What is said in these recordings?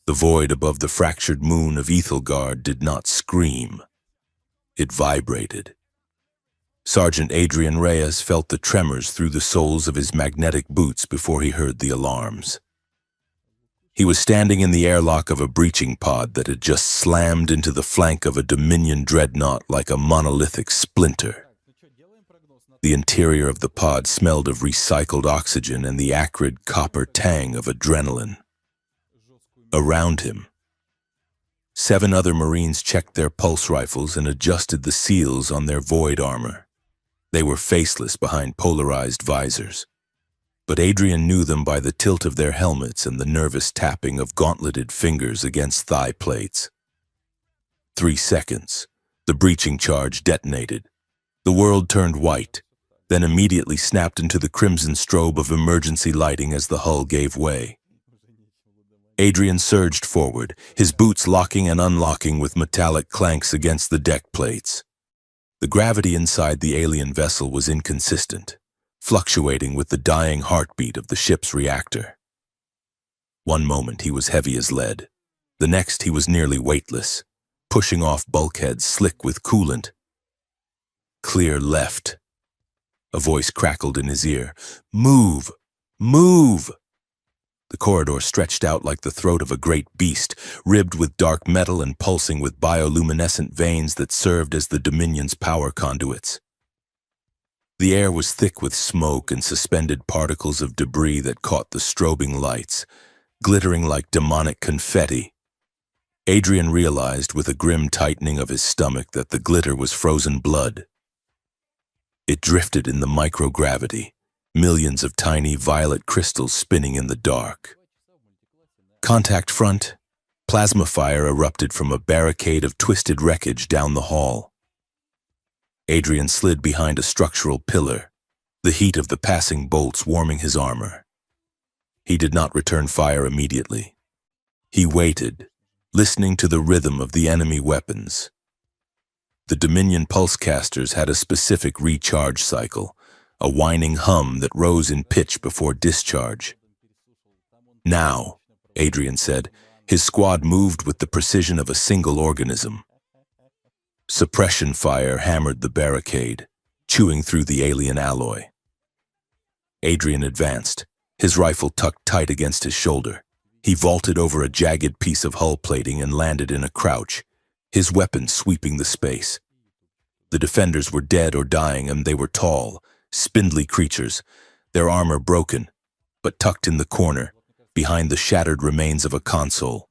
The void above the fractured moon of Ethelgard did not scream. It vibrated. Sergeant Adrian Reyes felt the tremors through the soles of his magnetic boots before he heard the alarms. He was standing in the airlock of a breaching pod that had just slammed into the flank of a Dominion dreadnought like a monolithic splinter. The interior of the pod smelled of recycled oxygen and the acrid copper tang of adrenaline. Around him, 7 other Marines checked their pulse rifles and adjusted the seals on their void armor. They were faceless behind polarized visors, but Adrian knew them by the tilt of their helmets and the nervous tapping of gauntleted fingers against thigh plates. 3 seconds. The breaching charge detonated. The world turned white, then immediately snapped into the crimson strobe of emergency lighting as the hull gave way. Adrian surged forward, his boots locking and unlocking with metallic clanks against the deck plates. The gravity inside the alien vessel was inconsistent, fluctuating with the dying heartbeat of the ship's reactor. One moment he was heavy as lead. The next he was nearly weightless, pushing off bulkheads slick with coolant. Clear left. A voice crackled in his ear. Move! Move! The corridor stretched out like the throat of a great beast, ribbed with dark metal and pulsing with bioluminescent veins that served as the Dominion's power conduits. The air was thick with smoke and suspended particles of debris that caught the strobing lights, glittering like demonic confetti. Adrian realized with a grim tightening of his stomach that the glitter was frozen blood. It drifted in the microgravity, millions of tiny violet crystals spinning in the dark. Contact front. Plasma fire erupted from a barricade of twisted wreckage down the hall. Adrian slid behind a structural pillar, the heat of the passing bolts warming his armor. He did not return fire immediately. He waited, listening to the rhythm of the enemy weapons. The Dominion pulsecasters had a specific recharge cycle, a whining hum that rose in pitch before discharge. Now, Adrian said, his squad moved with the precision of a single organism. Suppression fire hammered the barricade, chewing through the alien alloy. Adrian advanced, his rifle tucked tight against his shoulder. He vaulted over a jagged piece of hull plating and landed in a crouch, his weapon sweeping the space. The defenders were dead or dying, and they were tall, spindly creatures, their armor broken, but tucked in the corner, behind the shattered remains of a console.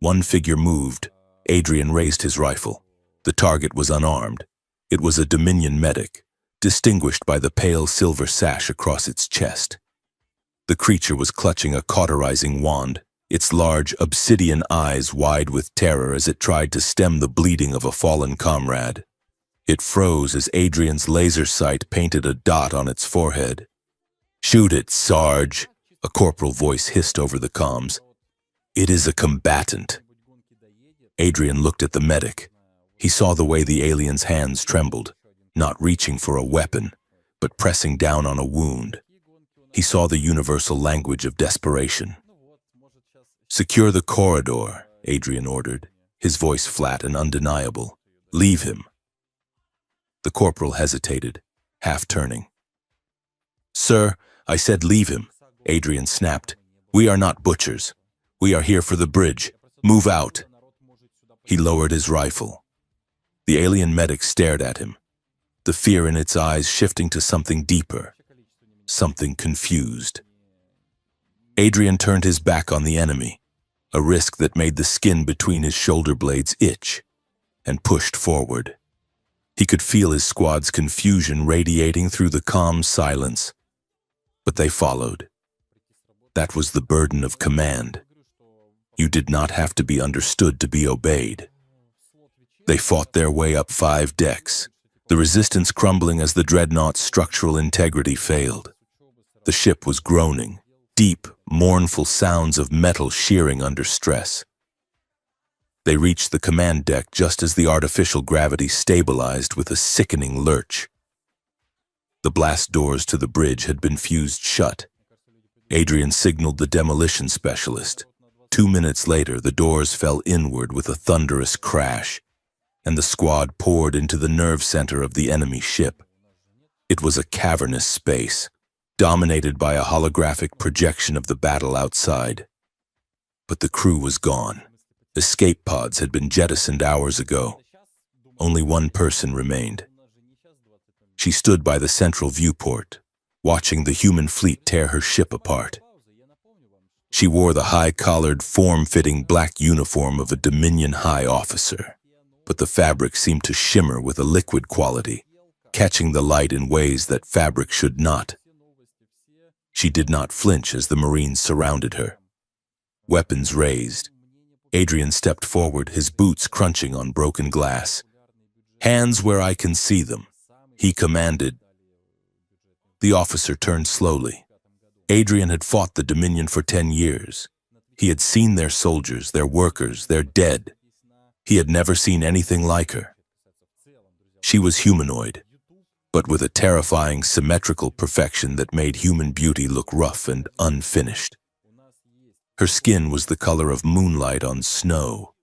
One figure moved. Adrian raised his rifle. The target was unarmed. It was a Dominion medic, distinguished by the pale silver sash across its chest. The creature was clutching a cauterizing wand, its large obsidian eyes wide with terror as it tried to stem the bleeding of a fallen comrade. It froze as Adrian's laser sight painted a dot on its forehead. "Shoot it, Sarge," a corporal voice hissed over the comms. "It is a combatant." Adrian looked at the medic. He saw the way the alien's hands trembled, not reaching for a weapon, but pressing down on a wound. He saw the universal language of desperation. "Secure the corridor," Adrian ordered, his voice flat and undeniable. "Leave him." The corporal hesitated, half turning. "Sir, I said leave him," Adrian snapped. "We are not butchers. We are here for the bridge. Move out." He lowered his rifle. The alien medic stared at him, the fear in its eyes shifting to something deeper, something confused. Adrian turned his back on the enemy, a risk that made the skin between his shoulder blades itch, and pushed forward. He could feel his squad's confusion radiating through the calm silence, but they followed. That was the burden of command. You did not have to be understood to be obeyed. They fought their way up 5 decks, the resistance crumbling as the dreadnought's structural integrity failed. The ship was groaning, deep, mournful sounds of metal shearing under stress. They reached the command deck just as the artificial gravity stabilized with a sickening lurch. The blast doors to the bridge had been fused shut. Adrian signaled the demolition specialist. 2 minutes later, the doors fell inward with a thunderous crash, and the squad poured into the nerve center of the enemy ship. It was a cavernous space, dominated by a holographic projection of the battle outside. But the crew was gone. Escape pods had been jettisoned hours ago. Only one person remained. She stood by the central viewport, watching the human fleet tear her ship apart. She wore the high-collared, form-fitting black uniform of a Dominion high officer, but the fabric seemed to shimmer with a liquid quality, catching the light in ways that fabric should not. She did not flinch as the Marines surrounded her. Weapons raised. Adrian stepped forward, his boots crunching on broken glass. "Hands where I can see them," he commanded. The officer turned slowly. Adrian had fought the Dominion for 10 years. He had seen their soldiers, their workers, their dead. He had never seen anything like her. She was humanoid, but with a terrifying symmetrical perfection that made human beauty look rough and unfinished. Her skin was the color of moonlight on snow,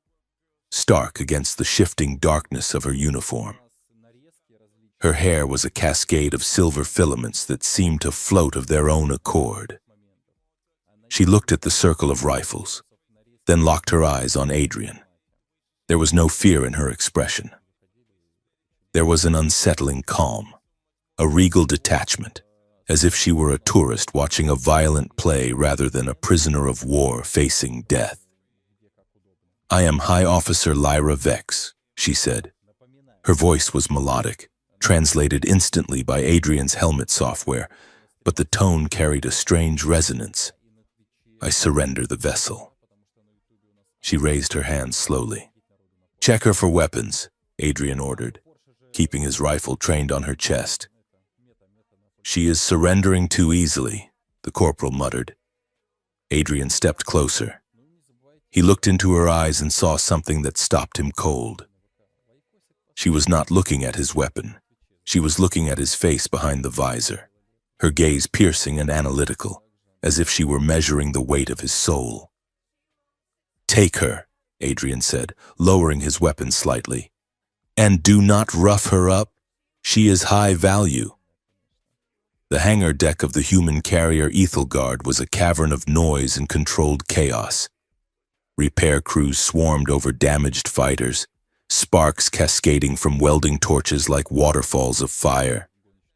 stark against the shifting darkness of her uniform. Her hair was a cascade of silver filaments that seemed to float of their own accord. She looked at the circle of rifles, then locked her eyes on Adrian. There was no fear in her expression. There was an unsettling calm, a regal detachment, as if she were a tourist watching a violent play rather than a prisoner of war facing death. "I am High Officer Lyra Vex," she said. Her voice was melodic, translated instantly by Adrian's helmet software, but the tone carried a strange resonance. "I surrender the vessel." She raised her hands slowly. "Check her for weapons," Adrian ordered, keeping his rifle trained on her chest. "She is surrendering too easily," the corporal muttered. Adrian stepped closer. He looked into her eyes and saw something that stopped him cold. She was not looking at his weapon. She was looking at his face behind the visor, her gaze piercing and analytical, as if she were measuring the weight of his soul. "Take her," Adrian said, lowering his weapon slightly. "And do not rough her up. She is high value." The hangar deck of the human carrier Ethelgard was a cavern of noise and controlled chaos. Repair crews swarmed over damaged fighters, sparks cascading from welding torches like waterfalls of fire.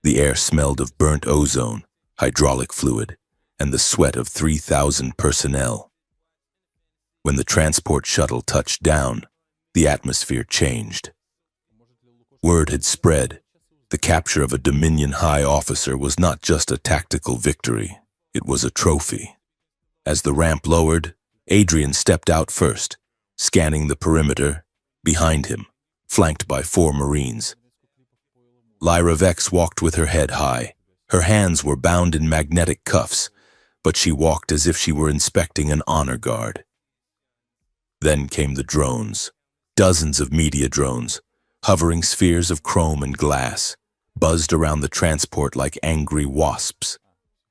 The air smelled of burnt ozone, hydraulic fluid, and the sweat of 3,000 personnel. When the transport shuttle touched down, the atmosphere changed. Word had spread. The capture of a Dominion high officer was not just a tactical victory, it was a trophy. As the ramp lowered, Adrian stepped out first, scanning the perimeter. Behind him, flanked by 4 Marines. Lyra Vex walked with her head high. Her hands were bound in magnetic cuffs, but she walked as if she were inspecting an honor guard. Then came the drones, dozens of media drones, hovering spheres of chrome and glass, buzzed around the transport like angry wasps.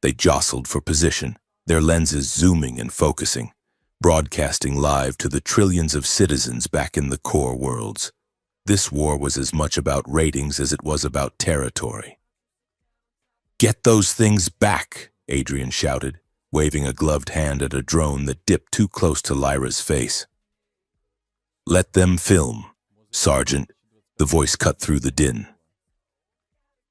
They jostled for position, their lenses zooming and focusing, broadcasting live to the trillions of citizens back in the core worlds. This war was as much about ratings as it was about territory. "Get those things back," Adrian shouted, waving a gloved hand at a drone that dipped too close to Lyra's face. "Let them film, Sergeant," the voice cut through the din.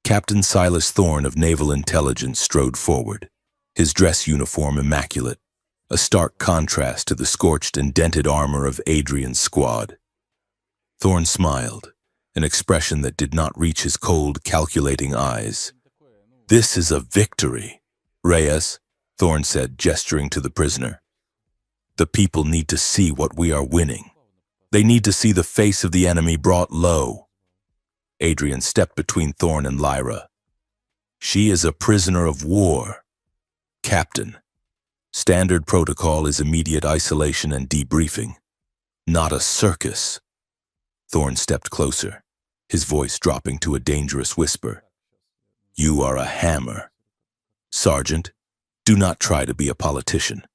Captain Silas Thorne of Naval Intelligence strode forward, his dress uniform immaculate, a stark contrast to the scorched and dented armor of Adrian's squad. Thorne smiled, an expression that did not reach his cold, calculating eyes. "This is a victory, Reyes," Thorne said, gesturing to the prisoner. "The people need to see what we are winning. They need to see the face of the enemy brought low." Adrian stepped between Thorne and Lyra. "She is a prisoner of war, Captain. Standard protocol is immediate isolation and debriefing, not a circus." Thorne stepped closer, his voice dropping to a dangerous whisper. "You are a hammer. Sergeant, do not try to be a politician.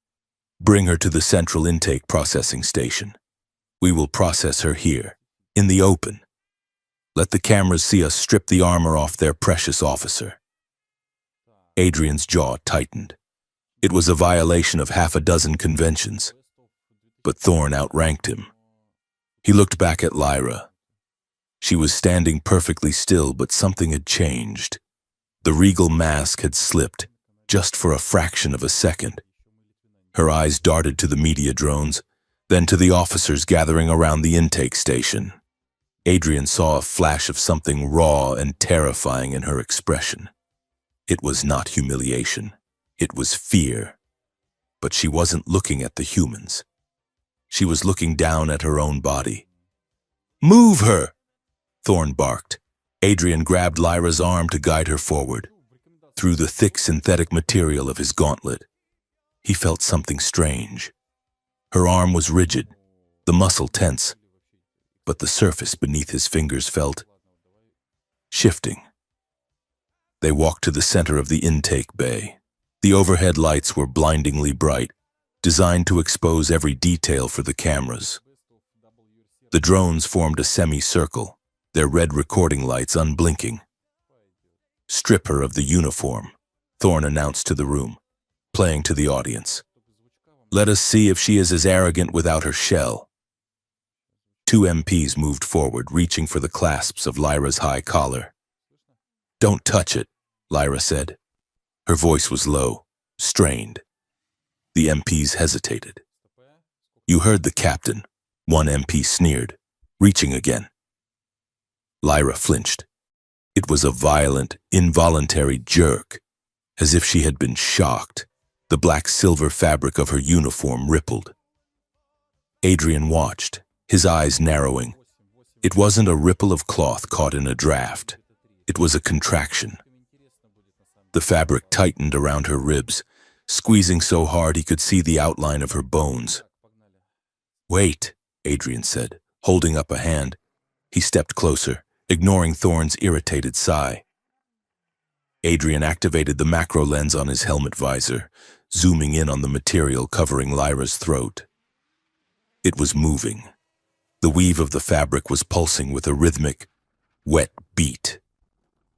Bring her to the central intake processing station. We will process her here, in the open. Let the cameras see us strip the armor off their precious officer." Adrian's jaw tightened. It was a violation of half a dozen conventions, but Thorn outranked him. He looked back at Lyra. She was standing perfectly still, but something had changed. The regal mask had slipped, just for a fraction of a second. Her eyes darted to the media drones, then to the officers gathering around the intake station. Adrian saw a flash of something raw and terrifying in her expression. It was not humiliation. It was fear. But she wasn't looking at the humans. She was looking down at her own body. "Move her!" Thorn barked. Adrian grabbed Lyra's arm to guide her forward. Through the thick synthetic material of his gauntlet, he felt something strange. Her arm was rigid, the muscle tense, but the surface beneath his fingers felt shifting. They walked to the center of the intake bay. The overhead lights were blindingly bright, designed to expose every detail for the cameras. The drones formed a semicircle, their red recording lights unblinking. "Strip her of the uniform," Thorn announced to the room, playing to the audience. "Let us see if she is as arrogant without her shell." Two MPs moved forward, reaching for the clasps of Lyra's high collar. "Don't touch it," Lyra said. Her voice was low, strained. The MPs hesitated. "You heard the captain," one MP sneered, reaching again. Lyra flinched. It was a violent, involuntary jerk, as if she had been shocked. The black-silver fabric of her uniform rippled. Adrian watched, his eyes narrowing. It wasn't a ripple of cloth caught in a draft. It was a contraction. The fabric tightened around her ribs, squeezing so hard he could see the outline of her bones. "Wait," Adrian said, holding up a hand. He stepped closer, ignoring Thorn's irritated sigh. Adrian activated the macro lens on his helmet visor, zooming in on the material covering Lyra's throat. It was moving. The weave of the fabric was pulsing with a rhythmic, wet beat.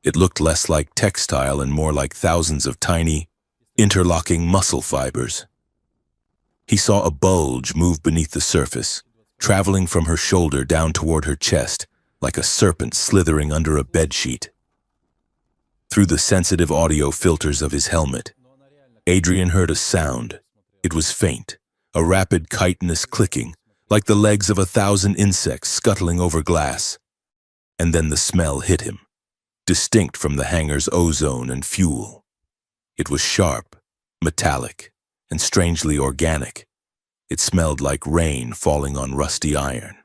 It looked less like textile and more like thousands of tiny, interlocking muscle fibers. He saw a bulge move beneath the surface, traveling from her shoulder down toward her chest, like a serpent slithering under a bedsheet. Through the sensitive audio filters of his helmet, Adrian heard a sound. It was faint, a rapid chitinous clicking, like the legs of 1,000 insects scuttling over glass. And then the smell hit him, distinct from the hangar's ozone and fuel. It was sharp, metallic, and strangely organic. It smelled like rain falling on rusty iron.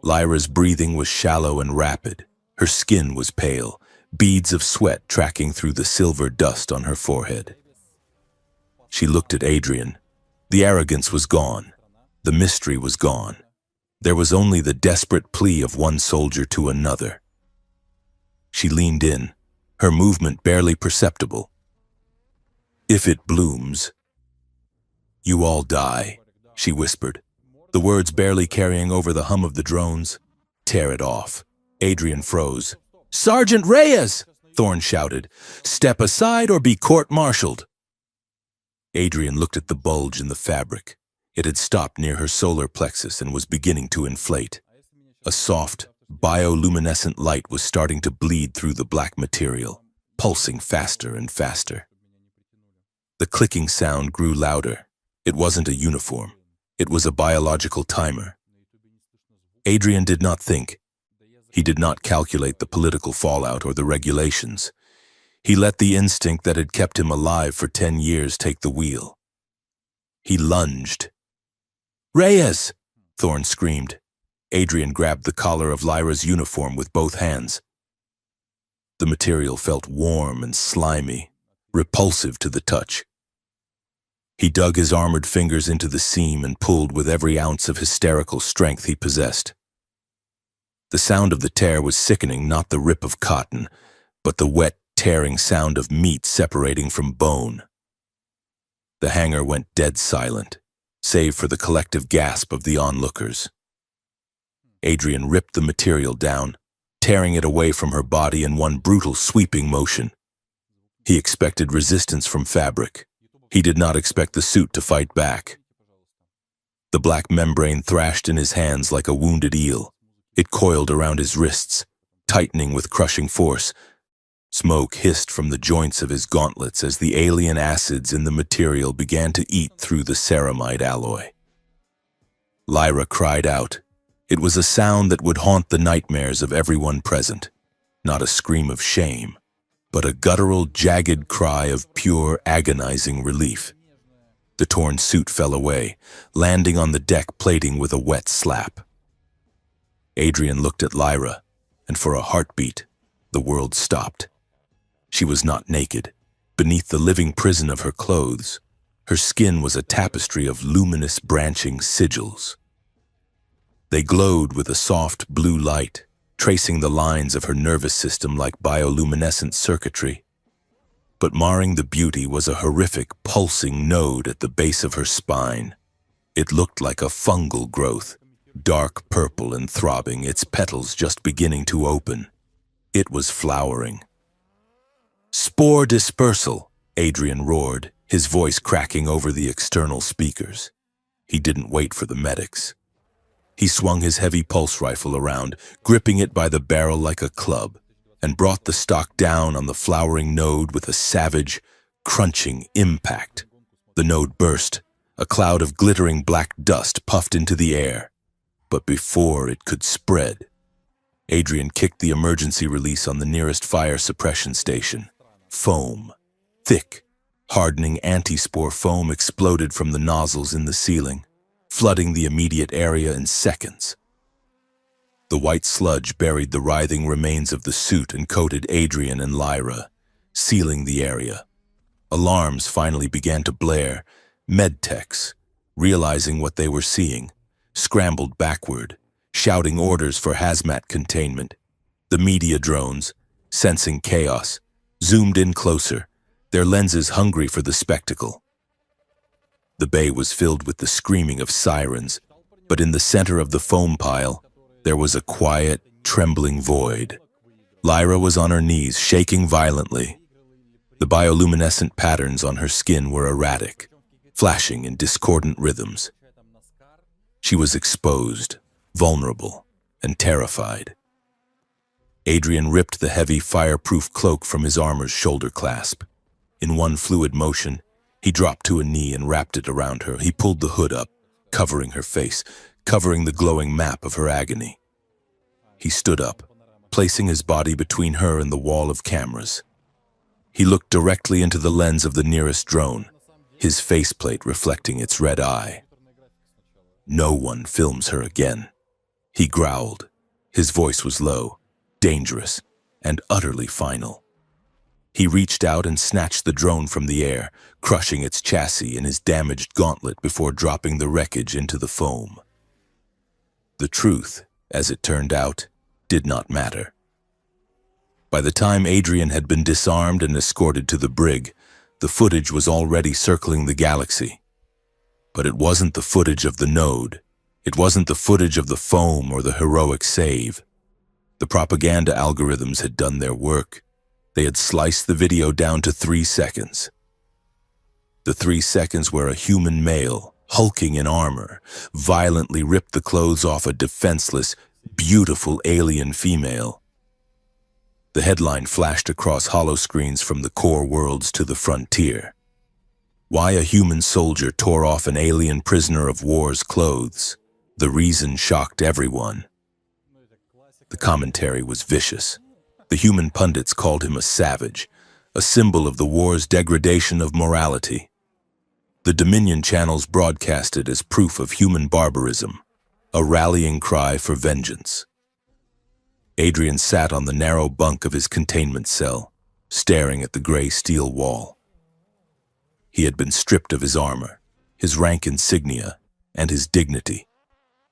Lyra's breathing was shallow and rapid. Her skin was pale, beads of sweat tracking through the silver dust on her forehead. She looked at Adrian. The arrogance was gone. The mystery was gone. There was only the desperate plea of one soldier to another. She leaned in, her movement barely perceptible. "If it blooms, you all die," she whispered, the words barely carrying over the hum of the drones. "Tear it off." Adrian froze. "Sergeant Reyes!" Thorn shouted. "Step aside or be court-martialed." Adrian looked at the bulge in the fabric. It had stopped near her solar plexus and was beginning to inflate. A soft, bioluminescent light was starting to bleed through the black material, pulsing faster and faster. The clicking sound grew louder. It wasn't a uniform. It was a biological timer. Adrian did not think. He did not calculate the political fallout or the regulations. He let the instinct that had kept him alive for 10 years take the wheel. He lunged. "Reyes!" Thorn screamed. Adrian grabbed the collar of Lyra's uniform with both hands. The material felt warm and slimy, repulsive to the touch. He dug his armored fingers into the seam and pulled with every ounce of hysterical strength he possessed. The sound of the tear was sickening, not the rip of cotton, but the wet, tearing sound of meat separating from bone. The hangar went dead silent, save for the collective gasp of the onlookers. Adrian ripped the material down, tearing it away from her body in one brutal sweeping motion. He expected resistance from fabric. He did not expect the suit to fight back. The black membrane thrashed in his hands like a wounded eel. It coiled around his wrists, tightening with crushing force. Smoke hissed from the joints of his gauntlets as the alien acids in the material began to eat through the ceramide alloy. Lyra cried out. It was a sound that would haunt the nightmares of everyone present. Not a scream of shame, but a guttural, jagged cry of pure, agonizing relief. The torn suit fell away, landing on the deck plating with a wet slap. Adrian looked at Lyra, and for a heartbeat, the world stopped. She was not naked. Beneath the living prison of her clothes, her skin was a tapestry of luminous branching sigils. They glowed with a soft blue light, tracing the lines of her nervous system like bioluminescent circuitry. But marring the beauty was a horrific, pulsing node at the base of her spine. It looked like a fungal growth, dark purple and throbbing, its petals just beginning to open. It was flowering. "Spore dispersal," Adrian roared, his voice cracking over the external speakers. He didn't wait for the medics. He swung his heavy pulse rifle around, gripping it by the barrel like a club, and brought the stock down on the flowering node with a savage, crunching impact. The node burst. A cloud of glittering black dust puffed into the air. But before it could spread, Adrian kicked the emergency release on the nearest fire suppression station. Foam. Thick, hardening anti-spore foam exploded from the nozzles in the ceiling, flooding the immediate area in seconds. The white sludge buried the writhing remains of the suit and coated Adrian and Lyra, sealing the area. Alarms finally began to blare. Medtechs, realizing what they were seeing, scrambled backward, shouting orders for hazmat containment. The media drones, sensing chaos, zoomed in closer, their lenses hungry for the spectacle. The bay was filled with the screaming of sirens, but in the center of the foam pile, there was a quiet, trembling void. Lyra was on her knees, shaking violently. The bioluminescent patterns on her skin were erratic, flashing in discordant rhythms. She was exposed, vulnerable, and terrified. Adrian ripped the heavy, fireproof cloak from his armor's shoulder clasp. In one fluid motion, he dropped to a knee and wrapped it around her. He pulled the hood up, covering her face, covering the glowing map of her agony. He stood up, placing his body between her and the wall of cameras. He looked directly into the lens of the nearest drone, his faceplate reflecting its red eye. "No one films her again," he growled. His voice was low, dangerous, and utterly final. He reached out and snatched the drone from the air, crushing its chassis in his damaged gauntlet before dropping the wreckage into the foam. The truth, as it turned out, did not matter. By the time Adrian had been disarmed and escorted to the brig, the footage was already circling the galaxy. But it wasn't the footage of the node. It wasn't the footage of the foam or the heroic save. The propaganda algorithms had done their work. They had sliced the video down to 3 seconds. The 3 seconds where a human male, hulking in armor, violently ripped the clothes off a defenseless, beautiful alien female. The headline flashed across holoscreens from the core worlds to the frontier. Why a human soldier tore off an alien prisoner of war's clothes. The reason shocked everyone. The commentary was vicious. The human pundits called him a savage, a symbol of the war's degradation of morality. The Dominion channels broadcast it as proof of human barbarism, a rallying cry for vengeance. Adrian sat on the narrow bunk of his containment cell, staring at the gray steel wall. He had been stripped of his armor, his rank insignia, and his dignity.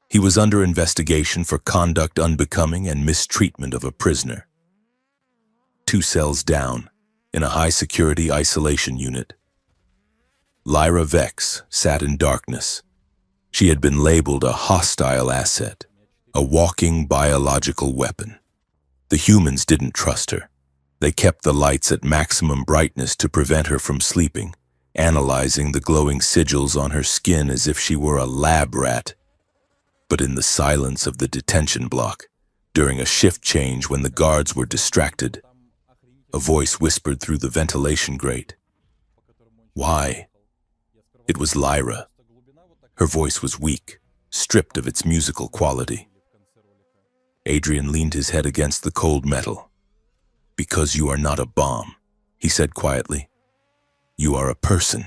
He was under investigation for conduct unbecoming and mistreatment of a prisoner. 2 cells down, in a high-security isolation unit. Lyra Vex sat in darkness. She had been labeled a hostile asset, a walking biological weapon. The humans didn't trust her. They kept the lights at maximum brightness to prevent her from sleeping, analyzing the glowing sigils on her skin as if she were a lab rat. But in the silence of the detention block, during a shift change when the guards were distracted, a voice whispered through the ventilation grate. Why? It was Lyra. Her voice was weak, stripped of its musical quality. Adrian leaned his head against the cold metal. Because you are not a bomb, he said quietly. You are a person.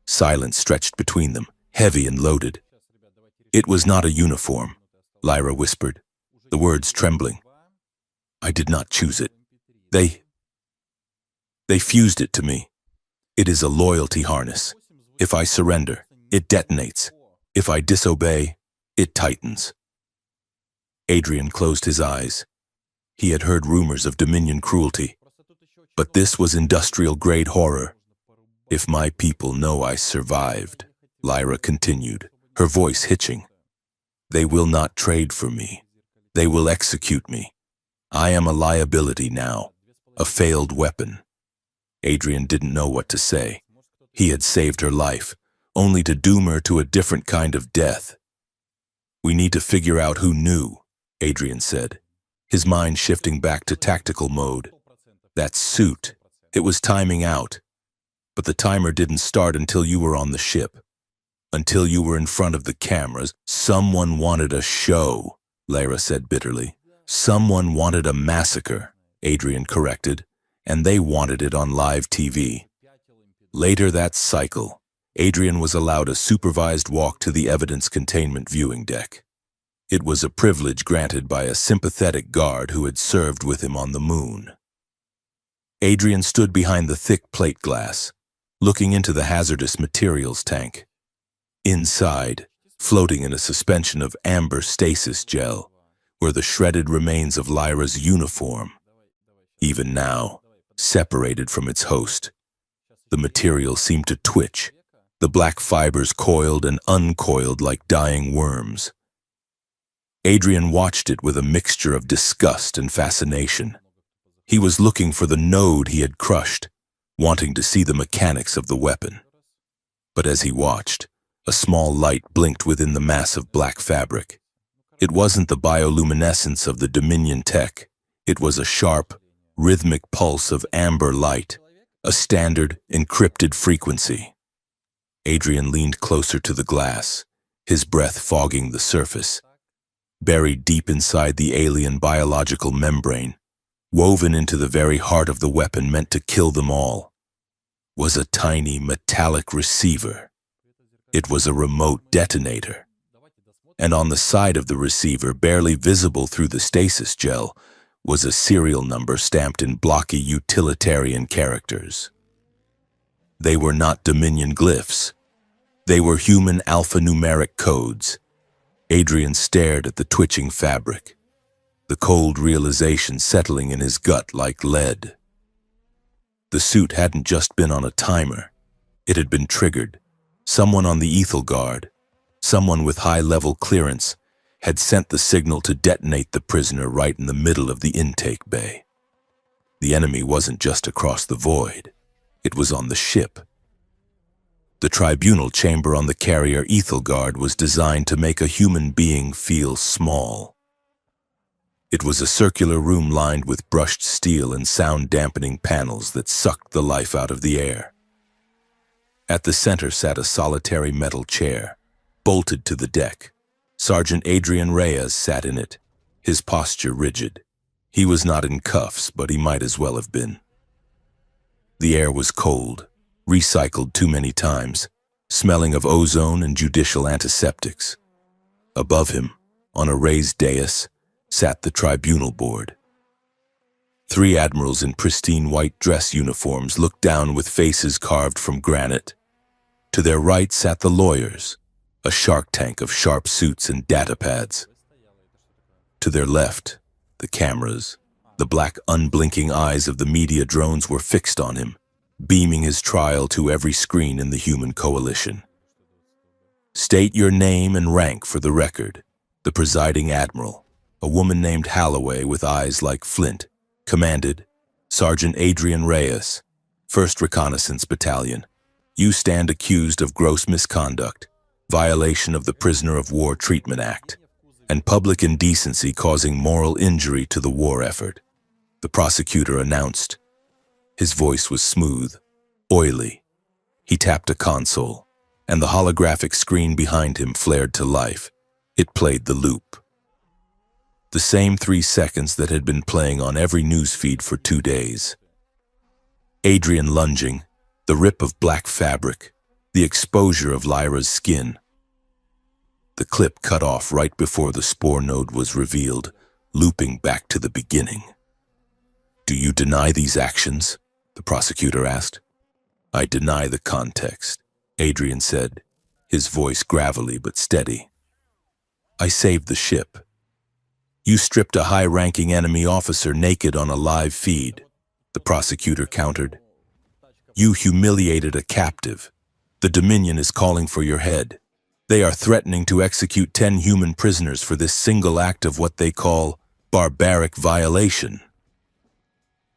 Silence stretched between them, heavy and loaded. It was not a uniform, Lyra whispered, the words trembling. I did not choose it. They fused it to me. It is a loyalty harness. If I surrender, it detonates. If I disobey, it tightens. Adrian closed his eyes. He had heard rumors of Dominion cruelty, but this was industrial-grade horror. If my people know I survived, Lyra continued, her voice hitching, they will not trade for me. They will execute me. I am a liability now, a failed weapon. Adrian didn't know what to say. He had saved her life, only to doom her to a different kind of death. We need to figure out who knew, Adrian said, his mind shifting back to tactical mode. That suit, it was timing out. But the timer didn't start until you were on the ship. Until you were in front of the cameras. Someone wanted a show, Lyra said bitterly. Someone wanted a massacre, Adrian corrected, and they wanted it on live TV. Later that cycle, Adrian was allowed a supervised walk to the evidence containment viewing deck. It was a privilege granted by a sympathetic guard who had served with him on the moon. Adrian stood behind the thick plate glass, looking into the hazardous materials tank. Inside, floating in a suspension of amber stasis gel, were the shredded remains of Lyra's uniform. Even now, separated from its host, the material seemed to twitch, the black fibers coiled and uncoiled like dying worms. Adrian watched it with a mixture of disgust and fascination. He was looking for the node he had crushed, wanting to see the mechanics of the weapon. But as he watched, a small light blinked within the mass of black fabric. It wasn't the bioluminescence of the Dominion tech. It was a sharp, rhythmic pulse of amber light, a standard, encrypted frequency. Adrian leaned closer to the glass, his breath fogging the surface. Buried deep inside the alien biological membrane, woven into the very heart of the weapon meant to kill them all, was a tiny metallic receiver. It was a remote detonator. And on the side of the receiver, barely visible through the stasis gel, was a serial number stamped in blocky utilitarian characters. They were not Dominion glyphs. They were human alphanumeric codes. Adrian stared at the twitching fabric, the cold realization settling in his gut like lead. The suit hadn't just been on a timer. It had been triggered. Someone on the Ethel Guard, someone with high-level clearance, had sent the signal to detonate the prisoner right in the middle of the intake bay. The enemy wasn't just across the void. It was on the ship. The tribunal chamber on the carrier Ethel Guard was designed to make a human being feel small. It was a circular room lined with brushed steel and sound-dampening panels that sucked the life out of the air. At the center sat a solitary metal chair, bolted to the deck. Sergeant Adrian Reyes sat in it, his posture rigid. He was not in cuffs, but he might as well have been. The air was cold, recycled too many times, smelling of ozone and judicial antiseptics. Above him, on a raised dais, sat the tribunal board. 3 admirals in pristine white dress uniforms looked down with faces carved from granite. To their right sat the lawyers, a shark tank of sharp suits and data pads. To their left, the cameras, the black unblinking eyes of the media drones were fixed on him, beaming his trial to every screen in the human coalition. "State your name and rank for the record." The presiding admiral, a woman named Holloway with eyes like flint, commanded, "Sergeant Adrian Reyes, 1st Reconnaissance Battalion. You stand accused of gross misconduct, violation of the Prisoner of War Treatment Act, and public indecency causing moral injury to the war effort," the prosecutor announced. His voice was smooth, oily. He tapped a console, and the holographic screen behind him flared to life. It played the loop. The same 3 seconds that had been playing on every news feed for 2 days. Adrian lunging, the rip of black fabric, the exposure of Lyra's skin. The clip cut off right before the spore node was revealed, looping back to the beginning. "Do you deny these actions?" the prosecutor asked. "I deny the context," Adrian said, his voice gravelly but steady. "I saved the ship. You stripped a high-ranking enemy officer naked on a live feed," the prosecutor countered. "You humiliated a captive. The Dominion is calling for your head. They are threatening to execute 10 human prisoners for this single act of what they call barbaric violation."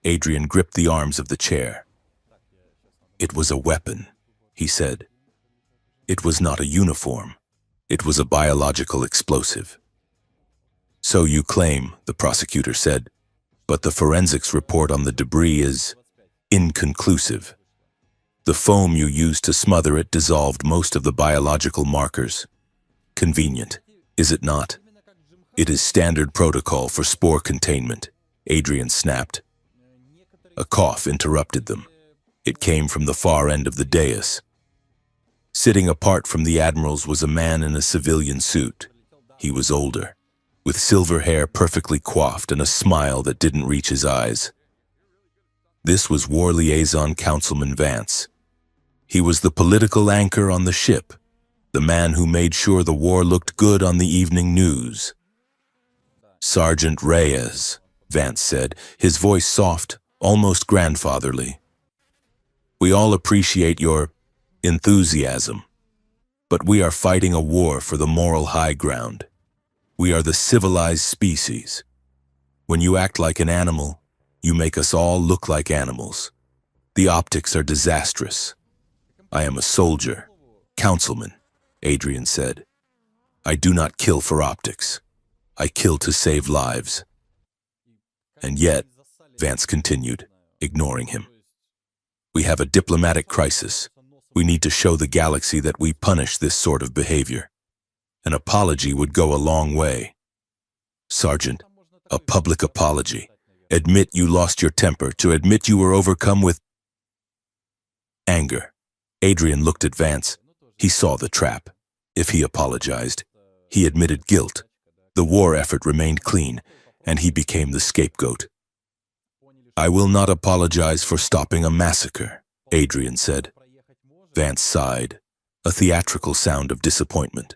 Adrian gripped the arms of the chair. "It was a weapon," he said. "It was not a uniform. It was a biological explosive." "So you claim," the prosecutor said, "but the forensics report on the debris is inconclusive. The foam you used to smother it dissolved most of the biological markers. Convenient, is it not?" "It is standard protocol for spore containment," Adrian snapped. A cough interrupted them. It came from the far end of the dais. Sitting apart from the admirals was a man in a civilian suit. He was older, with silver hair perfectly coiffed and a smile that didn't reach his eyes. This was War Liaison Councilman Vance. He was the political anchor on the ship, the man who made sure the war looked good on the evening news. "Sergeant Reyes," Vance said, his voice soft, almost grandfatherly. "We all appreciate your enthusiasm, but we are fighting a war for the moral high ground. We are the civilized species. When you act like an animal, you make us all look like animals. The optics are disastrous." "I am a soldier, councilman," Adrian said. "I do not kill for optics. I kill to save lives." "And yet," Vance continued, ignoring him, "we have a diplomatic crisis. We need to show the galaxy that we punish this sort of behavior. An apology would go a long way. Sergeant, a public apology. Admit you lost your temper, to admit you were overcome with anger." Adrian looked at Vance. He saw the trap. If he apologized, he admitted guilt. The war effort remained clean, and he became the scapegoat. "I will not apologize for stopping a massacre," Adrian said. Vance sighed, a theatrical sound of disappointment.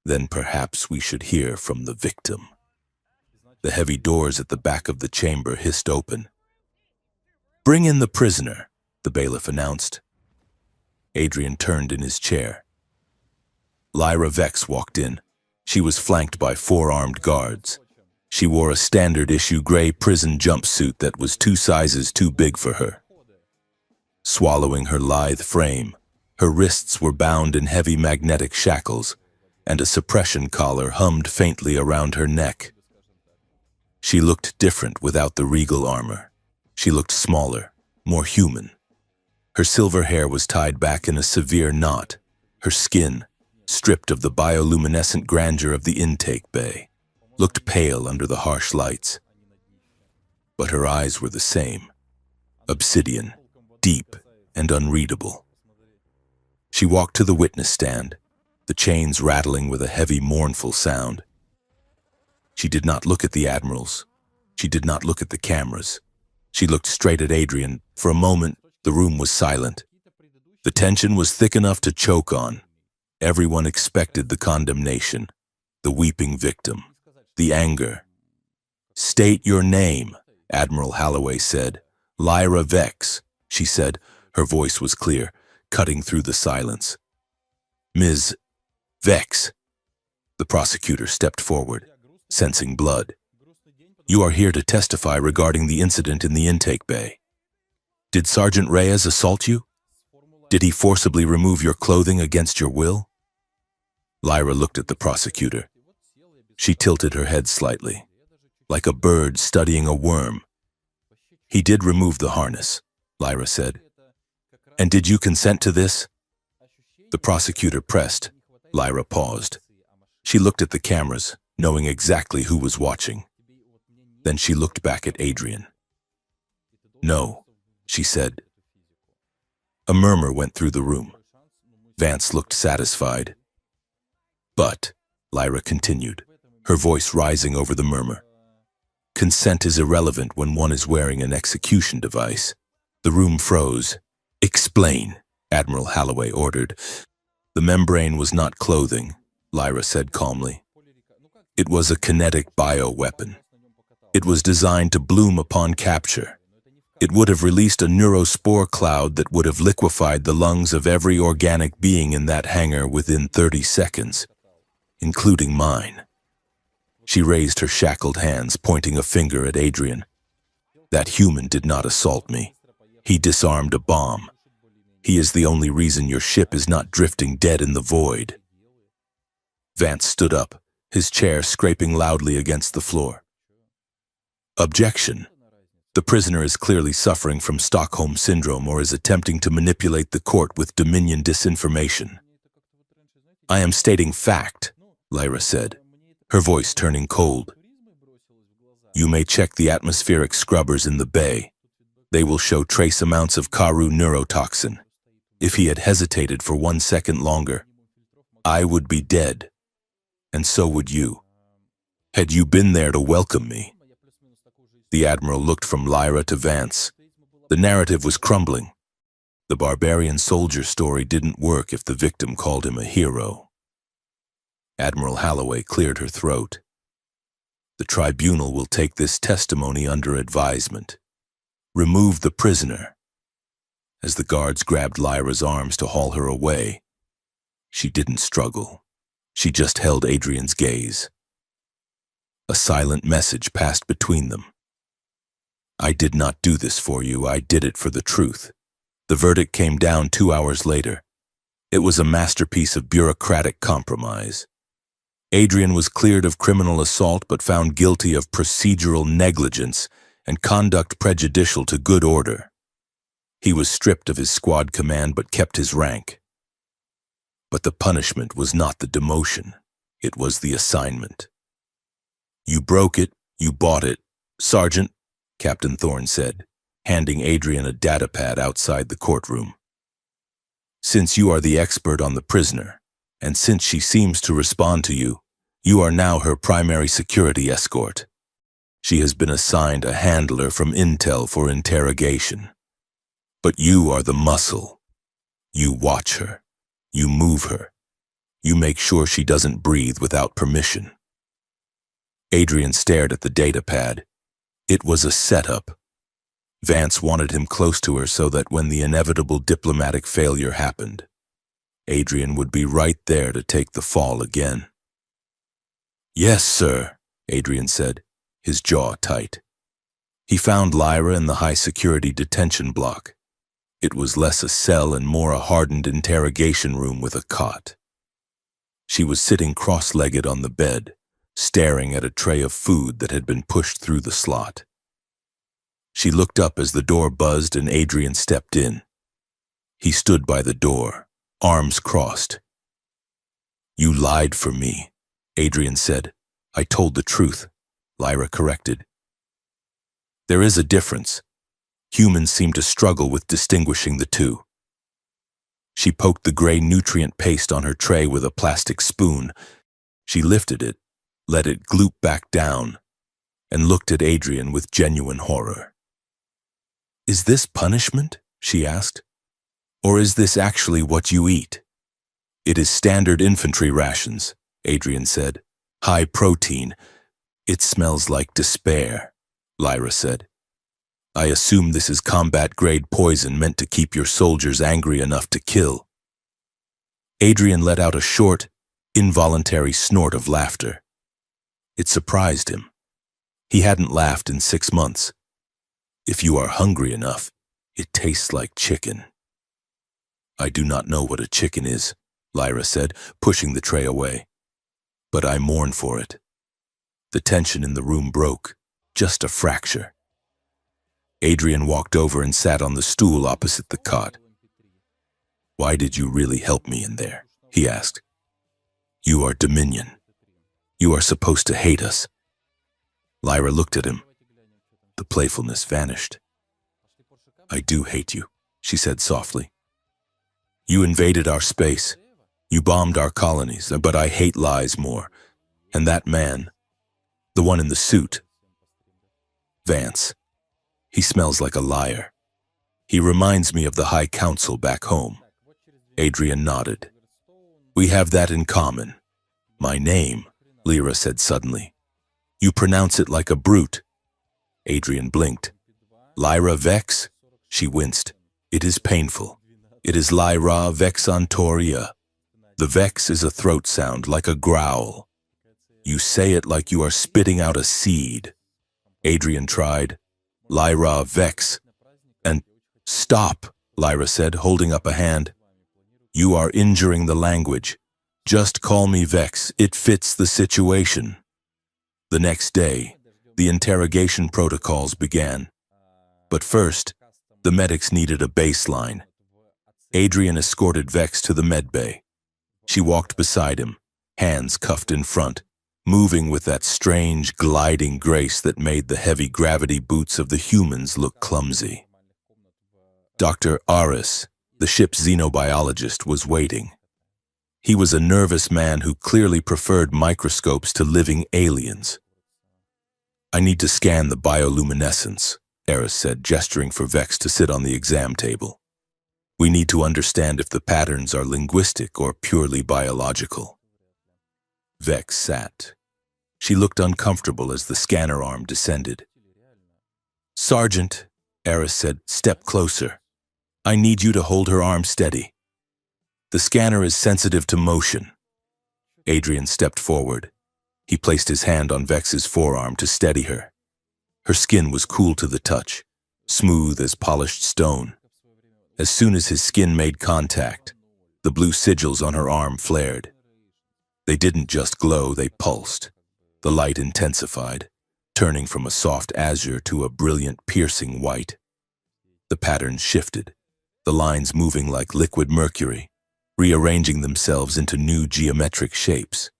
"Then perhaps we should hear from the victim." The heavy doors at the back of the chamber hissed open. "Bring in the prisoner," the bailiff announced. Adrian turned in his chair. Lyra Vex walked in. She was flanked by 4 armed guards. She wore a standard-issue gray prison jumpsuit that was 2 sizes too big for her. Swallowing her lithe frame, her wrists were bound in heavy magnetic shackles, and a suppression collar hummed faintly around her neck. She looked different without the regal armor. She looked smaller, more human. Her silver hair was tied back in a severe knot, her skin, stripped of the bioluminescent grandeur of the intake bay, looked pale under the harsh lights. But her eyes were the same, obsidian, deep and unreadable. She walked to the witness stand, the chains rattling with a heavy, mournful sound. She did not look at the admirals. She did not look at the cameras. She looked straight at Adrian. For a moment, the room was silent. The tension was thick enough to choke on. Everyone expected the condemnation, the weeping victim, the anger. "State your name," Admiral Holloway said. "Lyra Vex," she said, Her voice was clear, cutting through the silence. Ms. Vex. The prosecutor stepped forward, sensing blood. You are here to testify regarding the incident in the intake bay. Did Sergeant Reyes assault you? Did he forcibly remove your clothing against your will? Lyra looked at the prosecutor. She tilted her head slightly, like a bird studying a worm. He did remove the harness, Lyra said. And did you consent to this? The prosecutor pressed. Lyra paused. She looked at the cameras, knowing exactly who was watching. Then she looked back at Adrian. No, she said. A murmur went through the room. Vance looked satisfied. But, Lyra continued, her voice rising over the murmur, consent is irrelevant when one is wearing an execution device. The room froze. Explain, Admiral Halloway ordered. The membrane was not clothing, Lyra said calmly. It was a kinetic bioweapon. It was designed to bloom upon capture. It would have released a neurospore cloud that would have liquefied the lungs of every organic being in that hangar within 30 seconds, including mine. She raised her shackled hands, pointing a finger at Adrian. That human did not assault me. He disarmed a bomb. He is the only reason your ship is not drifting dead in the void. Vance stood up, his chair scraping loudly against the floor. Objection. The prisoner is clearly suffering from Stockholm Syndrome or is attempting to manipulate the court with Dominion disinformation. I am stating fact, Lyra said, her voice turning cold. You may check the atmospheric scrubbers in the bay. They will show trace amounts of Karu neurotoxin. If he had hesitated for 1 second longer, I would be dead, and so would you. Had you been there to welcome me? The Admiral looked from Lyra to Vance. The narrative was crumbling. The barbarian soldier story didn't work if the victim called him a hero. Admiral Halloway cleared her throat. The tribunal will take this testimony under advisement. Remove the prisoner. As the guards grabbed Lyra's arms to haul her away, she didn't struggle. She just held Adrian's gaze. A silent message passed between them. I did not do this for you, I did it for the truth. The verdict came down 2 hours later. It was a masterpiece of bureaucratic compromise. Adrian was cleared of criminal assault but found guilty of procedural negligence and conduct prejudicial to good order. He was stripped of his squad command but kept his rank. But the punishment was not the demotion, it was the assignment. You broke it, you bought it, Sergeant, Captain Thorne said, handing Adrian a datapad outside the courtroom. Since you are the expert on the prisoner, and since she seems to respond to you, you are now her primary security escort. She has been assigned a handler from Intel for interrogation. But you are the muscle. You watch her. You move her. You make sure she doesn't breathe without permission. Adrian stared at the datapad. It was a setup. Vance wanted him close to her so that when the inevitable diplomatic failure happened, Adrian would be right there to take the fall again. Yes, sir, Adrian said, his jaw tight. He found Lyra in the high-security detention block. It was less a cell and more a hardened interrogation room with a cot. She was sitting cross-legged on the bed, staring at a tray of food that had been pushed through the slot. She looked up as the door buzzed and Adrian stepped in. He stood by the door, arms crossed. You lied for me, Adrian said. I told the truth, Lyra corrected. There is a difference. Humans seem to struggle with distinguishing the two. She poked the gray nutrient paste on her tray with a plastic spoon. She lifted it, let it gloop back down, and looked at Adrian with genuine horror. Is this punishment? She asked. Or is this actually what you eat? It is standard infantry rations, Adrian said. High protein. It smells like despair, Lyra said. I assume this is combat-grade poison meant to keep your soldiers angry enough to kill." Adrian let out a short, involuntary snort of laughter. It surprised him. He hadn't laughed in 6 months. "If you are hungry enough, it tastes like chicken." "I do not know what a chicken is," Lyra said, pushing the tray away. "But I mourn for it." The tension in the room broke, just a fracture. Adrian walked over and sat on the stool opposite the cot. "Why did you really help me in there?" he asked. "You are Dominion. You are supposed to hate us." Lyra looked at him. The playfulness vanished. "I do hate you," she said softly. "You invaded our space. You bombed our colonies, but I hate lies more. And that man, the one in the suit, Vance, he smells like a liar. He reminds me of the High Council back home." Adrian nodded. "We have that in common." "My name," Lyra said suddenly. "You pronounce it like a brute." Adrian blinked. "Lyra Vex?" She winced. "It is painful. It is Lyra Vexantoria. The Vex is a throat sound, like a growl. You say it like you are spitting out a seed." Adrian tried. "Lyra Vex." "And stop," Lyra said, holding up a hand. "You are injuring the language. Just call me Vex. It fits the situation." The next day, the interrogation protocols began. But first, the medics needed a baseline. Adrian escorted Vex to the medbay. She walked beside him, hands cuffed in front, moving with that strange, gliding grace that made the heavy gravity boots of the humans look clumsy. Dr. Aris, the ship's xenobiologist, was waiting. He was a nervous man who clearly preferred microscopes to living aliens. "I need to scan the bioluminescence," Aris said, gesturing for Vex to sit on the exam table. "We need to understand if the patterns are linguistic or purely biological." Vex sat. She looked uncomfortable as the scanner arm descended. "Sergeant," Aris said, "step closer. I need you to hold her arm steady. The scanner is sensitive to motion." Adrian stepped forward. He placed his hand on Vex's forearm to steady her. Her skin was cool to the touch, smooth as polished stone. As soon as his skin made contact, the blue sigils on her arm flared. They didn't just glow, they pulsed. The light intensified, turning from a soft azure to a brilliant, piercing white. The patterns shifted, the lines moving like liquid mercury, rearranging themselves into new geometric shapes.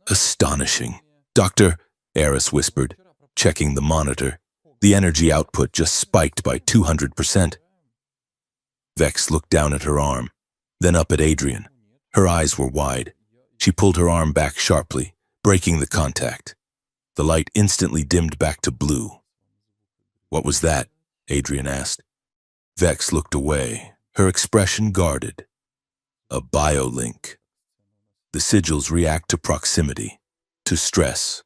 "Astonishing. Doctor," Aris whispered, checking the monitor. The energy output just spiked by 200%. Vex looked down at her arm, then up at Adrian. Her eyes were wide. She pulled her arm back sharply, breaking the contact. The light instantly dimmed back to blue. "What was that?" Adrian asked. Vex looked away, her expression guarded. "A biolink. The sigils react to proximity, to stress,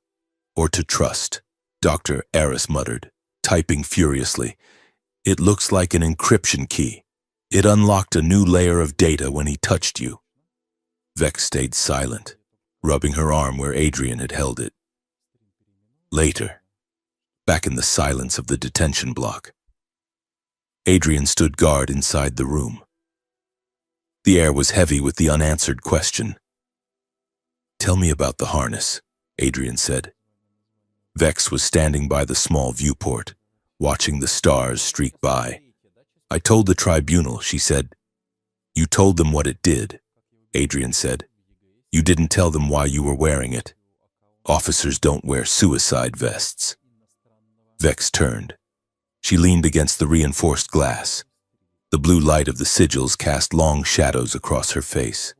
or to trust," Dr. Aris muttered, typing furiously. "It looks like an encryption key. It unlocked a new layer of data when he touched you." Vex stayed silent, rubbing her arm where Adrian had held it. Later, back in the silence of the detention block, Adrian stood guard inside the room. The air was heavy with the unanswered question. "Tell me about the harness," Adrian said. Vex was standing by the small viewport, watching the stars streak by. "I told the tribunal," she said. "You told them what it did," Adrian said. "You didn't tell them why you were wearing it. Officers don't wear suicide vests." Vex turned. She leaned against the reinforced glass. The blue light of the sigils cast long shadows across her face.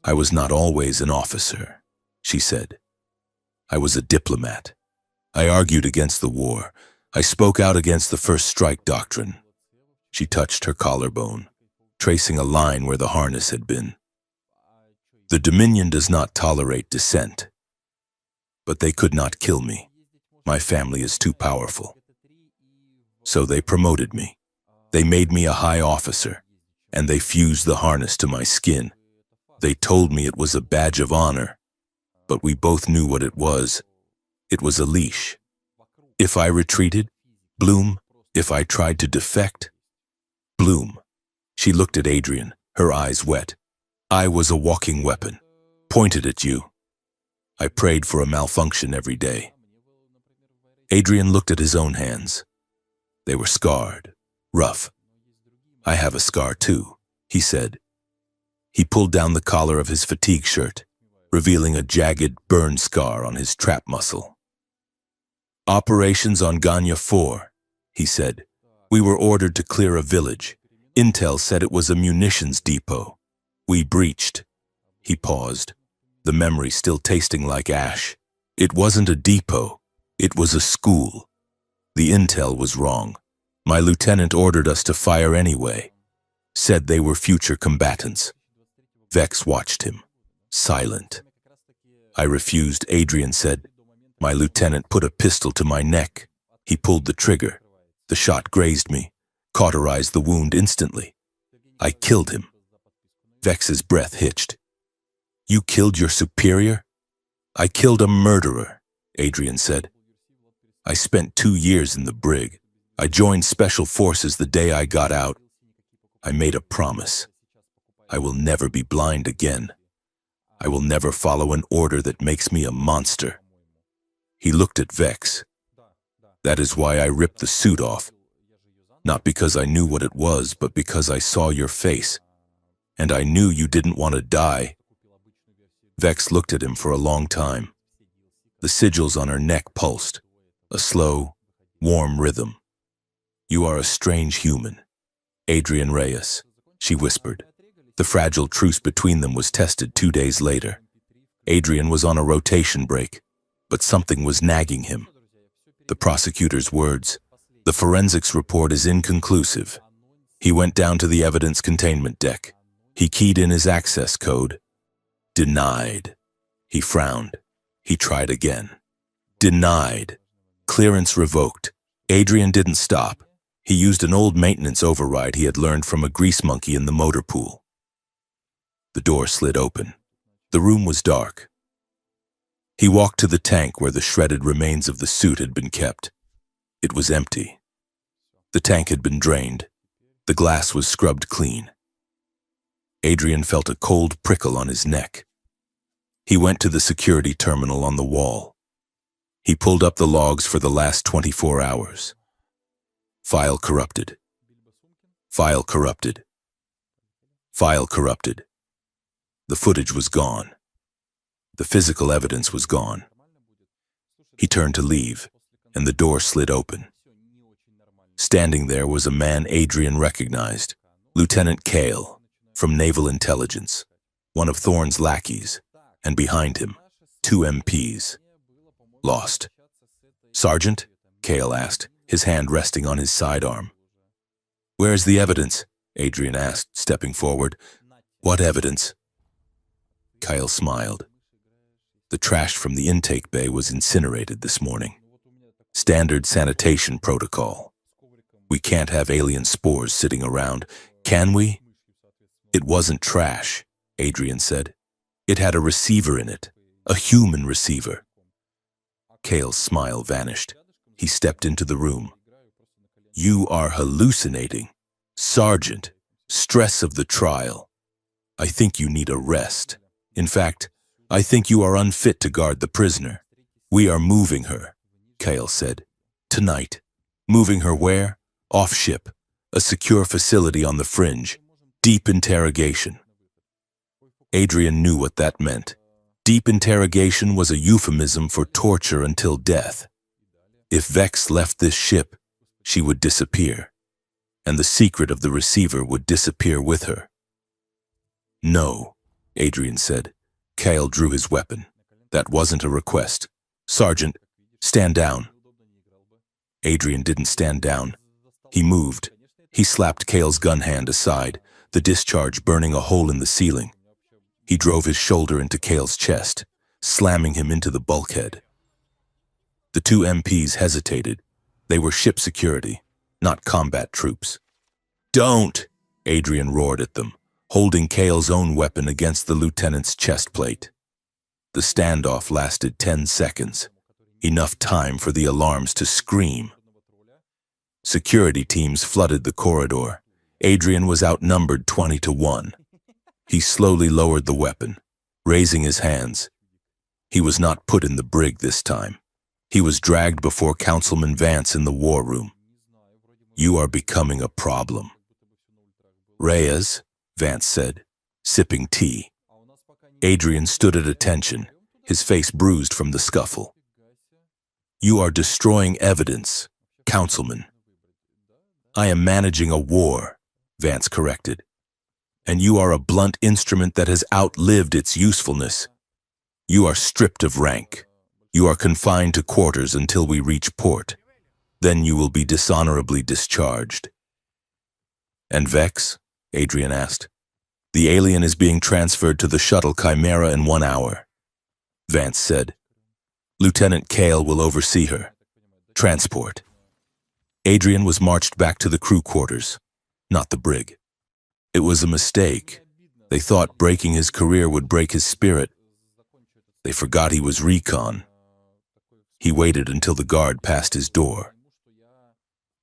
"I was not always an officer," she said. "I was a diplomat. I argued against the war. I spoke out against the first strike doctrine." She touched her collarbone, tracing a line where the harness had been. "The Dominion does not tolerate dissent. But they could not kill me. My family is too powerful. So they promoted me. They made me a high officer, and they fused the harness to my skin. They told me it was a badge of honor, but we both knew what it was. It was a leash. If I retreated, Bloom. If I tried to defect, Bloom. She looked at Adrian, her eyes wet. I was a walking weapon, pointed at you. I prayed for a malfunction every day. Adrian looked at his own hands. They were scarred, rough. I have a scar too, he said. He pulled down the collar of his fatigue shirt, revealing a jagged burn scar on his trap muscle. Operations on Ganya 4, he said. We were ordered to clear a village. Intel said it was a munitions depot. We breached. He paused, the memory still tasting like ash. It wasn't a depot. It was a school. The intel was wrong. My lieutenant ordered us to fire anyway. Said they were future combatants. Vex watched him, silent. I refused, Adrian said. My lieutenant put a pistol to my neck. He pulled the trigger. The shot grazed me, cauterized the wound instantly. I killed him. Vex's breath hitched. You killed your superior? I killed a murderer, Adrian said. I spent 2 years in the brig. I joined special forces the day I got out. I made a promise. I will never be blind again. I will never follow an order that makes me a monster. He looked at Vex. That is why I ripped the suit off. Not because I knew what it was, but because I saw your face. And I knew you didn't want to die. Vex looked at him for a long time. The sigils on her neck pulsed, a slow, warm rhythm. You are a strange human, Adrian Reyes, she whispered. The fragile truce between them was tested 2 days later. Adrian was on a rotation break, but something was nagging him. The prosecutor's words, the forensics report is inconclusive. He went down to the evidence containment deck. He keyed in his access code. Denied. He frowned. He tried again. Denied. Clearance revoked. Adrian didn't stop. He used an old maintenance override he had learned from a grease monkey in the motor pool. The door slid open. The room was dark. He walked to the tank where the shredded remains of the suit had been kept. It was empty. The tank had been drained. The glass was scrubbed clean. Adrian felt a cold prickle on his neck. He went to the security terminal on the wall. He pulled up the logs for the last 24 hours. File corrupted. File corrupted. File corrupted. The footage was gone. The physical evidence was gone. He turned to leave, and the door slid open. Standing there was a man Adrian recognized, Lieutenant Cale, from Naval Intelligence, one of Thorne's lackeys, and behind him, 2 MPs. Lost. Sergeant? Cale asked, his hand resting on his sidearm. Where's the evidence? Adrian asked, stepping forward. What evidence? Kyle smiled. The trash from the intake bay was incinerated this morning. Standard sanitation protocol. We can't have alien spores sitting around, can we? It wasn't trash, Adrian said. It had a receiver in it, a human receiver. Cale's smile vanished. He stepped into the room. You are hallucinating. Sergeant, stress of the trial. I think you need a rest. In fact, I think you are unfit to guard the prisoner. We are moving her, Cale said. Tonight. Moving her where? Off ship. A secure facility on the fringe. Deep interrogation. Adrian knew what that meant. Deep interrogation was a euphemism for torture until death. If Vex left this ship, she would disappear, and the secret of the receiver would disappear with her. No, Adrian said. Cale drew his weapon. That wasn't a request. Sergeant, stand down. Adrian didn't stand down. He moved. He slapped Cale's gun hand aside, the discharge burning a hole in the ceiling. He drove his shoulder into Cale's chest, slamming him into the bulkhead. The 2 MPs hesitated. They were ship security, not combat troops. "Don't!" Adrian roared at them, holding Kale's own weapon against the lieutenant's chest plate. The standoff lasted 10 seconds, enough time for the alarms to scream. Security teams flooded the corridor. Adrian was outnumbered 20-1. He slowly lowered the weapon, raising his hands. He was not put in the brig this time. He was dragged before Councilman Vance in the war room. "You are becoming a problem." "Reyes," Vance said, sipping tea. Adrian stood at attention, his face bruised from the scuffle. "You are destroying evidence, Councilman." "I am managing a war," Vance corrected. "And you are a blunt instrument that has outlived its usefulness. You are stripped of rank. You are confined to quarters until we reach port. Then you will be dishonorably discharged." "And Vex?" Adrian asked. "The alien is being transferred to the shuttle Chimera in 1 hour." Vance said. "Lieutenant Kale will oversee her. Transport." Adrian was marched back to the crew quarters, not the brig. It was a mistake. They thought breaking his career would break his spirit. They forgot he was recon. He waited until the guard passed his door.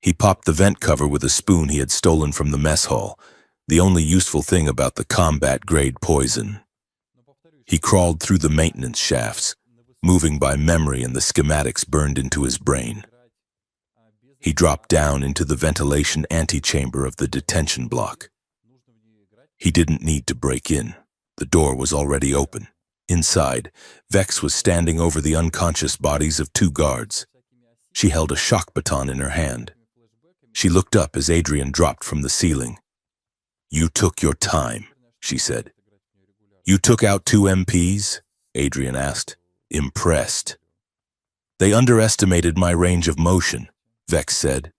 He popped the vent cover with a spoon he had stolen from the mess hall, the only useful thing about the combat-grade poison. He crawled through the maintenance shafts, moving by memory and the schematics burned into his brain. He dropped down into the ventilation antechamber of the detention block. He didn't need to break in. The door was already open. Inside, Vex was standing over the unconscious bodies of 2 guards. She held a shock baton in her hand. She looked up as Adrian dropped from the ceiling. "You took your time," she said. "You took out 2 MPs?" Adrian asked, impressed. "They underestimated my range of motion," Vex said.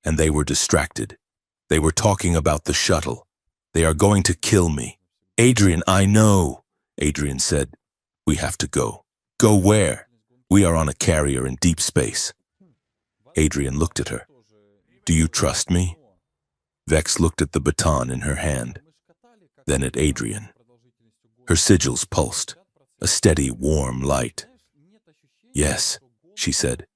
"And they were distracted. They were talking about the shuttle. They are going to kill me." "Adrian, I know," Adrian said. "We have to go." "Go where?" "We are on a carrier in deep space." Adrian looked at her. "Do you trust me?" Vex looked at the baton in her hand, then at Adrian. Her sigils pulsed, a steady, warm light. "Yes," she said.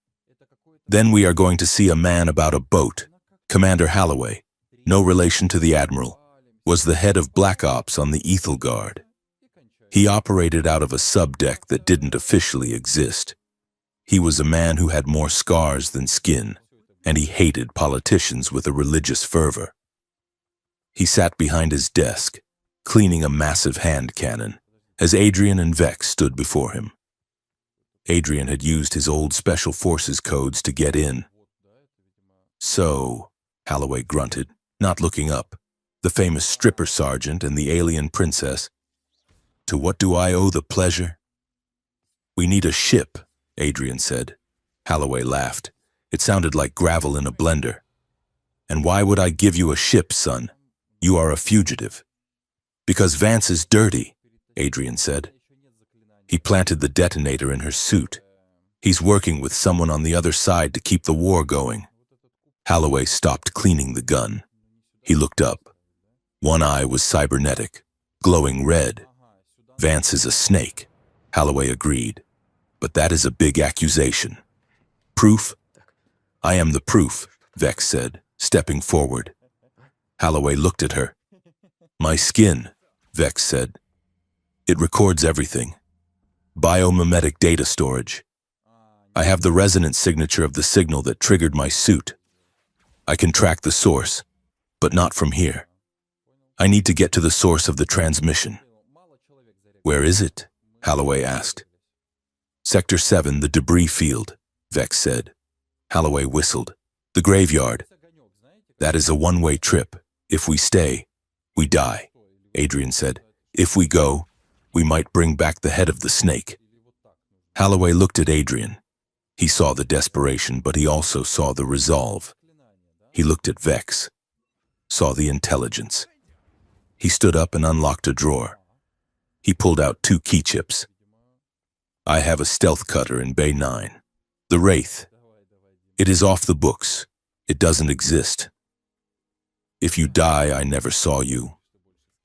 "Then we are going to see a man about a boat. Commander Holloway, no relation to the Admiral, was the head of Black Ops on the Ethel Guard. He operated out of a subdeck that didn't officially exist. He was a man who had more scars than skin, and he hated politicians with a religious fervor. He sat behind his desk, cleaning a massive hand cannon, as Adrian and Vex stood before him. Adrian had used his old Special Forces codes to get in. "So," Holloway grunted, not looking up, "the famous stripper sergeant and the alien princess. To what do I owe the pleasure?" "We need a ship," Adrian said. Holloway laughed. It sounded like gravel in a blender. "And why would I give you a ship, son? You are a fugitive." "Because Vance is dirty," Adrian said. "He planted the detonator in her suit. He's working with someone on the other side to keep the war going." Holloway stopped cleaning the gun. He looked up. One eye was cybernetic, glowing red. "Vance is a snake," Holloway agreed. "But that is a big accusation." "Proof?" "I am the proof," Vex said, stepping forward. Holloway looked at her. "My skin," Vex said. "It records everything. Biomimetic data storage. I have the resonance signature of the signal that triggered my suit. I can track the source, but not from here. I need to get to the source of the transmission." "Where is it?" Holloway asked. "Sector 7, the debris field," Vex said. Holloway whistled. "The graveyard. That is a one-way trip. If we stay, we die," Adrian said. "If we go, we might bring back the head of the snake." Holloway looked at Adrian. He saw the desperation, but he also saw the resolve. He looked at Vex, saw the intelligence. He stood up and unlocked a drawer. He pulled out 2 key chips. "I have a stealth cutter in Bay 9. The Wraith. It is off the books. It doesn't exist. If you die, I never saw you.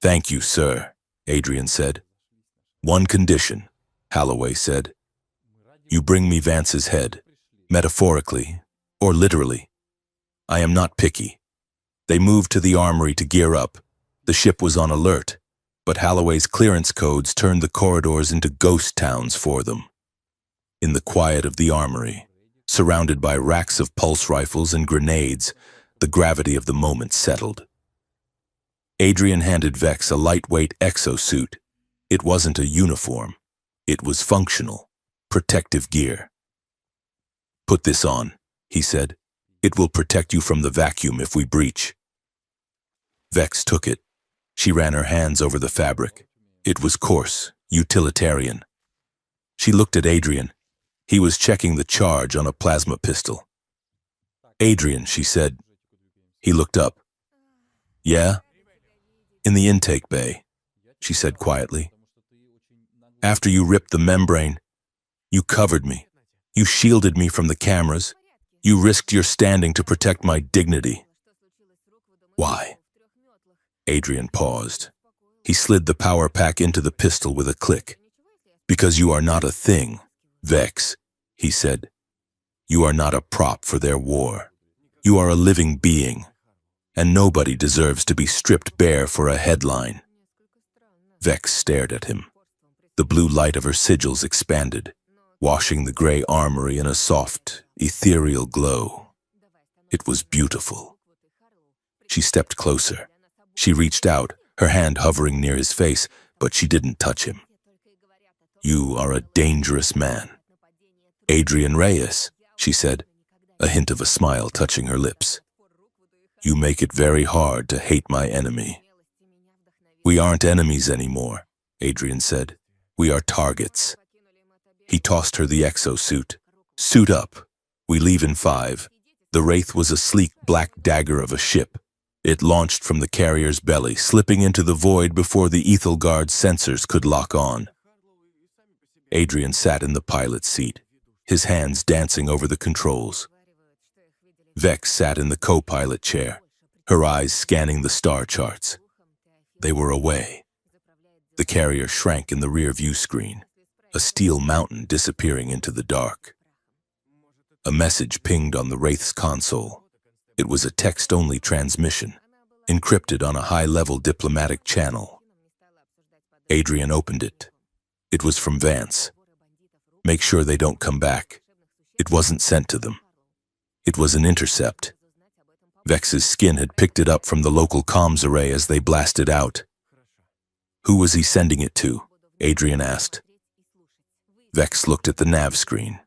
Thank you, sir, Adrian said. One condition, Holloway said. You bring me Vance's head, metaphorically or literally. I am not picky. They moved to the armory to gear up. The ship was on alert, but Holloway's clearance codes turned the corridors into ghost towns for them. In the quiet of the armory, surrounded by racks of pulse rifles and grenades, the gravity of the moment settled. Adrian handed Vex a lightweight exosuit. It wasn't a uniform. It was functional, protective gear. Put this on, he said. It will protect you from the vacuum if we breach. Vex took it. She ran her hands over the fabric. It was coarse, utilitarian. She looked at Adrian. He was checking the charge on a plasma pistol. Adrian, she said. He looked up. Yeah? In the intake bay, she said quietly. After you ripped the membrane, you covered me. You shielded me from the cameras. You risked your standing to protect my dignity. Why? Adrian paused. He slid the power pack into the pistol with a click. Because you are not a thing, Vex, he said. You are not a prop for their war. You are a living being, and nobody deserves to be stripped bare for a headline. Vex stared at him. The blue light of her sigils expanded, washing the gray armory in a soft, ethereal glow. It was beautiful. She stepped closer. She reached out, her hand hovering near his face, but she didn't touch him. You are a dangerous man. Adrian Reyes, she said, a hint of a smile touching her lips. You make it very hard to hate my enemy. We aren't enemies anymore, Adrian said. We are targets. He tossed her the exosuit. Suit up. We leave in 5. The Wraith was a sleek black dagger of a ship. It launched from the carrier's belly, slipping into the void before the Ethelgard's sensors could lock on. Adrian sat in the pilot's seat, his hands dancing over the controls. Vex sat in the co-pilot chair, her eyes scanning the star charts. They were away. The carrier shrank in the rear-view screen, a steel mountain disappearing into the dark. A message pinged on the Wraith's console. It was a text-only transmission, encrypted on a high-level diplomatic channel. Adrian opened it. It was from Vance. Make sure they don't come back. It wasn't sent to them. It was an intercept. Vex's skin had picked it up from the local comms array as they blasted out. Who was he sending it to? Adrian asked. Vex looked at the nav screen,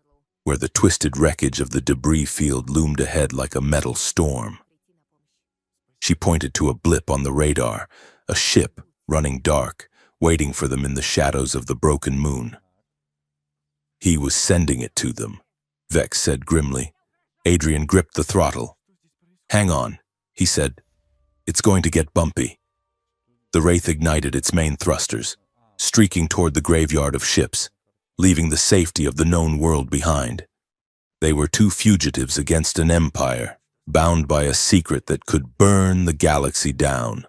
where the twisted wreckage of the debris field loomed ahead like a metal storm. She pointed to a blip on the radar, a ship running dark, waiting for them in the shadows of the broken moon. He was sending it to them, Vex said grimly. Adrian gripped the throttle. Hang on, he said. It's going to get bumpy. The Wraith ignited its main thrusters, streaking toward the graveyard of ships, leaving the safety of the known world behind. They were two fugitives against an empire, bound by a secret that could burn the galaxy down.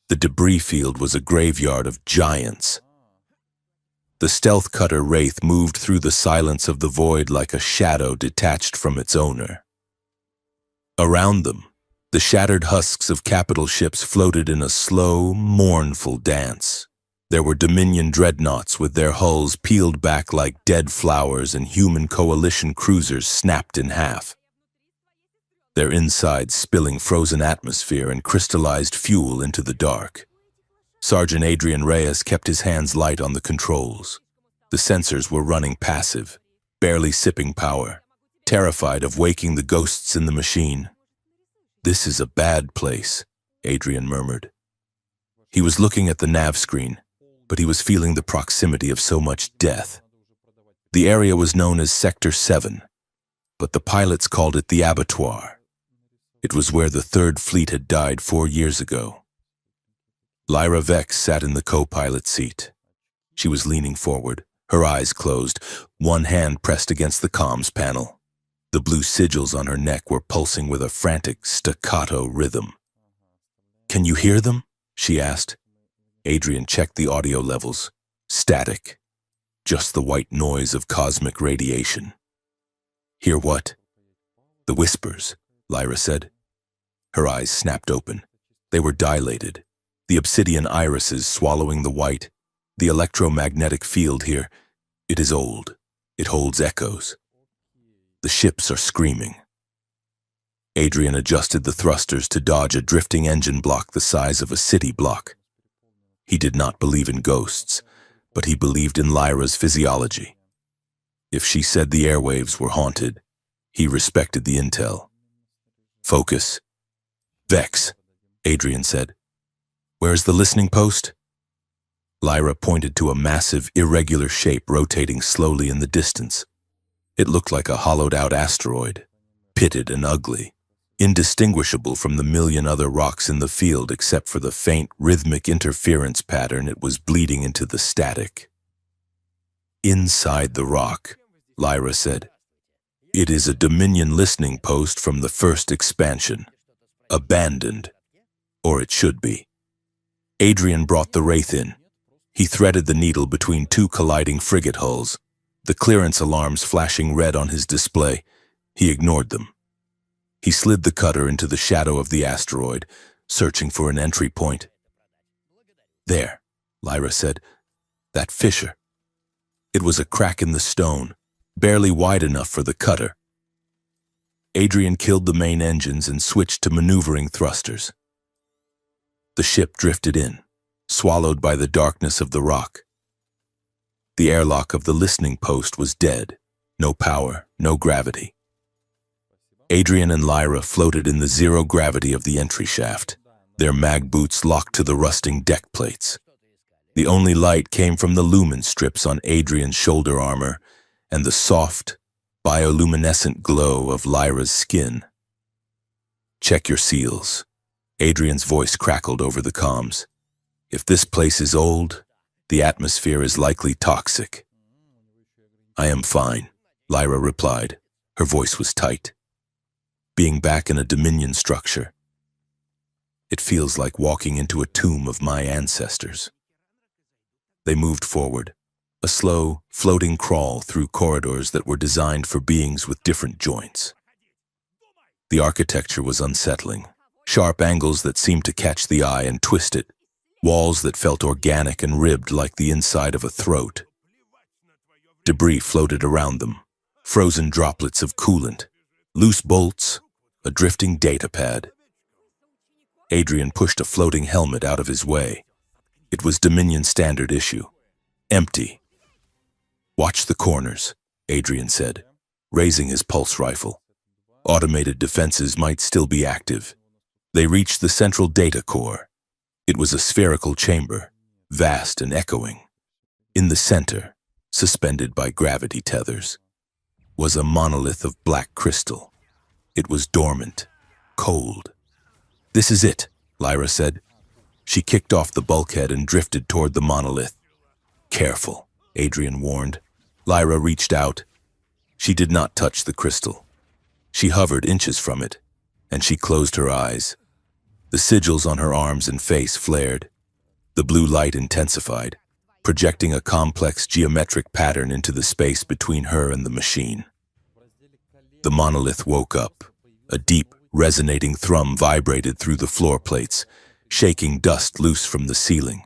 The debris field was a graveyard of giants. The stealth cutter Wraith moved through the silence of the void like a shadow detached from its owner. Around them, the shattered husks of capital ships floated in a slow, mournful dance. There were Dominion dreadnoughts with their hulls peeled back like dead flowers and human coalition cruisers snapped in half, their insides spilling frozen atmosphere and crystallized fuel into the dark. Sergeant Adrian Reyes kept his hands light on the controls. The sensors were running passive, barely sipping power, terrified of waking the ghosts in the machine. This is a bad place, Adrian murmured. He was looking at the nav screen, but he was feeling the proximity of so much death. The area was known as Sector 7, but the pilots called it the Abattoir. It was where the Third Fleet had died 4 years ago. Lyra Vex sat in the co-pilot seat. She was leaning forward, her eyes closed, one hand pressed against the comms panel. The blue sigils on her neck were pulsing with a frantic staccato rhythm. "Can you hear them?" she asked. Adrian checked the audio levels. Static. Just the white noise of cosmic radiation. "Hear what?" "The whispers," Lyra said. Her eyes snapped open. They were dilated. The obsidian irises swallowing the white. The electromagnetic field here. It is old. It holds echoes. The ships are screaming. Adrian adjusted the thrusters to dodge a drifting engine block the size of a city block. He did not believe in ghosts, but he believed in Lyra's physiology. If she said the airwaves were haunted, he respected the intel. "Focus." "Vex," Adrian said. "Where's the listening post?" Lyra pointed to a massive, irregular shape rotating slowly in the distance. It looked like a hollowed-out asteroid, pitted and ugly, indistinguishable from the million other rocks in the field except for the faint, rhythmic interference pattern it was bleeding into the static. "Inside the rock," Lyra said. "It is a Dominion listening post from the first expansion. Abandoned. Or it should be." Adrian brought the Wraith in. He threaded the needle between two colliding frigate hulls, the clearance alarms flashing red on his display. He ignored them. He slid the cutter into the shadow of the asteroid, searching for an entry point. "There," Lyra said. "That fissure." It was a crack in the stone, barely wide enough for the cutter. Adrian killed the main engines and switched to maneuvering thrusters. The ship drifted in, swallowed by the darkness of the rock. The airlock of the listening post was dead. No power, no gravity. Adrian and Lyra floated in the zero gravity of the entry shaft, their mag boots locked to the rusting deck plates. The only light came from the lumen strips on Adrian's shoulder armor and the soft, bioluminescent glow of Lyra's skin. "Check your seals." Adrian's voice crackled over the comms. "If this place is old, the atmosphere is likely toxic." "I am fine," Lyra replied. Her voice was tight. "Being back in a Dominion structure. It feels like walking into a tomb of my ancestors." They moved forward, a slow, floating crawl through corridors that were designed for beings with different joints. The architecture was unsettling. Sharp angles that seemed to catch the eye and twist it. Walls that felt organic and ribbed like the inside of a throat. Debris floated around them. Frozen droplets of coolant. Loose bolts. A drifting data pad. Adrian pushed a floating helmet out of his way. It was Dominion standard issue. Empty. "Watch the corners," Adrian said, raising his pulse rifle. Automated defenses might still be active. They reached the central data core. It was a spherical chamber, vast and echoing. In the center, suspended by gravity tethers, was a monolith of black crystal. It was dormant, cold. "This is it," Lyra said. She kicked off the bulkhead and drifted toward the monolith. "Careful," Adrian warned. Lyra reached out. She did not touch the crystal. She hovered inches from it, and she closed her eyes. The sigils on her arms and face flared. The blue light intensified, projecting a complex geometric pattern into the space between her and the machine. The monolith woke up. A deep, resonating thrum vibrated through the floor plates, shaking dust loose from the ceiling.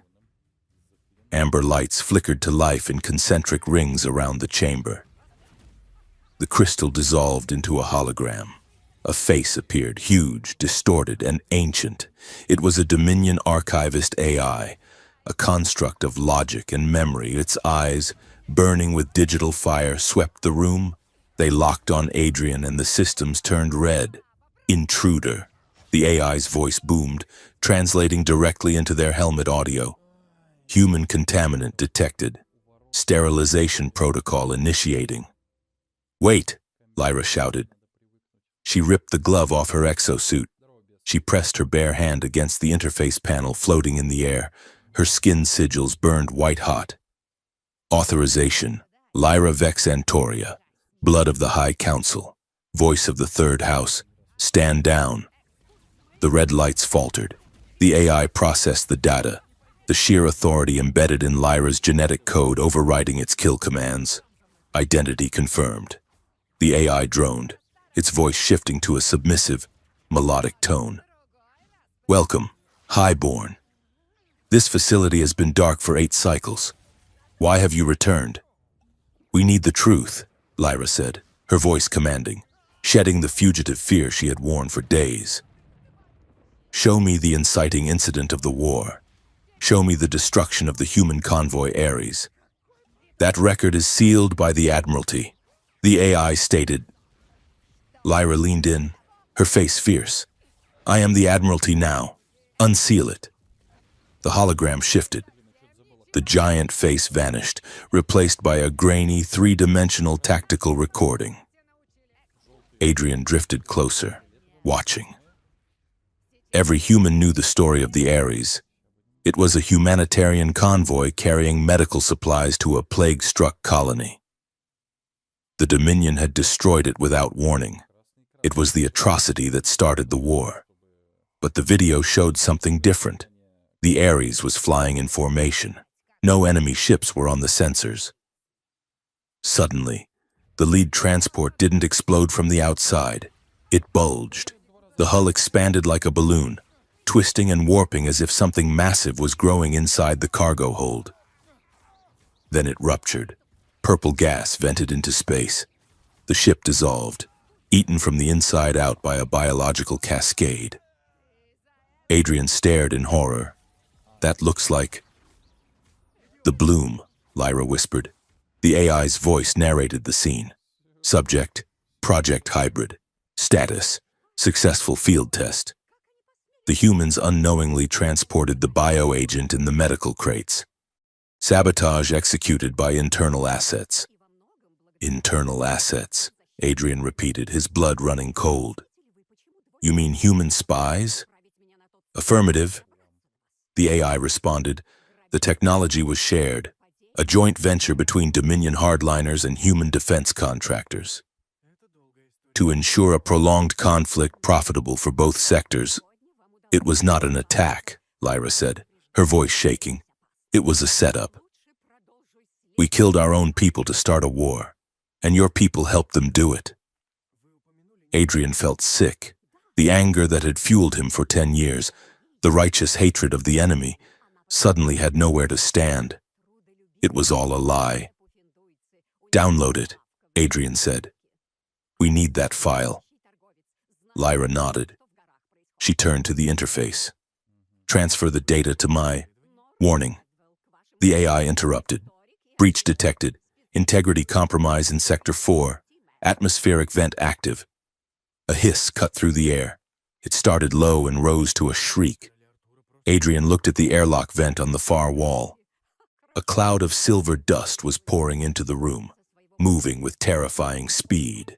Amber lights flickered to life in concentric rings around the chamber. The crystal dissolved into a hologram. A face appeared, huge, distorted, and ancient. It was a Dominion archivist AI, a construct of logic and memory. Its eyes, burning with digital fire, swept the room. They locked on Adrian and the systems turned red. "Intruder," the AI's voice boomed, translating directly into their helmet audio. "Human contaminant detected. Sterilization protocol initiating." "Wait," Lyra shouted. She ripped the glove off her exosuit. She pressed her bare hand against the interface panel floating in the air. Her skin sigils burned white-hot. "Authorization. Lyra Vex Antoria. Blood of the High Council. Voice of the third house, stand down. The red lights faltered. The AI processed the data, the sheer authority embedded in Lyra's genetic code overriding its kill commands. Identity confirmed. The AI droned, its voice shifting to a submissive, melodic tone. Welcome, Highborn. This facility has been dark for 8 cycles. Why have you returned? We need the truth, Lyra said, her voice commanding, shedding the fugitive fear she had worn for days. Show me the inciting incident of the war. Show me the destruction of the human convoy Ares. That record is sealed by the Admiralty, the AI stated. Lyra leaned in, her face fierce. I am the Admiralty now. Unseal it. The hologram shifted. The giant face vanished, replaced by a grainy, 3-dimensional tactical recording. Adrian drifted closer, watching. Every human knew the story of the Ares. It was a humanitarian convoy carrying medical supplies to a plague-struck colony. The Dominion had destroyed it without warning. It was the atrocity that started the war. But the video showed something different. The Ares was flying in formation. No enemy ships were on the sensors. Suddenly, the lead transport didn't explode from the outside. It bulged. The hull expanded like a balloon, twisting and warping as if something massive was growing inside the cargo hold. Then it ruptured. Purple gas vented into space. The ship dissolved, eaten from the inside out by a biological cascade. Adrian stared in horror. That looks like... The bloom, Lyra whispered. The AI's voice narrated the scene. Subject, Project Hybrid. Status, successful field test. The humans unknowingly transported the bioagent in the medical crates. Sabotage executed by internal assets. Internal assets, Adrian repeated, his blood running cold. You mean human spies? Affirmative. The AI responded. The technology was shared, a joint venture between Dominion hardliners and human defense contractors. To ensure a prolonged conflict profitable for both sectors, it was not an attack, Lyra said, her voice shaking. It was a setup. We killed our own people to start a war, and your people helped them do it. Adrian felt sick. The anger that had fueled him for 10 years, the righteous hatred of the enemy, suddenly had nowhere to stand. It was all a lie. Download it, Adrian said. We need that file. Lyra nodded. She turned to the interface. Transfer the data to my... Warning. The AI interrupted. Breach detected. Integrity compromise in Sector 4. Atmospheric vent active. A hiss cut through the air. It started low and rose to a shriek. Adrian looked at the airlock vent on the far wall. A cloud of silver dust was pouring into the room, moving with terrifying speed.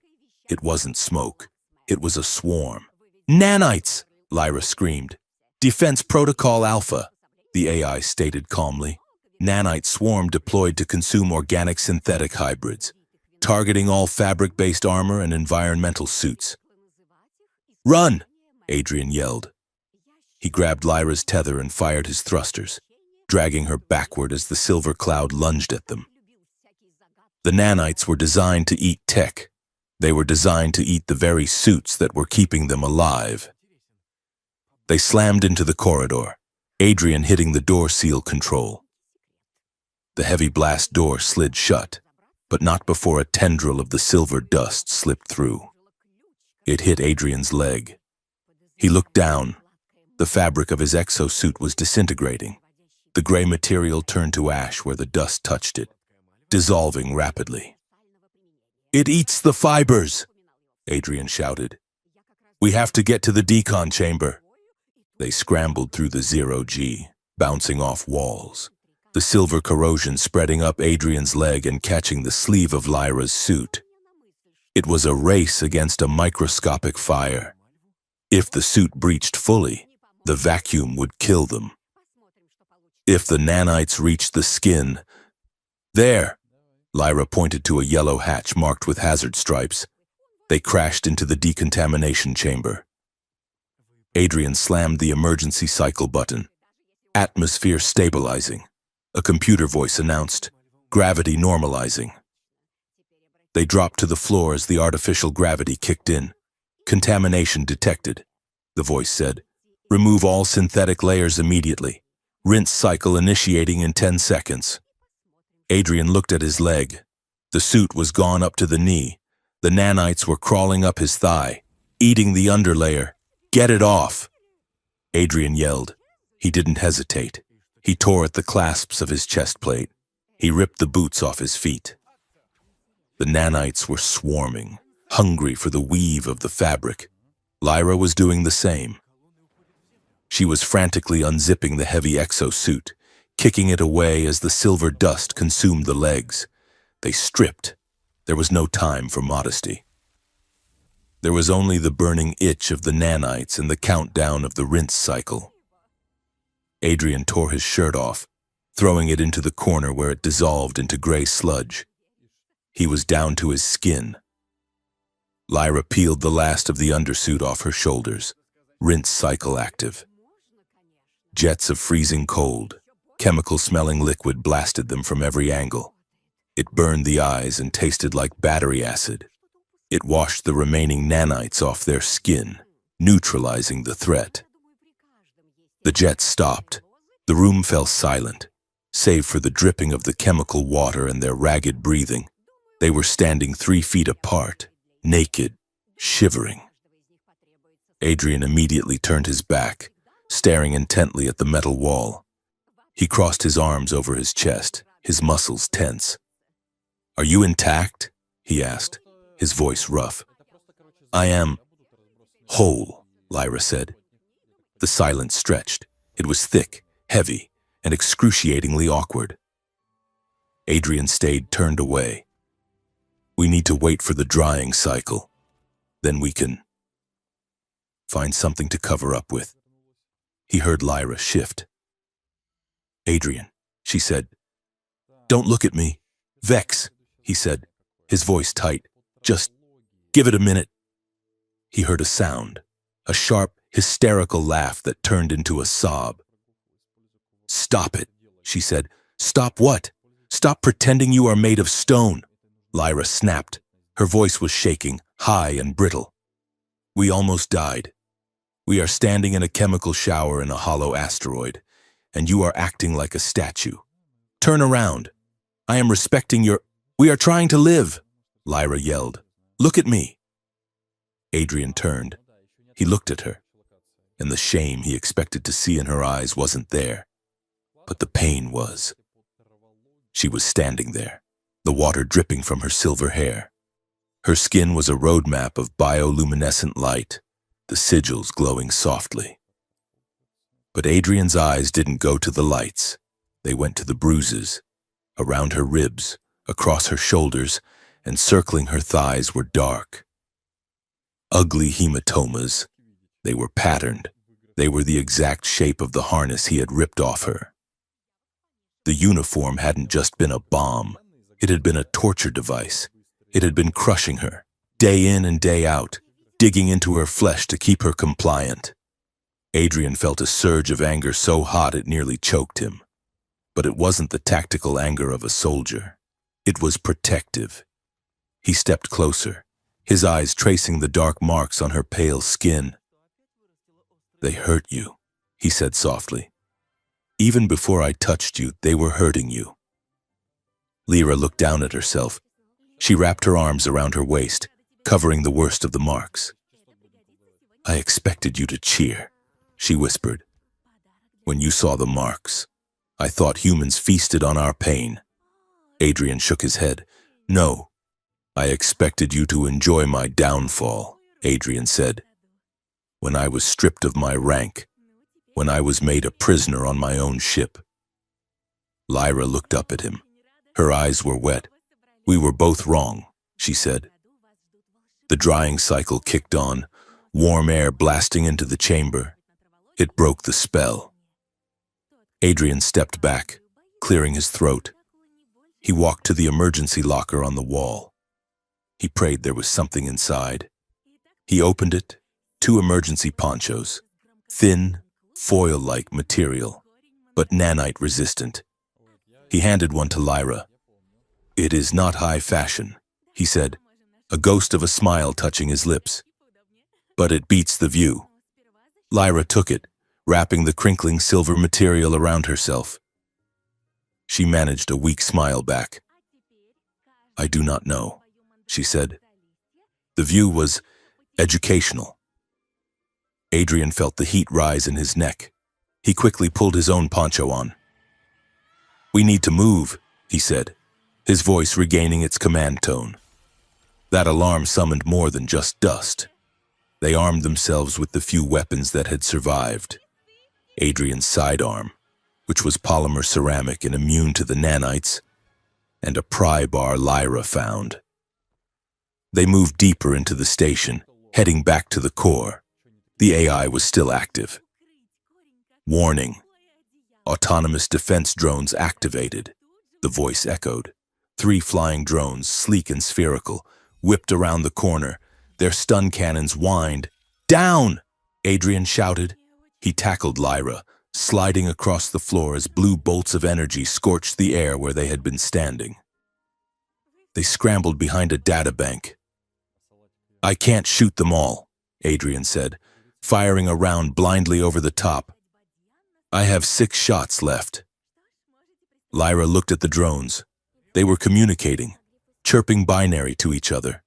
It wasn't smoke. It was a swarm. Nanites! Lyra screamed. Defense Protocol Alpha, the AI stated calmly. Nanite swarm deployed to consume organic synthetic hybrids, targeting all fabric-based armor and environmental suits. Run! Adrian yelled. He grabbed Lyra's tether and fired his thrusters, dragging her backward as the silver cloud lunged at them. The nanites were designed to eat tech. They were designed to eat the very suits that were keeping them alive. They slammed into the corridor, Adrian hitting the door seal control. The heavy blast door slid shut, but not before a tendril of the silver dust slipped through. It hit Adrian's leg. He looked down. The fabric of his exosuit was disintegrating. The gray material turned to ash where the dust touched it, dissolving rapidly. It eats the fibers, Adrian shouted. We have to get to the decon chamber. They scrambled through the 0G, bouncing off walls, the silver corrosion spreading up Adrian's leg and catching the sleeve of Lyra's suit. It was a race against a microscopic fire. If the suit breached fully, the vacuum would kill them. If the nanites reached the skin... There! Lyra pointed to a yellow hatch marked with hazard stripes. They crashed into the decontamination chamber. Adrian slammed the emergency cycle button. Atmosphere stabilizing. A computer voice announced, gravity normalizing. They dropped to the floor as the artificial gravity kicked in. Contamination detected, the voice said. Remove all synthetic layers immediately. Rinse cycle initiating in 10 seconds. Adrian looked at his leg. The suit was gone up to the knee. The nanites were crawling up his thigh, eating the underlayer. Get it off! Adrian yelled. He didn't hesitate. He tore at the clasps of his chest plate. He ripped the boots off his feet. The nanites were swarming, hungry for the weave of the fabric. Lyra was doing the same. She was frantically unzipping the heavy exosuit, kicking it away as the silver dust consumed the legs. They stripped. There was no time for modesty. There was only the burning itch of the nanites and the countdown of the rinse cycle. Adrian tore his shirt off, throwing it into the corner where it dissolved into gray sludge. He was down to his skin. Lyra peeled the last of the undersuit off her shoulders, rinse cycle active. Jets of freezing cold, chemical-smelling liquid blasted them from every angle. It burned the eyes and tasted like battery acid. It washed the remaining nanites off their skin, neutralizing the threat. The jets stopped. The room fell silent, save for the dripping of the chemical water and their ragged breathing. They were standing 3 feet apart, naked, shivering. Adrian immediately turned his back, staring intently at the metal wall. He crossed his arms over his chest, his muscles tense. "Are you intact?" he asked, his voice rough. "I am whole," Lyra said. The silence stretched. It was thick, heavy, and excruciatingly awkward. Adrian stayed turned away. "We need to wait for the drying cycle. Then we can find something to cover up with." He heard Lyra shift. "Adrian," she said. "Don't look at me. Vex," he said, his voice tight. "Just give it a minute." He heard a sound, a sharp, hysterical laugh that turned into a sob. "Stop it," she said. "Stop what? Stop pretending you are made of stone." Lyra snapped. Her voice was shaking, high and brittle. "We almost died. We are standing in a chemical shower in a hollow asteroid, and you are acting like a statue. Turn around. I am respecting your— We are trying to live," Lyra yelled. "Look at me." Adrian turned. He looked at her, and the shame he expected to see in her eyes wasn't there, but the pain was. She was standing there, the water dripping from her silver hair. Her skin was a roadmap of bioluminescent light, the sigils glowing softly. But Adrian's eyes didn't go to the lights. They went to the bruises. Around her ribs, across her shoulders, and circling her thighs were dark. Ugly hematomas. They were patterned. They were the exact shape of the harness he had ripped off her. The uniform hadn't just been a bomb. It had been a torture device. It had been crushing her, day in and day out, digging into her flesh to keep her compliant. Adrian felt a surge of anger so hot it nearly choked him. But it wasn't the tactical anger of a soldier. It was protective. He stepped closer, his eyes tracing the dark marks on her pale skin. "They hurt you," he said softly. "Even before I touched you, they were hurting you." Lyra looked down at herself. She wrapped her arms around her waist, covering the worst of the marks. "I expected you to cheer," she whispered. "When you saw the marks, I thought humans feasted on our pain." Adrian shook his head. "No, I expected you to enjoy my downfall," Adrian said. "When I was stripped of my rank, when I was made a prisoner on my own ship." Lyra looked up at him. Her eyes were wet. "We were both wrong," she said. The drying cycle kicked on, warm air blasting into the chamber. It broke the spell. Adrian stepped back, clearing his throat. He walked to the emergency locker on the wall. He prayed there was something inside. He opened it, 2 emergency ponchos, thin, foil-like material, but nanite-resistant. He handed one to Lyra. "It is not high fashion," he said, a ghost of a smile touching his lips. "But it beats the view." Lyra took it, wrapping the crinkling silver material around herself. She managed a weak smile back. "I do not know," she said. The view was educational. Adrian felt the heat rise in his neck. He quickly pulled his own poncho on. "We need to move," he said, his voice regaining its command tone. That alarm summoned more than just dust. They armed themselves with the few weapons that had survived. Adrian's sidearm, which was polymer ceramic and immune to the nanites, and a pry bar Lyra found. They moved deeper into the station, heading back to the core. The AI was still active. "Warning. Autonomous defense drones activated," the voice echoed. 3 flying drones, sleek and spherical, whipped around the corner. Their stun cannons whined. "Down!" Adrian shouted. He tackled Lyra, sliding across the floor as blue bolts of energy scorched the air where they had been standing. They scrambled behind a databank. "I can't shoot them all," Adrian said, firing a round blindly over the top. "I have 6 shots left." Lyra looked at the drones. They were communicating, chirping binary to each other.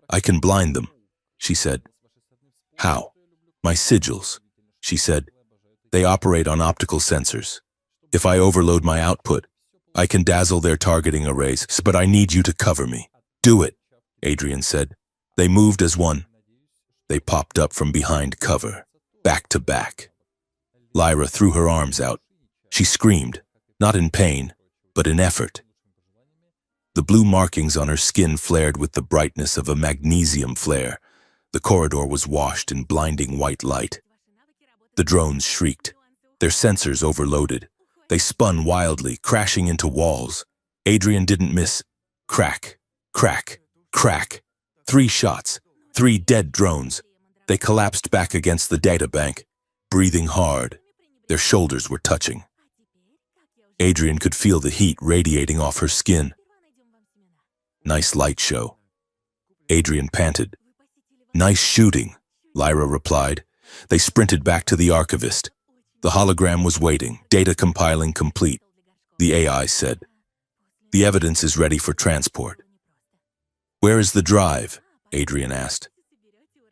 "I can blind them," she said. "How?" "My sigils," she said. "They operate on optical sensors. If I overload my output, I can dazzle their targeting arrays, but I need you to cover me." "Do it," Adrian said. They moved as one. They popped up from behind cover, back to back. Lyra threw her arms out. She screamed, not in pain, but in effort. The blue markings on her skin flared with the brightness of a magnesium flare. The corridor was washed in blinding white light. The drones shrieked, their sensors overloaded. They spun wildly, crashing into walls. Adrian didn't miss. Crack, crack, crack. 3 shots, 3 dead drones. They collapsed back against the databank, breathing hard. Their shoulders were touching. Adrian could feel the heat radiating off her skin. "Nice light show," Adrian panted. "Nice shooting," Lyra replied. They sprinted back to the archivist. The hologram was waiting, data compiling complete. The AI said, "The evidence is ready for transport." "Where is the drive?" Adrian asked.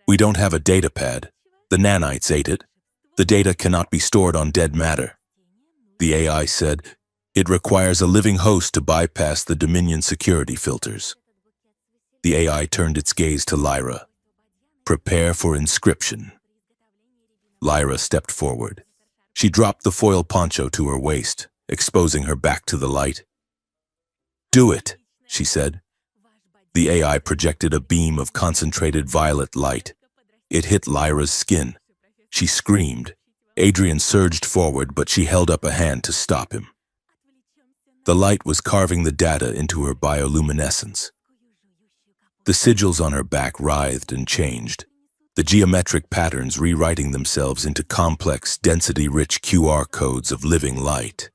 "We don't have a data pad. The nanites ate it. The data cannot be stored on dead matter." The AI said, "It requires a living host to bypass the Dominion security filters." The AI turned its gaze to Lyra. "Prepare for inscription." Lyra stepped forward. She dropped the foil poncho to her waist, exposing her back to the light. "Do it," she said. The AI projected a beam of concentrated violet light. It hit Lyra's skin. She screamed. Adrian surged forward, but she held up a hand to stop him. The light was carving the data into her bioluminescence. The sigils on her back writhed and changed, the geometric patterns rewriting themselves into complex, density-rich QR codes of living light.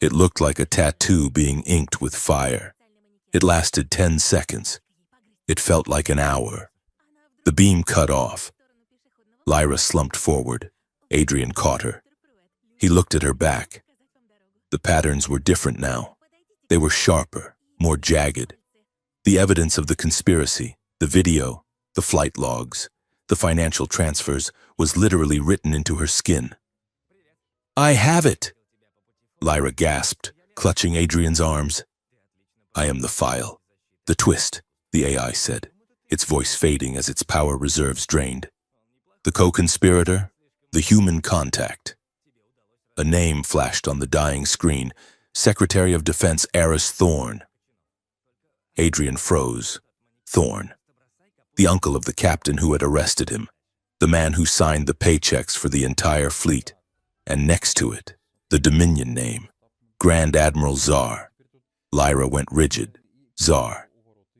It looked like a tattoo being inked with fire. It lasted 10 seconds. It felt like an hour. The beam cut off. Lyra slumped forward. Adrian caught her. He looked at her back. The patterns were different now. They were sharper, more jagged. The evidence of the conspiracy, the video, the flight logs, the financial transfers was literally written into her skin. "I have it!" Lyra gasped, clutching Adrian's arms. "I am the file. The twist," the AI said, its voice fading as its power reserves drained. "The co-conspirator, the human contact." A name flashed on the dying screen, Secretary of Defense Eris Thorne. Adrian froze. Thorne. The uncle of the captain who had arrested him. The man who signed the paychecks for the entire fleet. And next to it, the Dominion name. Grand Admiral Czar. Lyra went rigid. Czar.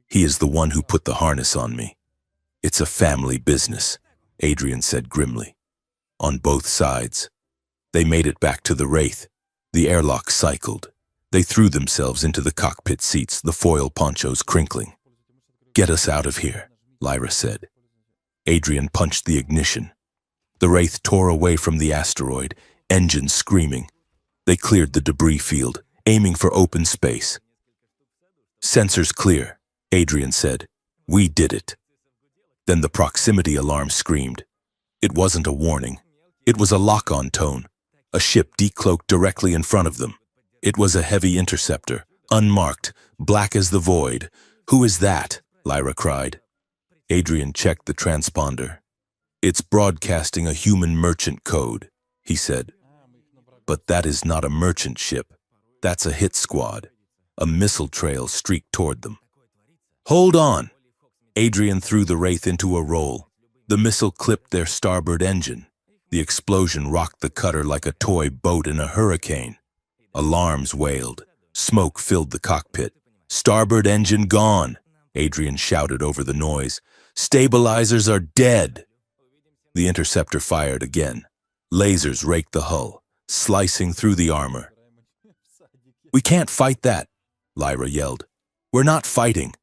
He is the one who put the harness on me. It's a family business, Adrian said grimly. On both sides. They made it back to the Wraith. The airlock cycled. They threw themselves into the cockpit seats, the foil ponchos crinkling. Get us out of here, Lyra said. Adrian punched the ignition. The Wraith tore away from the asteroid, engines screaming. They cleared the debris field, aiming for open space. Sensors clear, Adrian said. We did it. Then the proximity alarm screamed. It wasn't a warning. It was a lock-on tone. A ship decloaked directly in front of them. It was a heavy interceptor, unmarked, black as the void. Who is that? Lyra cried. Adrian checked the transponder. It's broadcasting a human merchant code, he said. But that is not a merchant ship. That's a hit squad. A missile trail streaked toward them. Hold on! Adrian threw the Wraith into a roll. The missile clipped their starboard engine. The explosion rocked the cutter like a toy boat in a hurricane. Alarms wailed. Smoke filled the cockpit. Starboard engine gone, Adrian shouted over the noise. Stabilizers are dead. The interceptor fired again. Lasers raked the hull, slicing through the armor. We can't fight that, Lyra yelled. We're not fighting.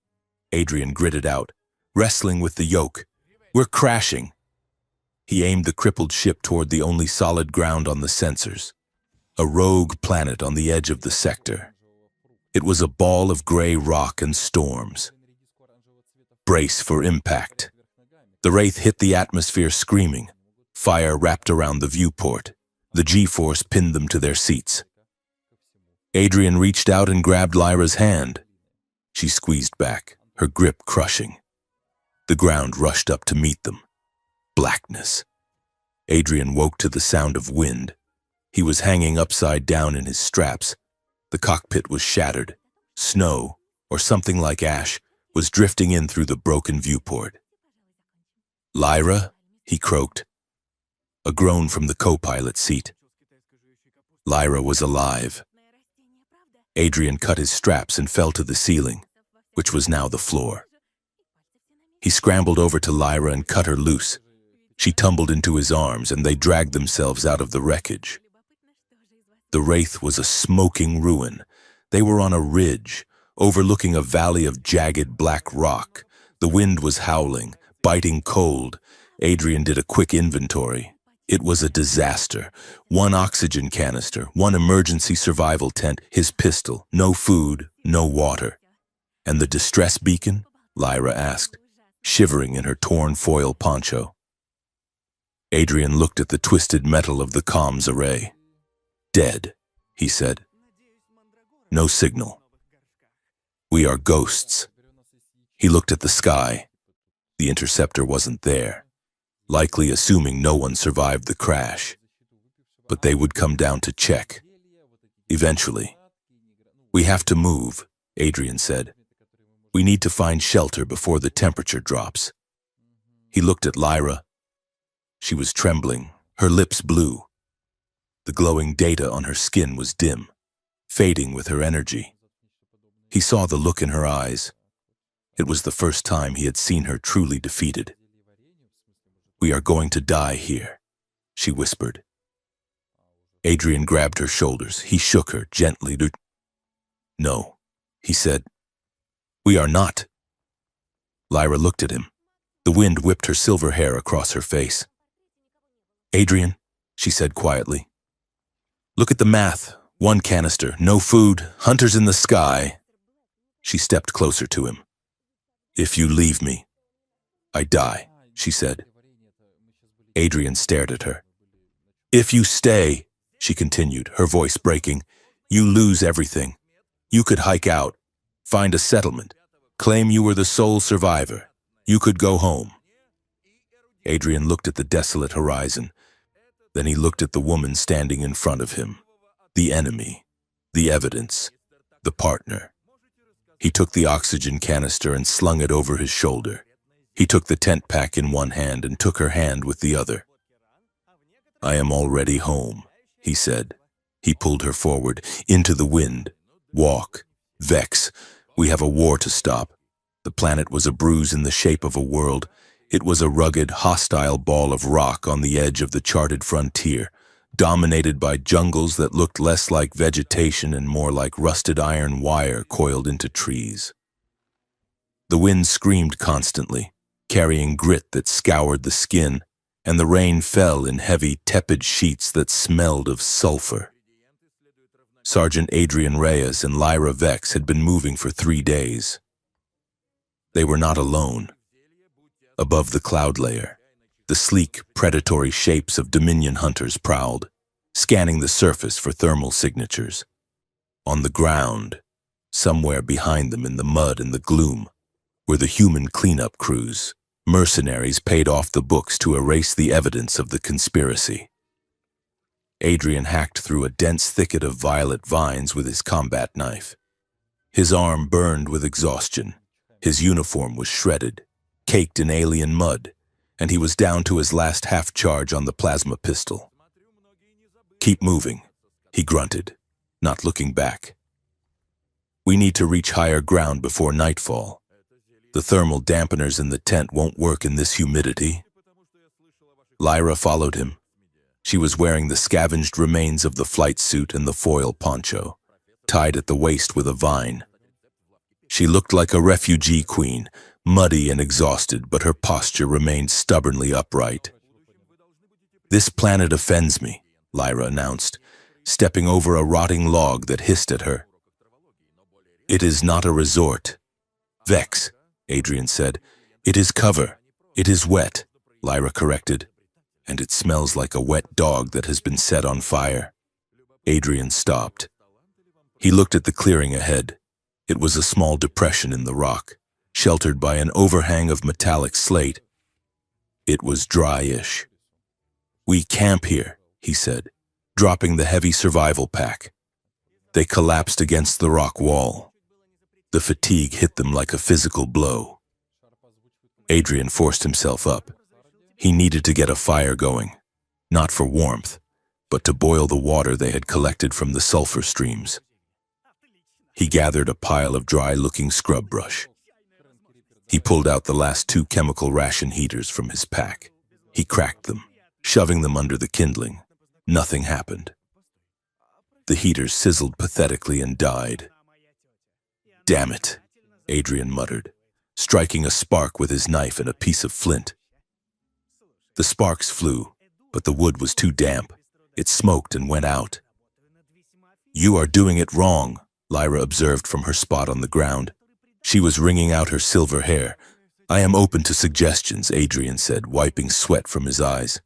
Adrian gritted out, wrestling with the yoke. We're crashing. He aimed the crippled ship toward the only solid ground on the sensors. A rogue planet on the edge of the sector. It was a ball of gray rock and storms. Brace for impact. The Wraith hit the atmosphere screaming. Fire wrapped around the viewport. The G-force pinned them to their seats. Adrian reached out and grabbed Lyra's hand. She squeezed back, her grip crushing. The ground rushed up to meet them. Blackness. Adrian woke to the sound of wind. He was hanging upside down in his straps. The cockpit was shattered. Snow, or something like ash, was drifting in through the broken viewport. Lyra, he croaked. A groan from the co-pilot seat. Lyra was alive. Adrian cut his straps and fell to the ceiling, which was now the floor. He scrambled over to Lyra and cut her loose. She tumbled into his arms and they dragged themselves out of the wreckage. The Wraith was a smoking ruin. They were on a ridge, overlooking a valley of jagged black rock. The wind was howling, biting cold. Adrian did a quick inventory. It was a disaster. 1 oxygen canister, 1 emergency survival tent, his pistol, no food, no water. And the distress beacon? Lyra asked, shivering in her torn foil poncho. Adrian looked at the twisted metal of the comms array. Dead, he said. No signal. We are ghosts. He looked at the sky. The interceptor wasn't there, likely assuming no one survived the crash. But they would come down to check. Eventually. We have to move, Adrian said. We need to find shelter before the temperature drops. He looked at Lyra. She was trembling, her lips blue. The glowing data on her skin was dim, fading with her energy. He saw the look in her eyes. It was the first time he had seen her truly defeated. We are going to die here, she whispered. Adrian grabbed her shoulders. He shook her gently. No, he said. We are not. Lyra looked at him. The wind whipped her silver hair across her face. Adrian, she said quietly. Look at the math. 1 canister, no food, hunters in the sky. She stepped closer to him. If you leave me, I die, she said. Adrian stared at her. If you stay, she continued, her voice breaking, you lose everything. You could hike out, find a settlement, claim you were the sole survivor. You could go home. Adrian looked at the desolate horizon. Then he looked at the woman standing in front of him. The enemy, the evidence, the partner. He took the oxygen canister and slung it over his shoulder. He took the tent pack in one hand and took her hand with the other. I am already home, he said. He pulled her forward, into the wind. Walk, vex. We have a war to stop. The planet was a bruise in the shape of a world. It was a rugged, hostile ball of rock on the edge of the charted frontier, dominated by jungles that looked less like vegetation and more like rusted iron wire coiled into trees. The wind screamed constantly, carrying grit that scoured the skin, and the rain fell in heavy, tepid sheets that smelled of sulfur. Sergeant Adrian Reyes and Lyra Vex had been moving for 3 days. They were not alone. Above the cloud layer, the sleek, predatory shapes of Dominion hunters prowled, scanning the surface for thermal signatures. On the ground, somewhere behind them in the mud and the gloom, were the human cleanup crews, mercenaries paid off the books to erase the evidence of the conspiracy. Adrian hacked through a dense thicket of violet vines with his combat knife. His arm burned with exhaustion. His uniform was shredded, caked in alien mud, and he was down to his last half-charge on the plasma pistol. "Keep moving," he grunted, not looking back. "We need to reach higher ground before nightfall. The thermal dampeners in the tent won't work in this humidity." Lyra followed him. She was wearing the scavenged remains of the flight suit and the foil poncho, tied at the waist with a vine. She looked like a refugee queen, muddy and exhausted, but her posture remained stubbornly upright. "This planet offends me," Lyra announced, stepping over a rotting log that hissed at her. "It is not a resort." "Vex," Adrian said. "It is cover. It is wet," Lyra corrected. "And it smells like a wet dog that has been set on fire." Adrian stopped. He looked at the clearing ahead. It was a small depression in the rock, sheltered by an overhang of metallic slate. It was dryish. "We camp here," he said, dropping the heavy survival pack. They collapsed against the rock wall. The fatigue hit them like a physical blow. Adrian forced himself up. He needed to get a fire going, not for warmth, but to boil the water they had collected from the sulfur streams. He gathered a pile of dry-looking scrub brush. He pulled out the last 2 chemical ration heaters from his pack. He cracked them, shoving them under the kindling. Nothing happened. The heaters sizzled pathetically and died. "Damn it," Adrian muttered, striking a spark with his knife and a piece of flint. The sparks flew, but the wood was too damp. It smoked and went out. "You are doing it wrong," Lyra observed from her spot on the ground. She was wringing out her silver hair. "I am open to suggestions," Adrian said, wiping sweat from his eyes.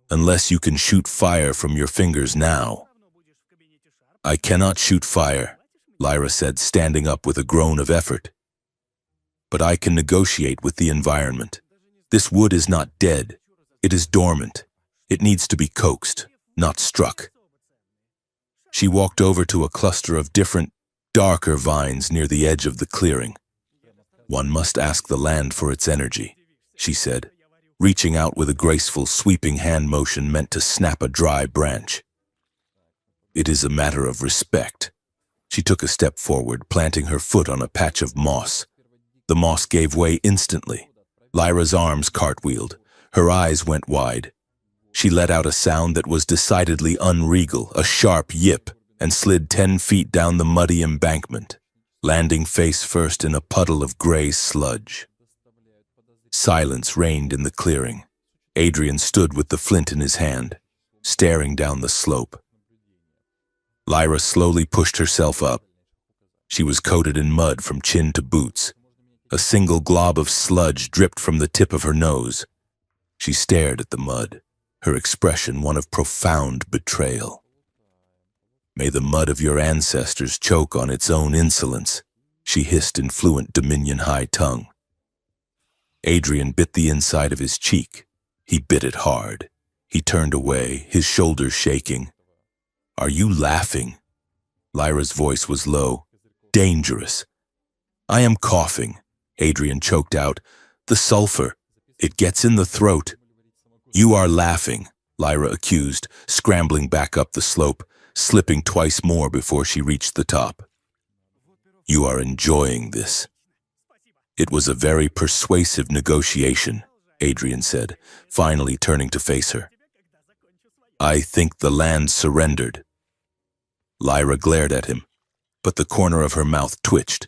"Unless you can shoot fire from your fingers now." "I cannot shoot fire," Lyra said, standing up with a groan of effort. "But I can negotiate with the environment. This wood is not dead. It is dormant. It needs to be coaxed, not struck." She walked over to a cluster of different, darker vines near the edge of the clearing. "One must ask the land for its energy," she said, reaching out with a graceful, sweeping hand motion meant to snap a dry branch. "It is a matter of respect." She took a step forward, planting her foot on a patch of moss. The moss gave way instantly. Lyra's arms cartwheeled. Her eyes went wide. She let out a sound that was decidedly unregal, a sharp yip, and slid 10 feet down the muddy embankment, landing face first in a puddle of gray sludge. Silence reigned in the clearing. Adrian stood with the flint in his hand, staring down the slope. Lyra slowly pushed herself up. She was coated in mud from chin to boots. A single glob of sludge dripped from the tip of her nose. She stared at the mud, her expression one of profound betrayal. "May the mud of your ancestors choke on its own insolence," she hissed in fluent Dominion high tongue. Adrian bit the inside of his cheek. He bit it hard. He turned away, his shoulders shaking. "Are you laughing?" Lyra's voice was low, dangerous. "I am coughing," Adrian choked out. "The sulfur. It gets in the throat." "You are laughing," Lyra accused, scrambling back up the slope, slipping twice more before she reached the top. "You are enjoying this." It was a very persuasive negotiation, Adrian said, finally turning to face her. I think the land surrendered. Lyra glared at him, but the corner of her mouth twitched.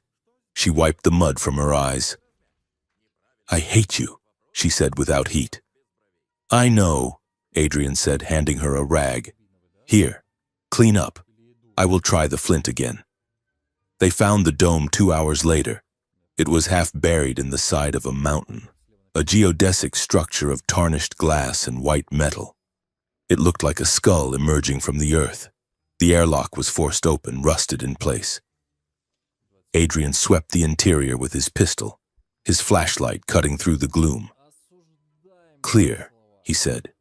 She wiped the mud from her eyes. I hate you, she said without heat. I know, Adrian said, handing her a rag. Here, clean up. I will try the flint again. They found the dome 2 hours later. It was half buried in the side of a mountain, a geodesic structure of tarnished glass and white metal. It looked like a skull emerging from the earth. The airlock was forced open, rusted in place. Adrian swept the interior with his pistol, his flashlight cutting through the gloom. Clear, he said.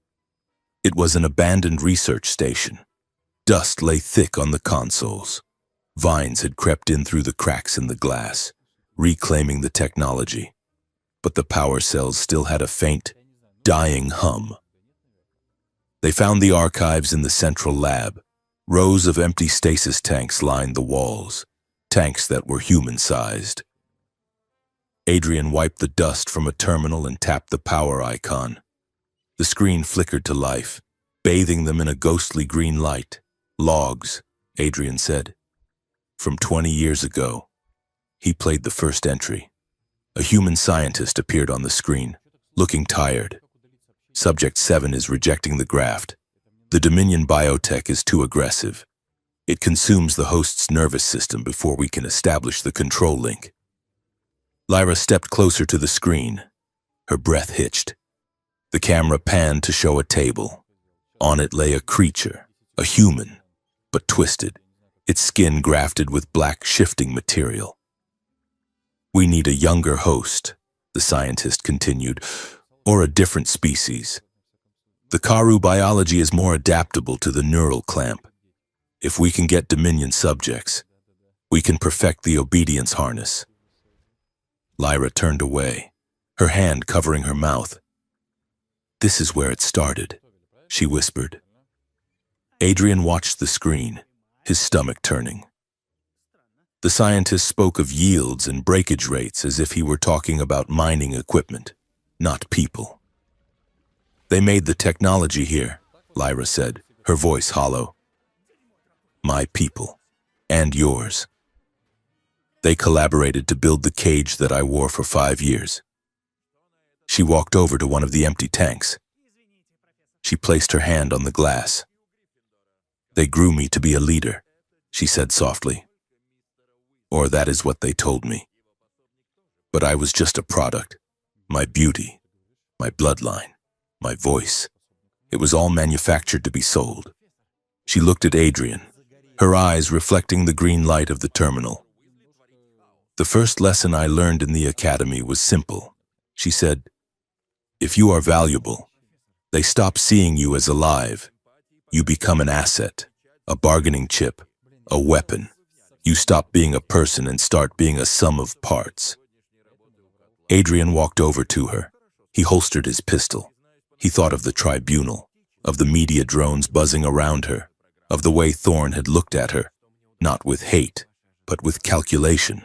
It was an abandoned research station. Dust lay thick on the consoles. Vines had crept in through the cracks in the glass, reclaiming the technology. But the power cells still had a faint, dying hum. They found the archives in the central lab. Rows of empty stasis tanks lined the walls, tanks that were human-sized. Adrian wiped the dust from a terminal and tapped the power icon. The screen flickered to life, bathing them in a ghostly green light. Logs, Adrian said. From 20 years ago. He played the first entry. A human scientist appeared on the screen, looking tired. Subject 7 is rejecting the graft. The Dominion biotech is too aggressive. It consumes the host's nervous system before we can establish the control link. Lyra stepped closer to the screen. Her breath hitched. The camera panned to show a table. On it lay a creature, a human, but twisted, its skin grafted with black shifting material. We need a younger host, the scientist continued, or a different species. The Karu biology is more adaptable to the neural clamp. If we can get Dominion subjects, we can perfect the obedience harness. Lyra turned away, her hand covering her mouth. This is where it started, she whispered. Adrian watched the screen, his stomach turning. The scientist spoke of yields and breakage rates as if he were talking about mining equipment, not people. They made the technology here, Lyra said, her voice hollow. My people, and yours. They collaborated to build the cage that I wore for 5 years. She walked over to one of the empty tanks. She placed her hand on the glass. They grew me to be a leader, she said softly. Or that is what they told me. But I was just a product. My beauty, my bloodline, my voice. It was all manufactured to be sold. She looked at Adrian, her eyes reflecting the green light of the terminal. The first lesson I learned in the academy was simple. She said, if you are valuable, they stop seeing you as alive. You become an asset, a bargaining chip, a weapon. You stop being a person and start being a sum of parts. Adrian walked over to her. He holstered his pistol. He thought of the tribunal, of the media drones buzzing around her, of the way Thorne had looked at her, not with hate, but with calculation.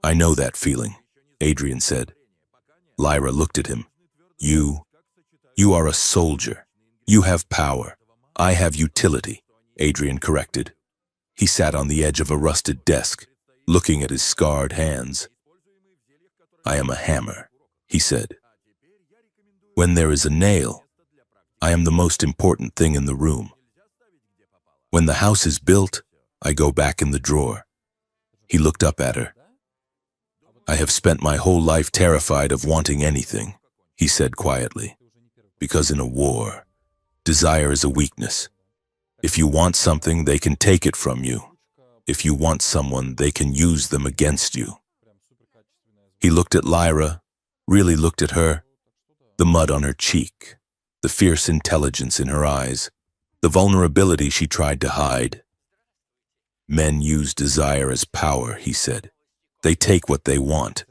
I know that feeling, Adrian said. Lyra looked at him. You are a soldier. You have power. I have utility, Adrian corrected. He sat on the edge of a rusted desk, looking at his scarred hands. I am a hammer, he said. When there is a nail, I am the most important thing in the room. When the house is built, I go back in the drawer. He looked up at her. I have spent my whole life terrified of wanting anything, he said quietly, because in a war, desire is a weakness. If you want something, they can take it from you. If you want someone, they can use them against you. He looked at Lyra, really looked at her, the mud on her cheek, the fierce intelligence in her eyes, the vulnerability she tried to hide. Men use desire as power, he said. They take what they want.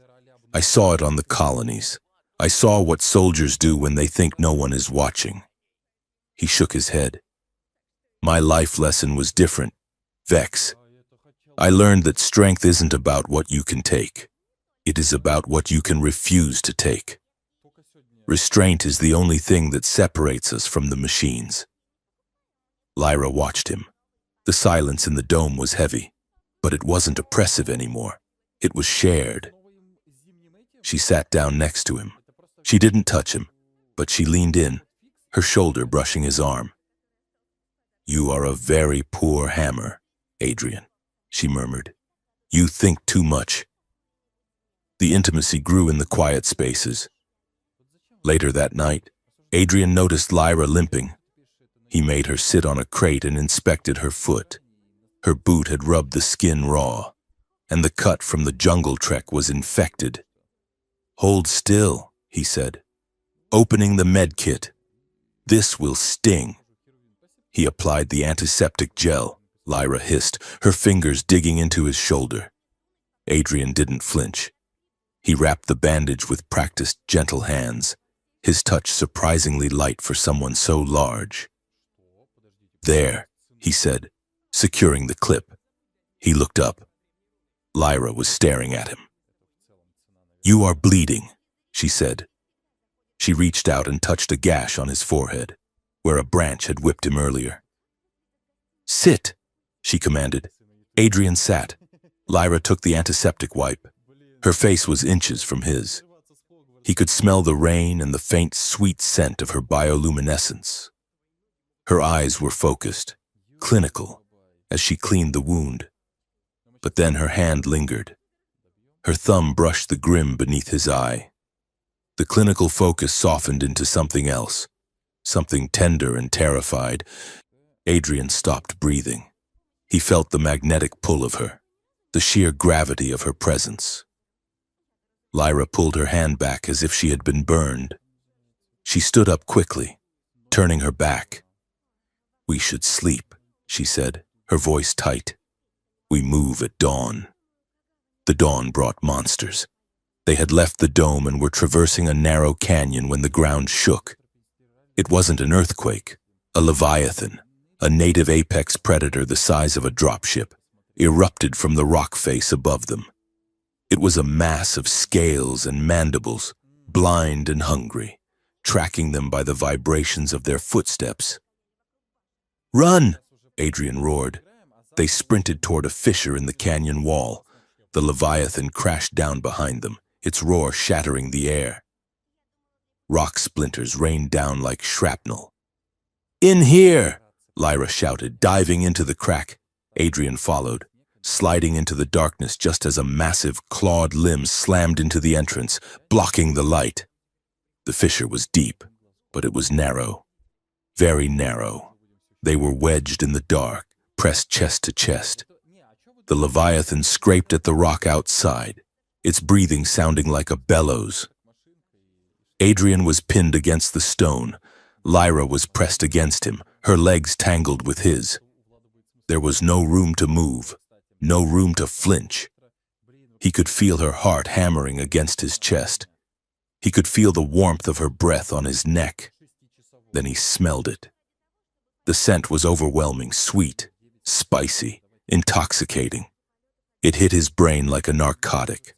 I saw it on the colonies. I saw what soldiers do when they think no one is watching. He shook his head. My life lesson was different, Vex. I learned that strength isn't about what you can take. It is about what you can refuse to take. Restraint is the only thing that separates us from the machines. Lyra watched him. The silence in the dome was heavy, but it wasn't oppressive anymore. It was shared. She sat down next to him. She didn't touch him, but she leaned in, her shoulder brushing his arm. "You are a very poor hammer, Adrian," she murmured. "You think too much." The intimacy grew in the quiet spaces. Later that night, Adrian noticed Lyra limping. He made her sit on a crate and inspected her foot. Her boot had rubbed the skin raw, and the cut from the jungle trek was infected. "Hold still," he said, opening the med kit. "This will sting." He applied the antiseptic gel. Lyra hissed, her fingers digging into his shoulder. Adrian didn't flinch. He wrapped the bandage with practiced, gentle hands, his touch surprisingly light for someone so large. "There," he said, securing the clip. He looked up. Lyra was staring at him. "You are bleeding," she said. She reached out and touched a gash on his forehead, where a branch had whipped him earlier. "Sit," she commanded. Adrian sat. Lyra took the antiseptic wipe. Her face was inches from his. He could smell the rain and the faint, sweet scent of her bioluminescence. Her eyes were focused, clinical, as she cleaned the wound. But then her hand lingered. Her thumb brushed the grim beneath his eye. The clinical focus softened into something else, something tender and terrified. Adrian stopped breathing. He felt the magnetic pull of her, the sheer gravity of her presence. Lyra pulled her hand back as if she had been burned. She stood up quickly, turning her back. "We should sleep," she said, her voice tight. "We move at dawn." The dawn brought monsters. They had left the dome and were traversing a narrow canyon when the ground shook. It wasn't an earthquake. A leviathan, a native apex predator the size of a dropship, erupted from the rock face above them. It was a mass of scales and mandibles, blind and hungry, tracking them by the vibrations of their footsteps. "Run!" Adrian roared. They sprinted toward a fissure in the canyon wall. The leviathan crashed down behind them, its roar shattering the air. Rock splinters rained down like shrapnel. "In here!" Lyra shouted, diving into the crack. Adrian followed, sliding into the darkness just as a massive, clawed limb slammed into the entrance, blocking the light. The fissure was deep, but it was narrow. Very narrow. They were wedged in the dark, pressed chest to chest. The leviathan scraped at the rock outside, its breathing sounding like a bellows. Adrian was pinned against the stone. Lyra was pressed against him, her legs tangled with his. There was no room to move, no room to flinch. He could feel her heart hammering against his chest. He could feel the warmth of her breath on his neck. Then he smelled it. The scent was overwhelming, sweet, spicy, intoxicating. It hit his brain like a narcotic.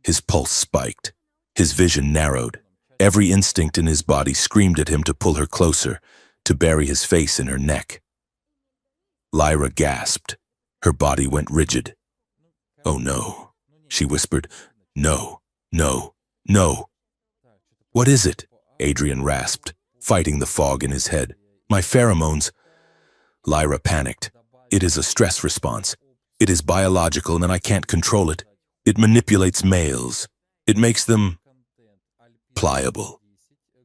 His pulse spiked. His vision narrowed. Every instinct in his body screamed at him to pull her closer, to bury his face in her neck. Lyra gasped. Her body went rigid. "Oh no," she whispered. "No, no, no." "What is it?" Adrian rasped, fighting the fog in his head. "My pheromones." Lyra panicked. "It is a stress response. It is biological and I can't control it. It manipulates males. It makes them pliable."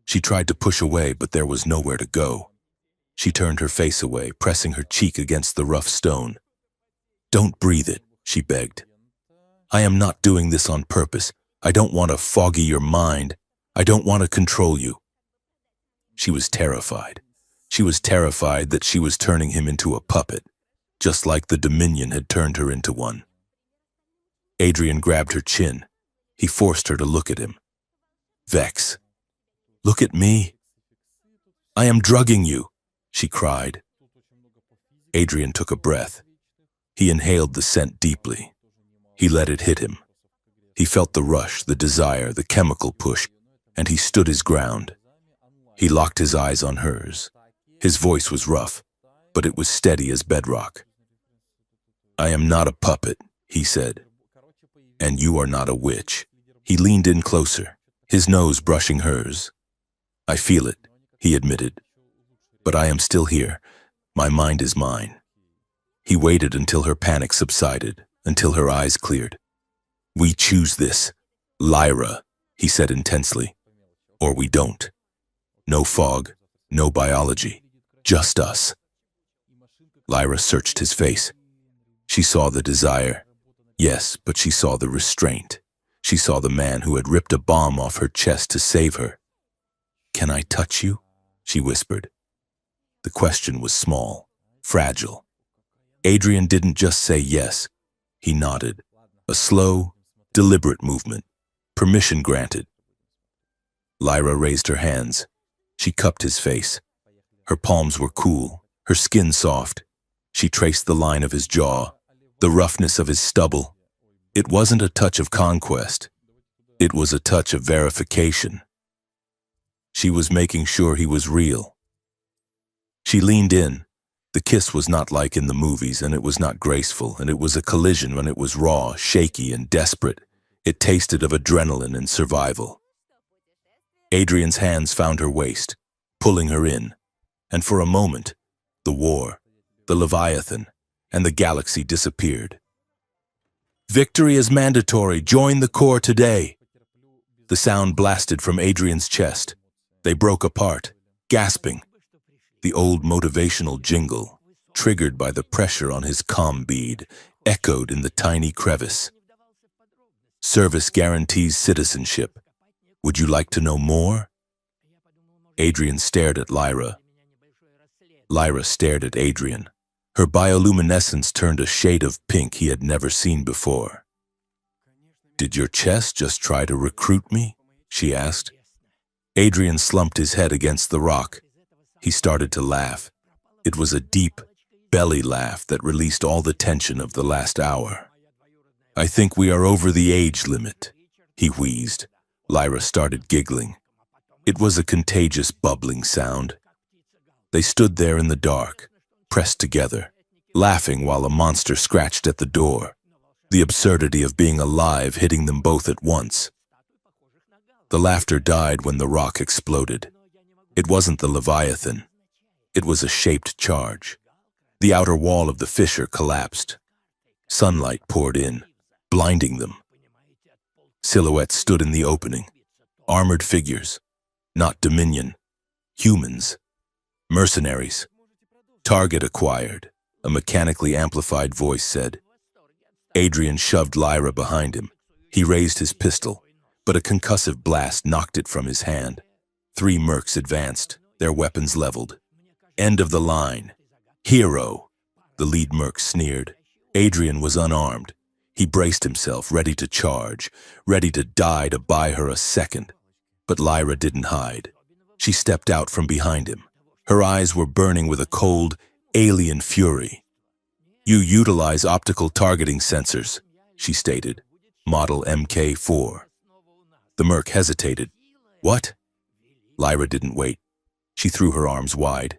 She tried to push away, but there was nowhere to go. She turned her face away, pressing her cheek against the rough stone. "Don't breathe it," she begged. "I am not doing this on purpose. I don't want to foggy your mind. I don't want to control you." She was terrified. She was terrified that she was turning him into a puppet, just like the Dominion had turned her into one. Adrian grabbed her chin. He forced her to look at him. "Vex, look at me. I am drugging you," she cried. Adrian took a breath. He inhaled the scent deeply. He let it hit him. He felt the rush, the desire, the chemical push, and he stood his ground. He locked his eyes on hers. His voice was rough, but it was steady as bedrock. "I am not a puppet," he said. "And you are not a witch." He leaned in closer, his nose brushing hers. "I feel it," he admitted. "But I am still here. My mind is mine." He waited until her panic subsided, until her eyes cleared. "We choose this, Lyra," he said intensely. "Or we don't. No fog, no biology, just us." Lyra searched his face. She saw the desire. Yes, but she saw the restraint. She saw the man who had ripped a bomb off her chest to save her. "Can I touch you?" she whispered. The question was small, fragile. Adrian didn't just say yes. He nodded. A slow, deliberate movement. Permission granted. Lyra raised her hands. She cupped his face. Her palms were cool, her skin soft. She traced the line of his jaw, the roughness of his stubble. It wasn't a touch of conquest. It was a touch of verification. She was making sure he was real. She leaned in. The kiss was not like in the movies, and it was not graceful, and it was a collision when it was raw, shaky, and desperate. It tasted of adrenaline and survival. Adrian's hands found her waist, pulling her in, and for a moment, the war, the Leviathan, and the galaxy disappeared. "Victory is mandatory. Join the Corps today." The sound blasted from Adrian's chest. They broke apart, gasping. The old motivational jingle, triggered by the pressure on his comm bead, echoed in the tiny crevice. "Service guarantees citizenship. Would you like to know more?" Adrian stared at Lyra. Lyra stared at Adrian. Her bioluminescence turned a shade of pink he had never seen before. "Did your chest just try to recruit me?" she asked. Adrian slumped his head against the rock. He started to laugh. It was a deep, belly laugh that released all the tension of the last hour. "I think we are over the age limit," he wheezed. Lyra started giggling. It was a contagious, bubbling sound. They stood there in the dark, pressed together, laughing while a monster scratched at the door, the absurdity of being alive hitting them both at once. The laughter died when the rock exploded. It wasn't the Leviathan. It was a shaped charge. The outer wall of the fissure collapsed. Sunlight poured in, blinding them. Silhouettes stood in the opening. Armored figures. Not Dominion. Humans. Mercenaries. "Target acquired," a mechanically amplified voice said. Adrian shoved Lyra behind him. He raised his pistol, but a concussive blast knocked it from his hand. 3 mercs advanced, their weapons leveled. "End of the line. Hero," the lead merc sneered. Adrian was unarmed. He braced himself, ready to charge, ready to die to buy her a second. But Lyra didn't hide. She stepped out from behind him. Her eyes were burning with a cold, alien fury. "You utilize optical targeting sensors," she stated. "Model MK4. The merc hesitated. "What?" Lyra didn't wait. She threw her arms wide.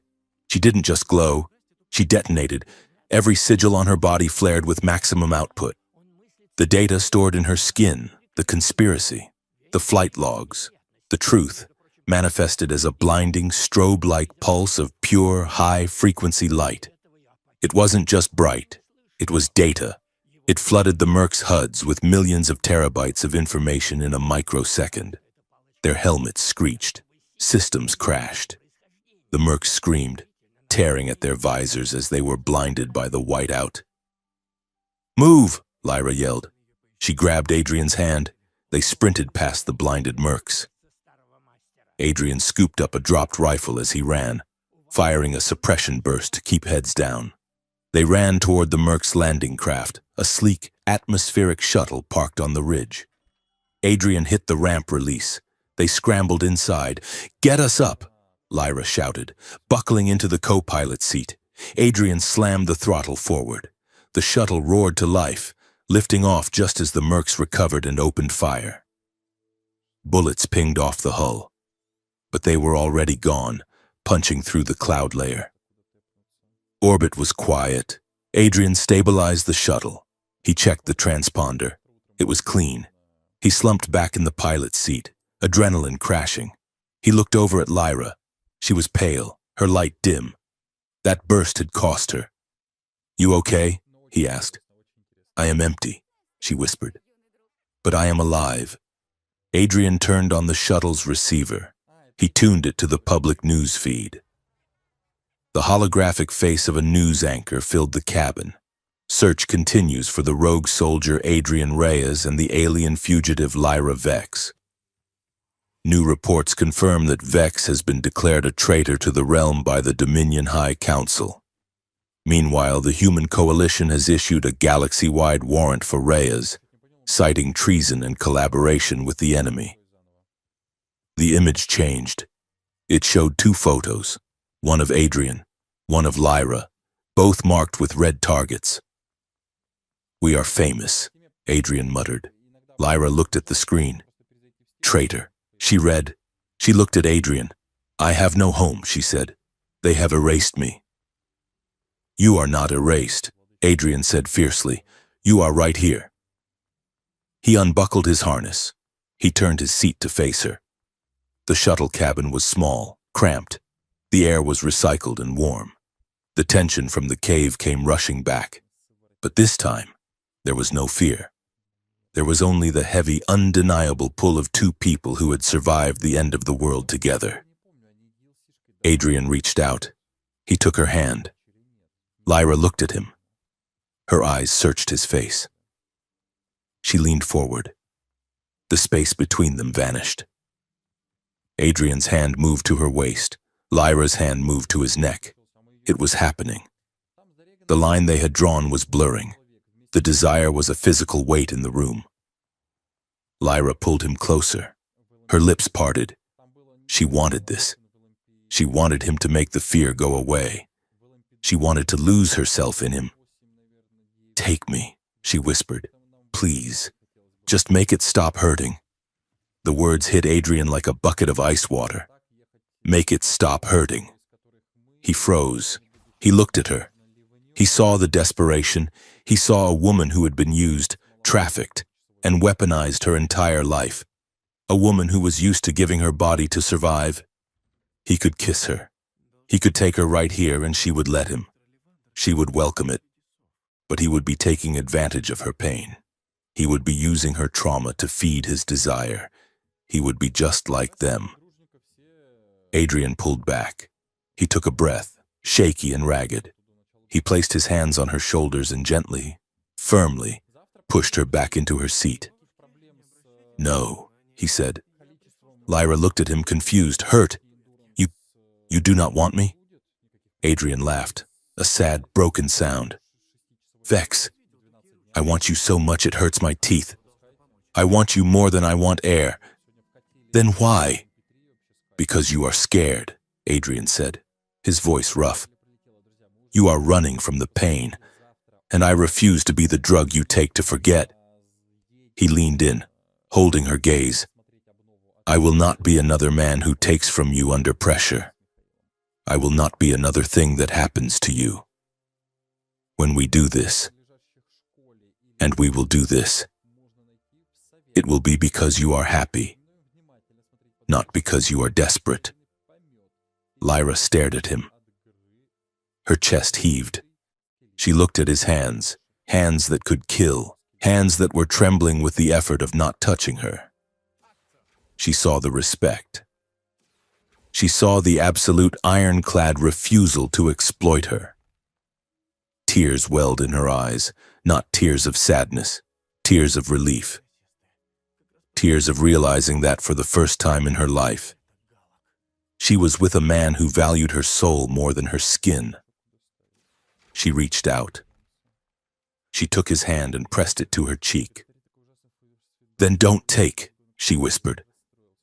She didn't just glow. She detonated. Every sigil on her body flared with maximum output. The data stored in her skin, the conspiracy, the flight logs, the truth, manifested as a blinding, strobe-like pulse of pure, high-frequency light. It wasn't just bright. It was data. It flooded the mercs' HUDs with millions of terabytes of information in a microsecond. Their helmets screeched. Systems crashed. The mercs screamed, tearing at their visors as they were blinded by the whiteout. "Move!" Lyra yelled. She grabbed Adrian's hand. They sprinted past the blinded mercs. Adrian scooped up a dropped rifle as he ran, firing a suppression burst to keep heads down. They ran toward the mercs' landing craft, a sleek, atmospheric shuttle parked on the ridge. Adrian hit the ramp release. They scrambled inside. "Get us up!" Lyra shouted, buckling into the co-pilot seat. Adrian slammed the throttle forward. The shuttle roared to life. lifting off just as the mercs recovered and opened fire. Bullets pinged off the hull, but they were already gone, punching through the cloud layer. Orbit was quiet. Adrian stabilized the shuttle. He checked the transponder. It was clean. He slumped back in the pilot's seat, adrenaline crashing. He looked over at Lyra. She was pale, her light dim. That burst had cost her. "You okay?" he asked. "I am empty," she whispered. "But I am alive." Adrian turned on the shuttle's receiver. He tuned it to the public news feed. The holographic face of a news anchor filled the cabin. Search continues for the rogue soldier Adrian Reyes and the alien fugitive Lyra Vex. New reports confirm that Vex has been declared a traitor to the realm by the Dominion High Council. Meanwhile, the human coalition has issued a galaxy-wide warrant for Reyes, citing treason and collaboration with the enemy. The image changed. It showed two photos, one of Adrian, one of Lyra, both marked with red targets. "We are famous," Adrian muttered. Lyra looked at the screen. "Traitor," she read. She looked at Adrian. "I have no home," she said. "They have erased me." "You are not erased," Adrian said fiercely. "You are right here." He unbuckled his harness. He turned his seat to face her. The shuttle cabin was small, cramped. The air was recycled and warm. The tension from the cave came rushing back. But this time, there was no fear. There was only the heavy, undeniable pull of two people who had survived the end of the world together. Adrian reached out. He took her hand. Lyra looked at him. Her eyes searched his face. She leaned forward. The space between them vanished. Adrian's hand moved to her waist. Lyra's hand moved to his neck. It was happening. The line they had drawn was blurring. The desire was a physical weight in the room. Lyra pulled him closer. Her lips parted. She wanted this. She wanted him to make the fear go away. She wanted to lose herself in him. "Take me," she whispered. "Please. Just make it stop hurting." The words hit Adrian like a bucket of ice water. "Make it stop hurting." He froze. He looked at her. He saw the desperation. He saw a woman who had been used, trafficked, and weaponized her entire life. A woman who was used to giving her body to survive. He could kiss her. He could take her right here and she would let him. She would welcome it. But he would be taking advantage of her pain. He would be using her trauma to feed his desire. He would be just like them. Adrian pulled back. He took a breath, shaky and ragged. He placed his hands on her shoulders and gently, firmly, pushed her back into her seat. "No," he said. Lyra looked at him confused, hurt. You do not want me?" Adrian laughed, a sad, broken sound. "Vex, I want you so much it hurts my teeth. I want you more than I want air." "Then why?" "Because you are scared," Adrian said, his voice rough. "You are running from the pain, and I refuse to be the drug you take to forget." He leaned in, holding her gaze. "I will not be another man who takes from you under pressure. I will not be another thing that happens to you. When we do this, and we will do this, it will be because you are happy, not because you are desperate." Lyra stared at him. Her chest heaved. She looked at his hands, hands that could kill, hands that were trembling with the effort of not touching her. She saw the respect. She saw the absolute ironclad refusal to exploit her. Tears welled in her eyes, not tears of sadness, tears of relief. Tears of realizing that for the first time in her life, she was with a man who valued her soul more than her skin. She reached out. She took his hand and pressed it to her cheek. "Then don't take," she whispered,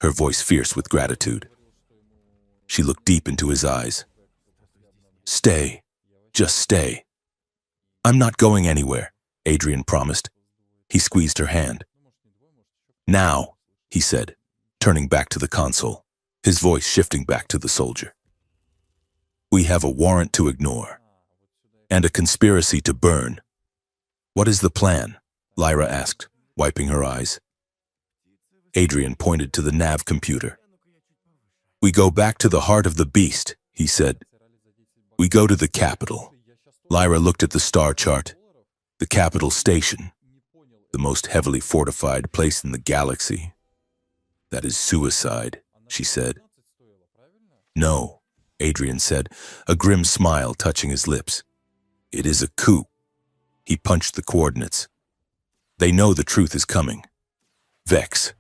her voice fierce with gratitude. She looked deep into his eyes. "Stay. Just stay." "I'm not going anywhere," Adrian promised. He squeezed her hand. Now, he said, turning back to the console, his voice shifting back to the soldier. We have a warrant to ignore, and a conspiracy to burn. What is the plan? Lyra asked, wiping her eyes. Adrian pointed to the nav computer. We go back to the heart of the beast, he said. We go to the capital. Lyra looked at the star chart. The capital station, the most heavily fortified place in the galaxy. That is suicide, she said. No, Adrian said, a grim smile touching his lips. It is a coup. He punched the coordinates. They know the truth is coming. Vex,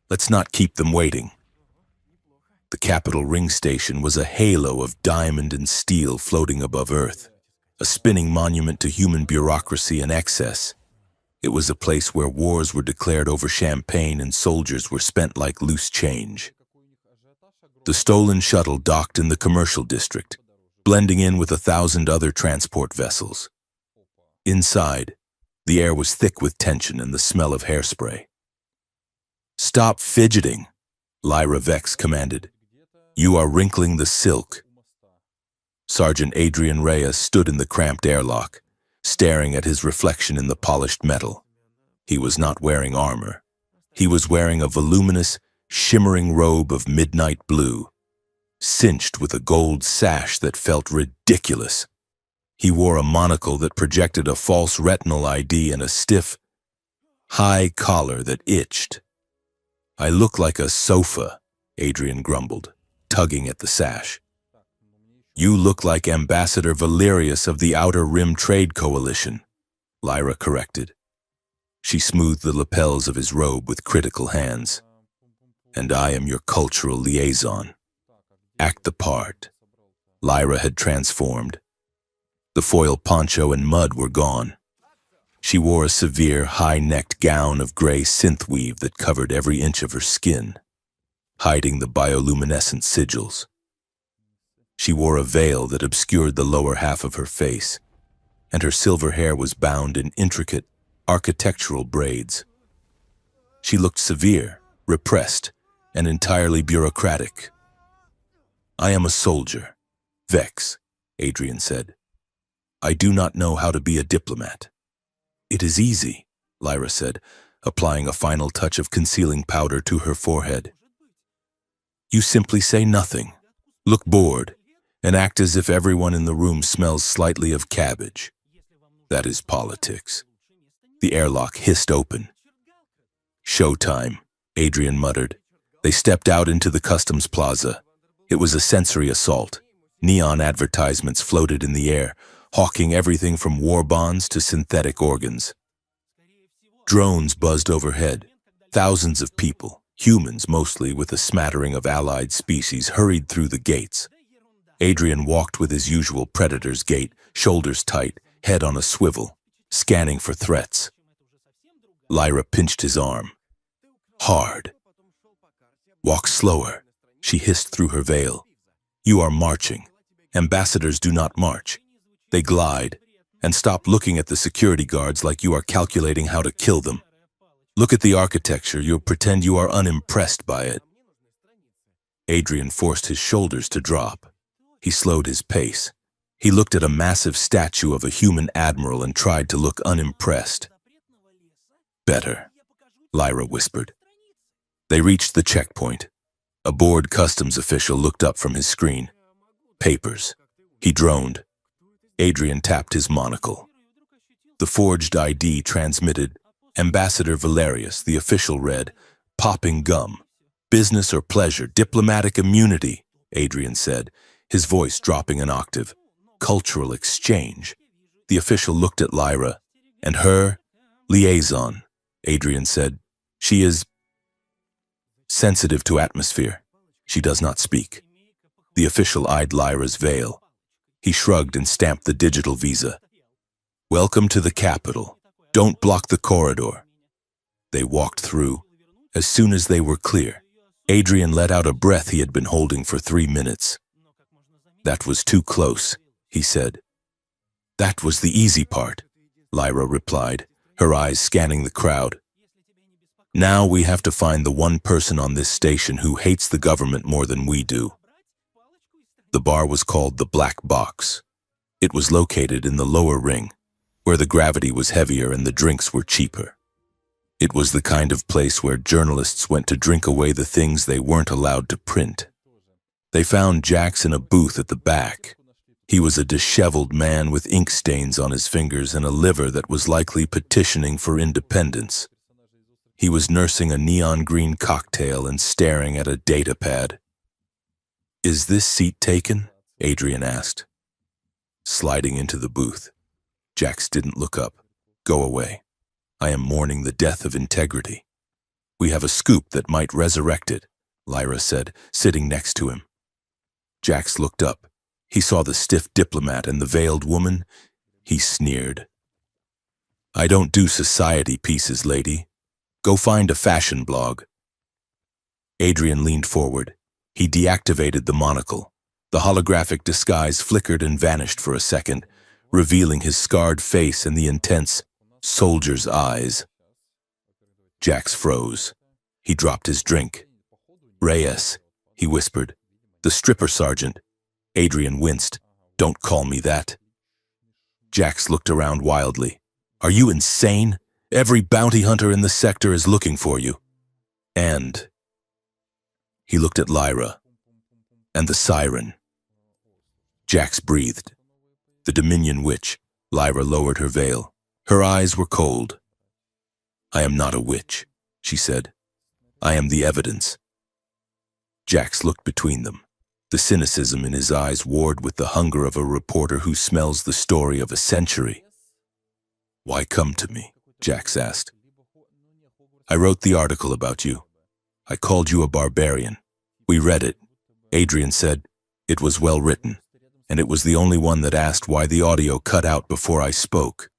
let's not keep them waiting. The capital ring station was a halo of diamond and steel floating above Earth, a spinning monument to human bureaucracy and excess. It was a place where wars were declared over champagne and soldiers were spent like loose change. The stolen shuttle docked in the commercial district, blending in with 1,000 other transport vessels. Inside, the air was thick with tension and the smell of hairspray. Stop fidgeting, Lyra Vex commanded. You are wrinkling the silk. Sergeant Adrian Reyes stood in the cramped airlock, staring at his reflection in the polished metal. He was not wearing armor. He was wearing a voluminous, shimmering robe of midnight blue, cinched with a gold sash that felt ridiculous. He wore a monocle that projected a false retinal ID and a stiff, high collar that itched. I look like a sofa, Adrian grumbled, tugging at the sash. You look like Ambassador Valerius of the Outer Rim Trade Coalition, Lyra corrected. She smoothed the lapels of his robe with critical hands. And I am your cultural liaison. Act the part. Lyra had transformed. The foil poncho and mud were gone. She wore a severe, high-necked gown of gray synth weave that covered every inch of her skin, hiding the bioluminescent sigils. She wore a veil that obscured the lower half of her face, and her silver hair was bound in intricate, architectural braids. She looked severe, repressed, and entirely bureaucratic. I am a soldier, Vex, Adrian said. I do not know how to be a diplomat. It is easy, Lyra said, applying a final touch of concealing powder to her forehead. You simply say nothing, look bored, and act as if everyone in the room smells slightly of cabbage. That is politics. The airlock hissed open. Showtime, Adrian muttered. They stepped out into the customs plaza. It was a sensory assault. Neon advertisements floated in the air, hawking everything from war bonds to synthetic organs. Drones buzzed overhead. Thousands of people, humans mostly with a smattering of allied species, hurried through the gates. Adrian walked with his usual predator's gait, shoulders tight, head on a swivel, scanning for threats. Lyra pinched his arm. Hard. Walk slower, she hissed through her veil. You are marching. Ambassadors do not march. They glide, and stop looking at the security guards like you are calculating how to kill them. Look at the architecture, you'll pretend you are unimpressed by it. Adrian forced his shoulders to drop. He slowed his pace. He looked at a massive statue of a human admiral and tried to look unimpressed. Better, Lyra whispered. They reached the checkpoint. A bored customs official looked up from his screen. Papers. He droned. Adrian tapped his monocle. The forged ID transmitted, Ambassador Valerius, the official read, popping gum. Business or pleasure, diplomatic immunity, Adrian said, his voice dropping an octave. Cultural exchange. The official looked at Lyra. And her? Liaison, Adrian said. She is sensitive to atmosphere. She does not speak. The official eyed Lyra's veil. He shrugged and stamped the digital visa. Welcome to the capital. Don't block the corridor. They walked through. As soon as they were clear, Adrian let out a breath he had been holding for 3 minutes. That was too close, he said. That was the easy part, Lyra replied, her eyes scanning the crowd. Now we have to find the one person on this station who hates the government more than we do. The bar was called the Black Box. It was located in the lower ring, where the gravity was heavier and the drinks were cheaper. It was the kind of place where journalists went to drink away the things they weren't allowed to print. They found Jax in a booth at the back. He was a disheveled man with ink stains on his fingers and a liver that was likely petitioning for independence. He was nursing a neon green cocktail and staring at a data pad. "Is this seat taken?" Adrian asked. Sliding into the booth, Jax didn't look up. "Go away. I am mourning the death of integrity." "We have a scoop that might resurrect it," Lyra said, sitting next to him. Jax looked up. He saw the stiff diplomat and the veiled woman. He sneered. "I don't do society pieces, lady. Go find a fashion blog." Adrian leaned forward. He deactivated the monocle. The holographic disguise flickered and vanished for a second, revealing his scarred face and the intense soldier's eyes. Jax froze. He dropped his drink. "Reyes," he whispered. "The stripper sergeant." Adrian winced. "Don't call me that." Jax looked around wildly. "Are you insane? Every bounty hunter in the sector is looking for you." And he looked at Lyra and the siren. Jax breathed. The Dominion witch. Lyra lowered her veil. Her eyes were cold. "I am not a witch," she said. "I am the evidence." Jax looked between them. The cynicism in his eyes warred with the hunger of a reporter who smells the story of a century. "Why come to me?" Jax asked. "I wrote the article about you. I called you a barbarian. We read it." Adrian said, "It was well written, and it was the only one that asked why the audio cut out before I spoke."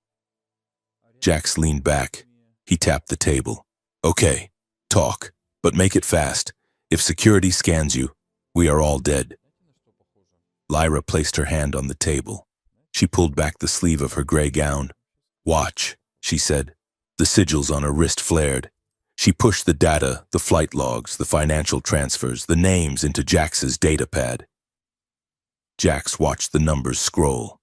Jax leaned back. He tapped the table. "Okay, talk, but make it fast. If security scans you, we are all dead." Lyra placed her hand on the table. She pulled back the sleeve of her gray gown. "Watch," she said. The sigils on her wrist flared. She pushed the data, the flight logs, the financial transfers, the names into Jax's data pad. Jax watched the numbers scroll.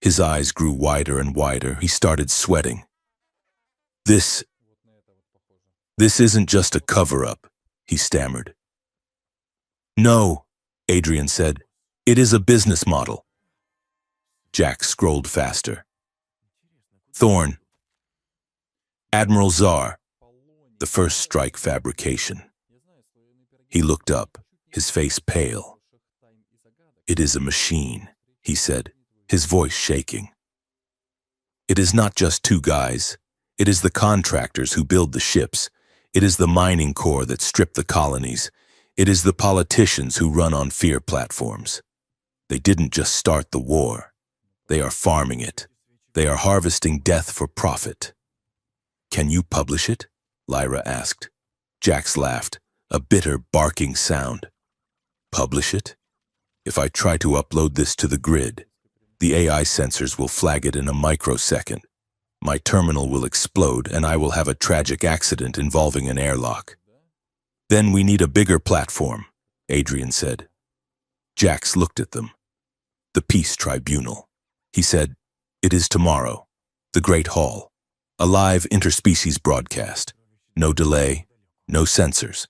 His eyes grew wider and wider. He started sweating. This isn't just a cover-up," he stammered. "No," Adrian said. "It is a business model." Jax scrolled faster. "Thorn. Admiral Czar. The first strike fabrication." He looked up, his face pale. "It is a machine," he said, his voice shaking. "It is not just two guys. It is the contractors who build the ships. It is the mining corps that strip the colonies. It is the politicians who run on fear platforms. They didn't just start the war. They are farming it. They are harvesting death for profit." "Can you publish it?" Lyra asked. Jax laughed, a bitter, barking sound. "Publish it? If I try to upload this to the grid, the AI sensors will flag it in a microsecond. My terminal will explode and I will have a tragic accident involving an airlock." "Then we need a bigger platform," Adrian said. Jax looked at them. "The Peace Tribunal." He said, "It is tomorrow. The Great Hall. A live interspecies broadcast. No delay, no censors.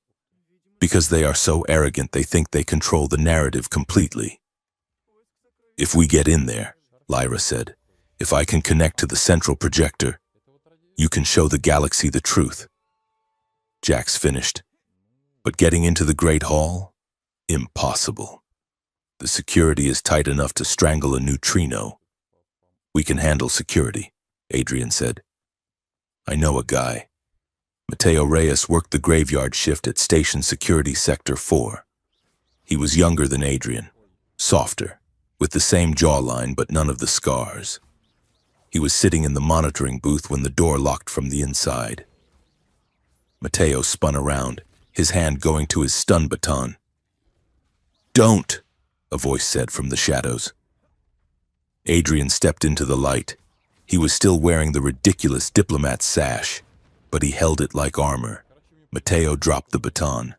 Because they are so arrogant they think they control the narrative completely." "If we get in there," Lyra said, "if I can connect to the central projector, you can show the galaxy the truth." Jax finished. "But getting into the Great Hall? Impossible. The security is tight enough to strangle a neutrino." "We can handle security," Adrian said. "I know a guy. Mateo Reyes worked the graveyard shift at Station Security Sector 4. He was younger than Adrian, softer, with the same jawline but none of the scars. He was sitting in the monitoring booth when the door locked from the inside. Mateo spun around, his hand going to his stun baton. "Don't," a voice said from the shadows. Adrian stepped into the light. He was still wearing the ridiculous diplomat sash, but he held it like armor. Mateo dropped the baton.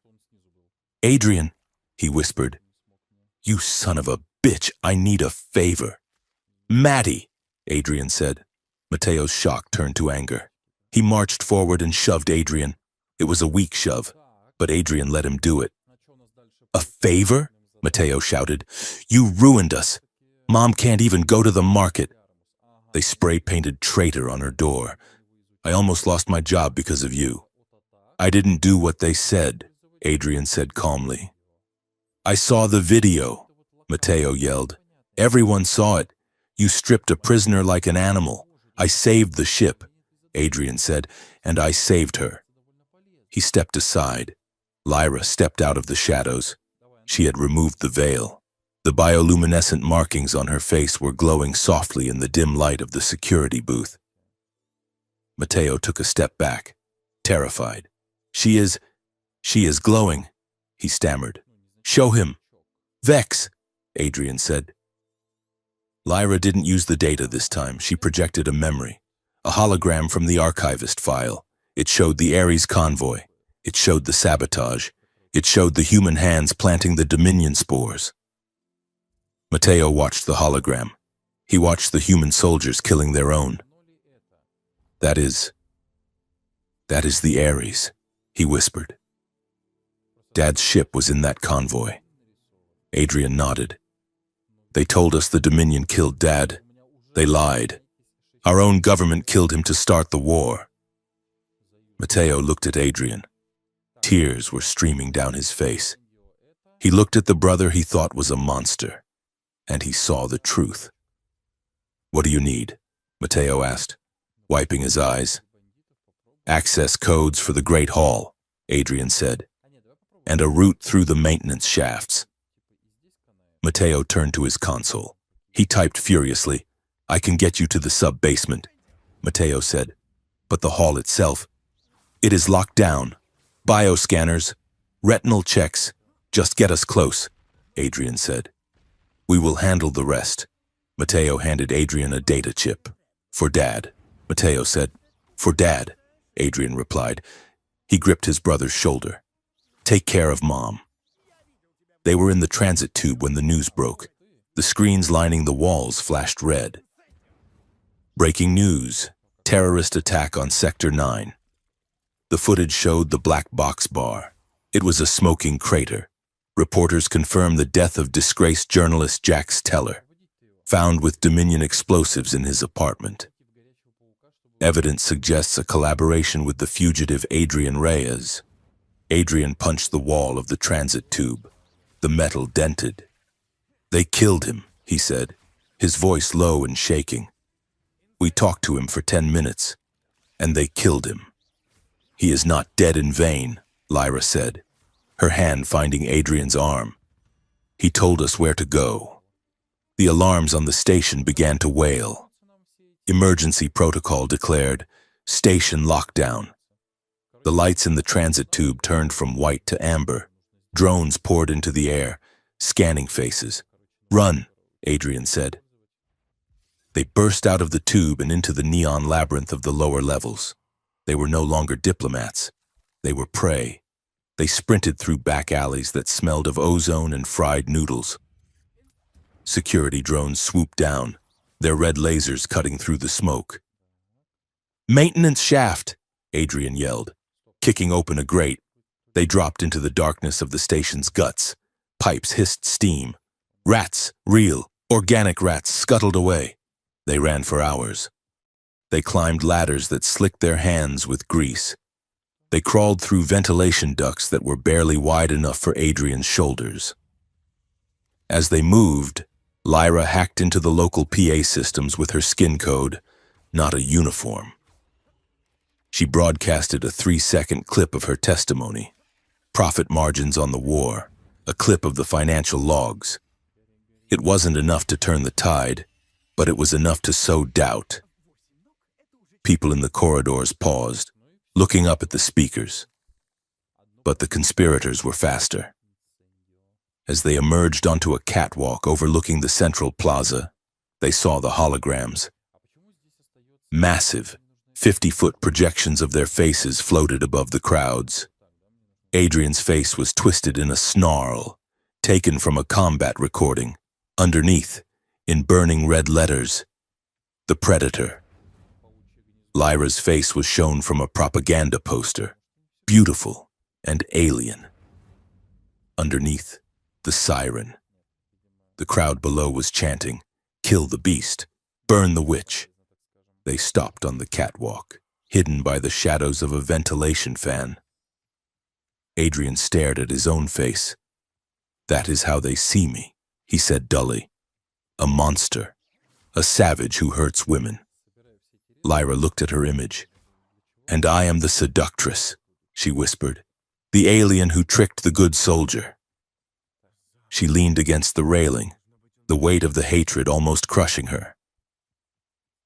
"Adrian," he whispered. "You son of a bitch, I need a favor." "Matty," Adrian said. Mateo's shock turned to anger. He marched forward and shoved Adrian. It was a weak shove, but Adrian let him do it. "A favor?" Mateo shouted. "You ruined us. Mom can't even go to the market." They spray-painted traitor on her door. "I almost lost my job because of you." "I didn't do what they said," Adrian said calmly. "I saw the video," Mateo yelled. "Everyone saw it. You stripped a prisoner like an animal. I saved the ship," Adrian said, "and I saved her." He stepped aside. Lyra stepped out of the shadows. She had removed the veil. The bioluminescent markings on her face were glowing softly in the dim light of the security booth. Mateo took a step back, terrified. She is glowing," he stammered. "Show him." "Vex," Adrian said. Lyra didn't use the data this time. She projected a memory, a hologram from the archivist file. It showed the Ares convoy. It showed the sabotage. It showed the human hands planting the Dominion spores. Mateo watched the hologram. He watched the human soldiers killing their own. That is the Ares," he whispered. "Dad's ship was in that convoy." Adrian nodded. "They told us the Dominion killed Dad. They lied. Our own government killed him to start the war." Mateo looked at Adrian. Tears were streaming down his face. He looked at the brother he thought was a monster, and he saw the truth. "What do you need?" Mateo asked, wiping his eyes. "Access codes for the Great Hall," Adrian said, "and a route through the maintenance shafts." Mateo turned to his console. He typed furiously. "I can get you to the sub-basement," Mateo said. "But the hall itself, it is locked down. Bioscanners, retinal checks, just get us close," Adrian said. "We will handle the rest." Mateo handed Adrian a data chip. "For Dad," Mateo said. "For Dad," Adrian replied. He gripped his brother's shoulder. "Take care of Mom." They were in the transit tube when the news broke. The screens lining the walls flashed red. "Breaking news. Terrorist attack on Sector 9. The footage showed the black box bar. It was a smoking crater. Reporters confirmed the death of disgraced journalist Jax Teller, found with Dominion explosives in his apartment. Evidence suggests a collaboration with the fugitive Adrian Reyes. Adrian punched the wall of the transit tube. The metal dented. "They killed him," he said, his voice low and shaking. "We talked to him for 10 minutes, and they killed him." "He is not dead in vain," Lyra said, her hand finding Adrian's arm. "He told us where to go." The alarms on the station began to wail. Emergency protocol declared, "Station lockdown." The lights in the transit tube turned from white to amber. Drones poured into the air, scanning faces. "Run," Adrian said. They burst out of the tube and into the neon labyrinth of the lower levels. They were no longer diplomats. They were prey. They sprinted through back alleys that smelled of ozone and fried noodles. Security drones swooped down, their red lasers cutting through the smoke. "Maintenance shaft," Adrian yelled, kicking open a grate. They dropped into the darkness of the station's guts. Pipes hissed steam. Rats, real, organic rats, scuttled away. They ran for hours. They climbed ladders that slicked their hands with grease. They crawled through ventilation ducts that were barely wide enough for Adrian's shoulders. As they moved, Lyra hacked into the local PA systems with her skin code, not a uniform. She broadcasted a 3-second clip of her testimony. Profit margins on the war, a clip of the financial logs. It wasn't enough to turn the tide, but it was enough to sow doubt. People in the corridors paused, looking up at the speakers. But the conspirators were faster. As they emerged onto a catwalk overlooking the central plaza, they saw the holograms. Massive, 50-foot projections of their faces floated above the crowds. Adrian's face was twisted in a snarl, taken from a combat recording. Underneath, in burning red letters, "The Predator." Lyra's face was shown from a propaganda poster, beautiful and alien. Underneath, the siren. The crowd below was chanting, "Kill the beast, burn the witch." They stopped on the catwalk, hidden by the shadows of a ventilation fan. Adrian stared at his own face. "That is how they see me," he said dully. "A monster, a savage who hurts women." Lyra looked at her image. "And I am the seductress," she whispered, "the alien who tricked the good soldier." She leaned against the railing, the weight of the hatred almost crushing her.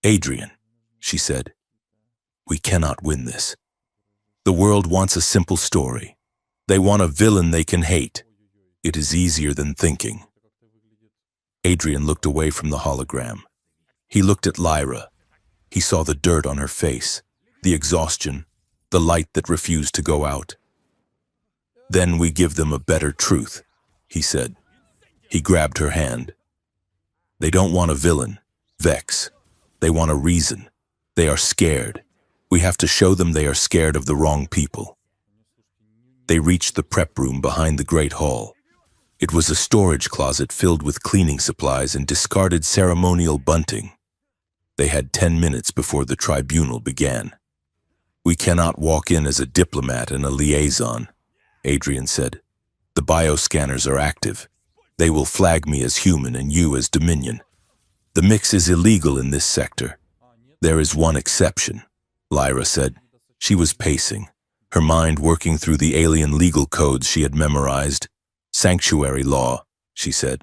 "Adrian," she said, "we cannot win this. The world wants a simple story. They want a villain they can hate. It is easier than thinking." Adrian looked away from the hologram. He looked at Lyra. He saw the dirt on her face, the exhaustion, the light that refused to go out. "Then we give them a better truth," he said. He grabbed her hand. "They don't want a villain, Vex. They want a reason. They are scared. We have to show them they are scared of the wrong people." They reached the prep room behind the Great Hall. It was a storage closet filled with cleaning supplies and discarded ceremonial bunting. They had 10 minutes before the tribunal began. "We cannot walk in as a diplomat and a liaison," Adrian said. "The bioscanners are active. They will flag me as human and you as Dominion. The mix is illegal in this sector." "There is one exception," Lyra said. She was pacing, her mind working through the alien legal codes she had memorized. "Sanctuary law," she said.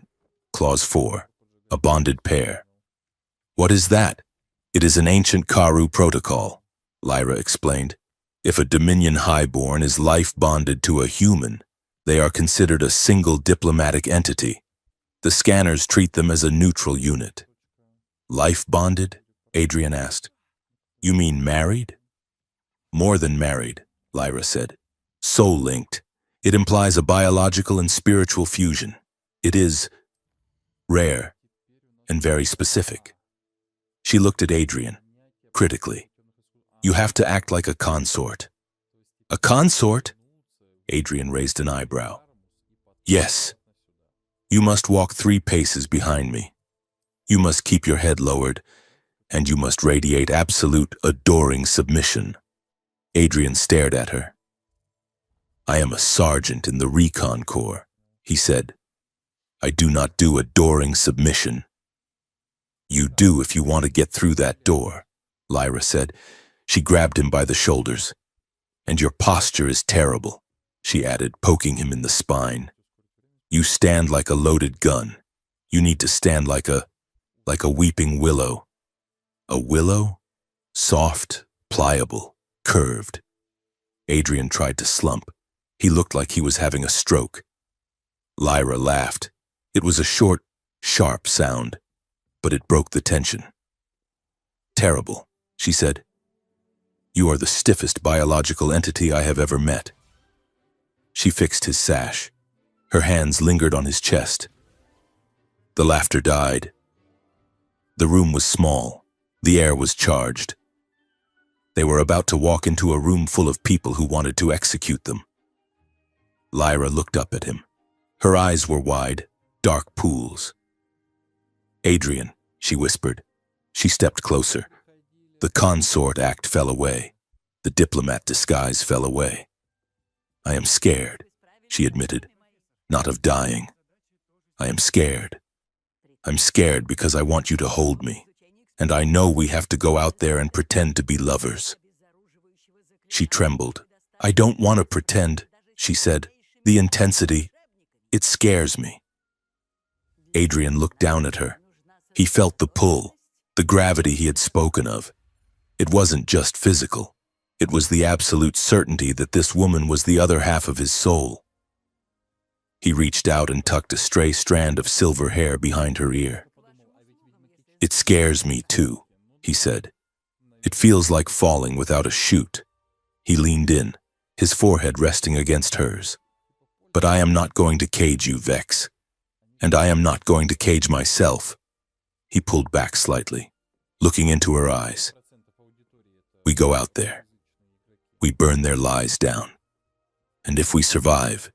"Clause 4, a bonded pair." "What is that?" "It is an ancient Karu protocol," Lyra explained. "If a Dominion highborn is life-bonded to a human, they are considered a single diplomatic entity. The scanners treat them as a neutral unit." "Life-bonded?" Adrian asked. "You mean married?" "More than married," Lyra said. "Soul-linked. It implies a biological and spiritual fusion. It is rare and very specific." She looked at Adrian, critically. "You have to act like a consort." "A consort?" Adrian raised an eyebrow. "Yes. You must walk 3 paces behind me. You must keep your head lowered, and you must radiate absolute, adoring submission." Adrian stared at her. "I am a sergeant in the Recon Corps," he said. "I do not do adoring submission." "You do if you want to get through that door," Lyra said. She grabbed him by the shoulders. "And your posture is terrible," she added, poking him in the spine. "You stand like a loaded gun. You need to stand like a weeping willow." "A willow?" Soft, pliable, curved. Adrian tried to slump. He looked like he was having a stroke. Lyra laughed. It was a short, sharp sound, but it broke the tension. "Terrible," she said. "You are the stiffest biological entity I have ever met." She fixed his sash. Her hands lingered on his chest. The laughter died. The room was small. The air was charged. They were about to walk into a room full of people who wanted to execute them. Lyra looked up at him. Her eyes were wide, dark pools. "Adrian," she whispered. She stepped closer. The consort act fell away. The diplomat disguise fell away. "I am scared," she admitted. "Not of dying. I am scared. I'm scared because I want you to hold me. And I know we have to go out there and pretend to be lovers." She trembled. "I don't want to pretend," she said. "The intensity, it scares me." Adrian looked down at her. He felt the pull, the gravity he had spoken of. It wasn't just physical. It was the absolute certainty that this woman was the other half of his soul. He reached out and tucked a stray strand of silver hair behind her ear. "It scares me too," he said. It feels like falling without a chute. He leaned in, his forehead resting against hers. But I am not going to cage you, Vex. And I am not going to cage myself. He pulled back slightly, looking into her eyes. We go out there. We burn their lies down. And if we survive,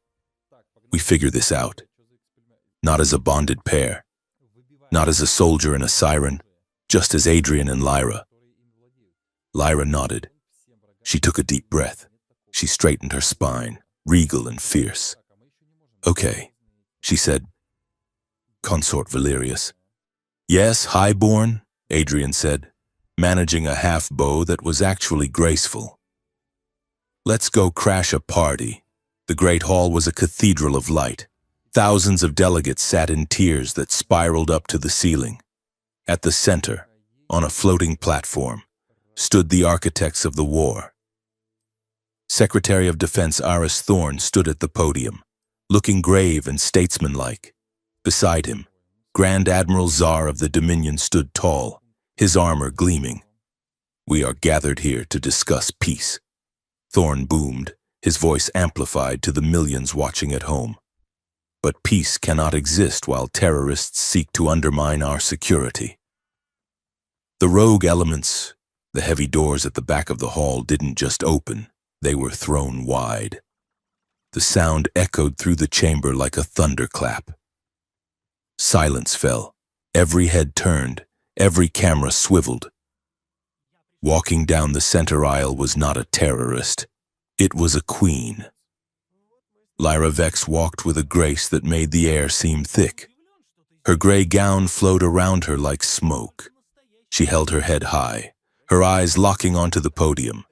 we figure this out. Not as a bonded pair. Not as a soldier and a siren, just as Adrian and Lyra. Lyra nodded. She took a deep breath. She straightened her spine, regal and fierce. Okay, she said. Consort Valerius. Yes, highborn, Adrian said, managing a half-bow that was actually graceful. Let's go crash a party. The Great Hall was a cathedral of light. Thousands of delegates sat in tiers that spiraled up to the ceiling. At the center, on a floating platform, stood the architects of the war. Secretary of Defense Aris Thorne stood at the podium, looking grave and statesmanlike. Beside him, Grand Admiral Czar of the Dominion stood tall, his armor gleaming. We are gathered here to discuss peace. Thorne boomed, his voice amplified to the millions watching at home. But peace cannot exist while terrorists seek to undermine our security. The rogue elements, the heavy doors at the back of the hall didn't just open, they were thrown wide. The sound echoed through the chamber like a thunderclap. Silence fell. Every head turned, every camera swiveled. Walking down the center aisle was not a terrorist. It was a queen. Lyra Vex walked with a grace that made the air seem thick. Her gray gown flowed around her like smoke. She held her head high, her eyes locking onto the podium.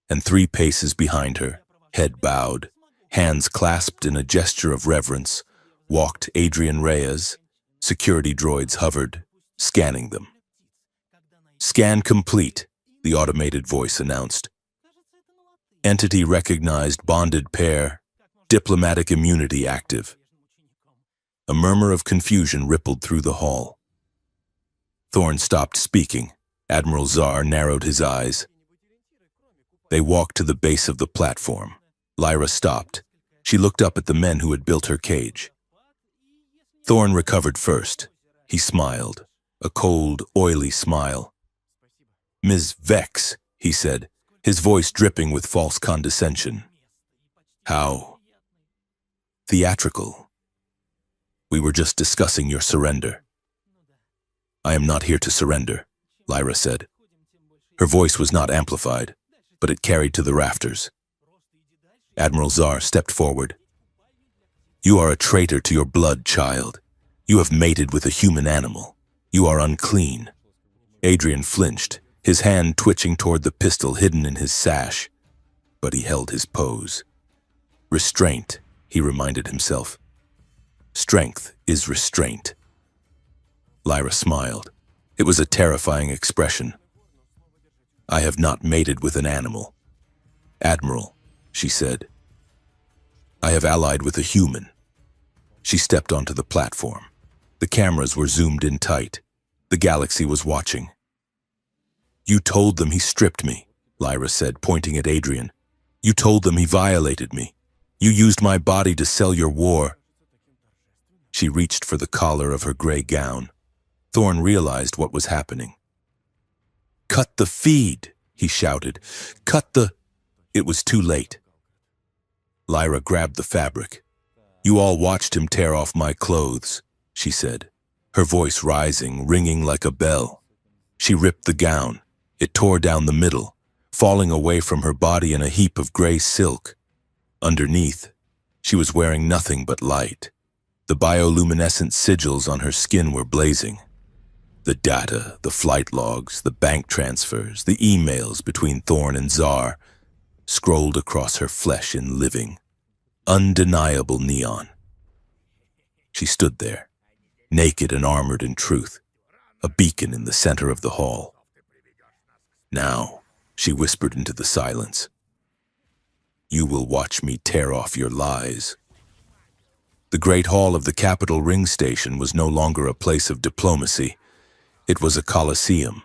And 3 paces behind her, head bowed, hands clasped in a gesture of reverence, walked Adrian Reyes. Security droids hovered, scanning them. Scan complete, the automated voice announced. Entity recognized, bonded pair, diplomatic immunity active. A murmur of confusion rippled through the hall. Thorne stopped speaking. Admiral Czar narrowed his eyes. They walked to the base of the platform. Lyra stopped. She looked up at the men who had built her cage. Thorne recovered first. He smiled, a cold, oily smile. Ms. Vex, he said, his voice dripping with false condescension. How theatrical. We were just discussing your surrender. I am not here to surrender, Lyra said. Her voice was not amplified, but it carried to the rafters. Admiral Czar stepped forward. You are a traitor to your blood, child. You have mated with a human animal. You are unclean. Adrian flinched, his hand twitching toward the pistol hidden in his sash. But he held his pose. Restraint, he reminded himself. Strength is restraint. Lyra smiled. It was a terrifying expression. I have not mated with an animal. Admiral, she said. I have allied with a human. She stepped onto the platform. The cameras were zoomed in tight. The galaxy was watching. You told them he stripped me, Lyra said, pointing at Adrian. You told them he violated me. You used my body to sell your war. She reached for the collar of her gray gown. Thorne realized what was happening. Cut the feed, he shouted. Cut the... It was too late. Lyra grabbed the fabric. You all watched him tear off my clothes, she said, her voice rising, ringing like a bell. She ripped the gown. It tore down the middle, falling away from her body in a heap of gray silk. Underneath, she was wearing nothing but light. The bioluminescent sigils on her skin were blazing. The data, the flight logs, the bank transfers, the emails between Thorne and Czar scrolled across her flesh in living, undeniable neon. She stood there, naked and armored in truth, a beacon in the center of the hall. Now, she whispered into the silence, you will watch me tear off your lies. The great hall of the Capitol Ring Station was no longer a place of diplomacy. It was a coliseum.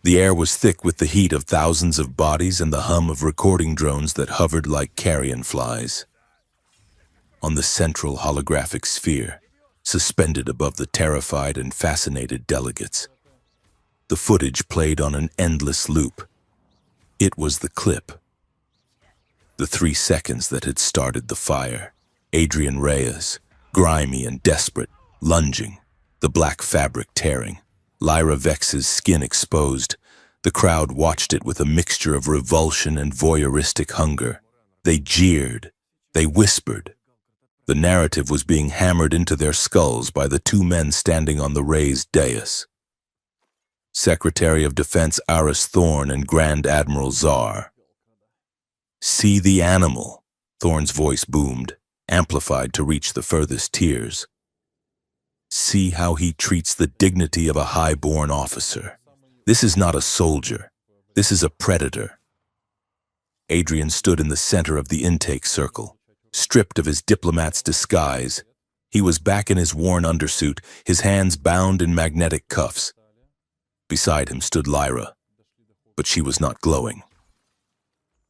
The air was thick with the heat of thousands of bodies and the hum of recording drones that hovered like carrion flies. On the central holographic sphere, suspended above the terrified and fascinated delegates, the footage played on an endless loop. It was the clip. The 3 seconds that had started the fire. Adrian Reyes, grimy and desperate, lunging, the black fabric tearing. Lyra Vex's skin exposed. The crowd watched it with a mixture of revulsion and voyeuristic hunger. They jeered. They whispered. The narrative was being hammered into their skulls by the 2 men standing on the raised dais. Secretary of Defense Aris Thorne and Grand Admiral Czar. "See the animal," Thorne's voice boomed, amplified to reach the furthest tiers. "See how he treats the dignity of a high-born officer. This is not a soldier. This is a predator." Adrian stood in the center of the intake circle, stripped of his diplomat's disguise. He was back in his worn undersuit, his hands bound in magnetic cuffs. Beside him stood Lyra, but she was not glowing.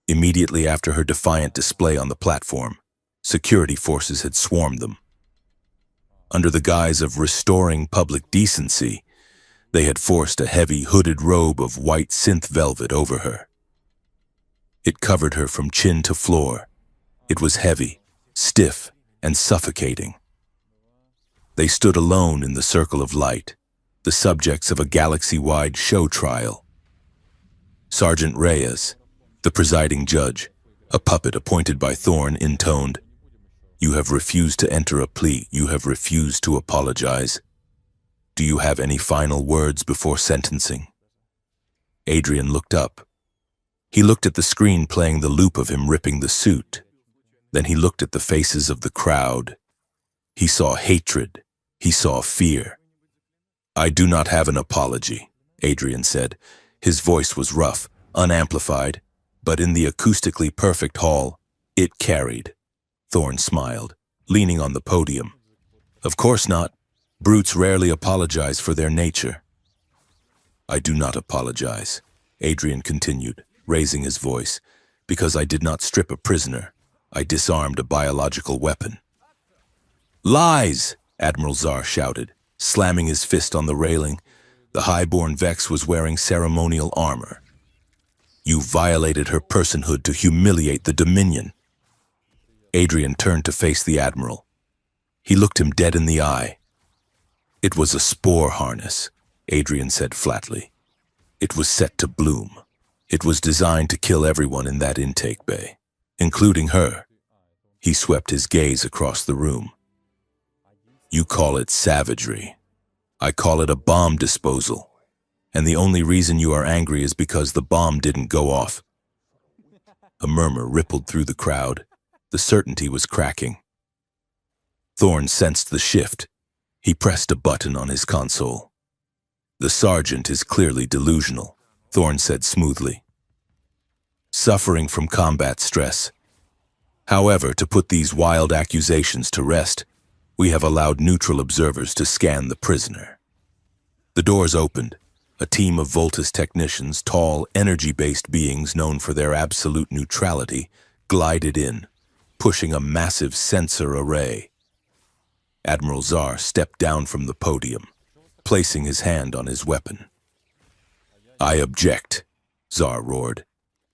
Immediately after her defiant display on the platform, security forces had swarmed them. Under the guise of restoring public decency, they had forced a heavy hooded robe of white synth velvet over her. It covered her from chin to floor. It was heavy, stiff, and suffocating. They stood alone in the circle of light, the subjects of a galaxy-wide show trial. Sergeant Reyes, the presiding judge, a puppet appointed by Thorne, intoned, "You have refused to enter a plea. You have refused to apologize. Do you have any final words before sentencing?" Adrian looked up. He looked at the screen playing the loop of him ripping the suit. Then he looked at the faces of the crowd. He saw hatred. He saw fear. "I do not have an apology," Adrian said. His voice was rough, unamplified, but in the acoustically perfect hall, it carried. Thorne smiled, leaning on the podium. "Of course not. Brutes rarely apologize for their nature." "I do not apologize," Adrian continued, raising his voice, "because I did not strip a prisoner. I disarmed a biological weapon." "Lies!" Admiral Czar shouted, slamming his fist on the railing. The high-born Vex was wearing ceremonial armor. "You violated her personhood to humiliate the Dominion." Adrian turned to face the Admiral. He looked him dead in the eye. "It was a spore harness," Adrian said flatly. "It was set to bloom. It was designed to kill everyone in that intake bay, including her." He swept his gaze across the room. "You call it savagery. I call it a bomb disposal. And the only reason you are angry is because the bomb didn't go off." A murmur rippled through the crowd. The certainty was cracking. Thorne sensed the shift. He pressed a button on his console. "The sergeant is clearly delusional," Thorne said smoothly. "Suffering from combat stress. However, to put these wild accusations to rest, we have allowed neutral observers to scan the prisoner." The doors opened. A team of Voltus technicians, tall, energy-based beings known for their absolute neutrality, glided in, pushing a massive sensor array. Admiral Czar stepped down from the podium, placing his hand on his weapon. "I object," Czar roared.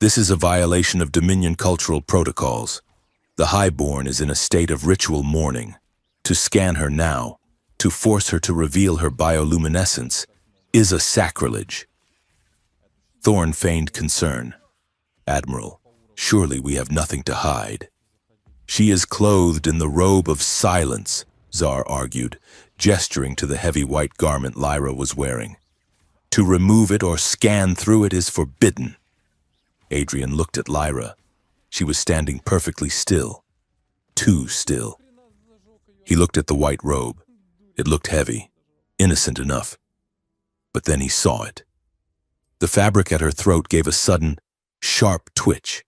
"This is a violation of Dominion cultural protocols. The Highborn is in a state of ritual mourning. To scan her now, to force her to reveal her bioluminescence, is a sacrilege." Thorne feigned concern. "Admiral, surely we have nothing to hide." "She is clothed in the robe of silence," Czar argued, gesturing to the heavy white garment Lyra was wearing. "To remove it or scan through it is forbidden." Adrian looked at Lyra. She was standing perfectly still. Too still. He looked at the white robe. It looked heavy, innocent enough. But then he saw it. The fabric at her throat gave a sudden, sharp twitch.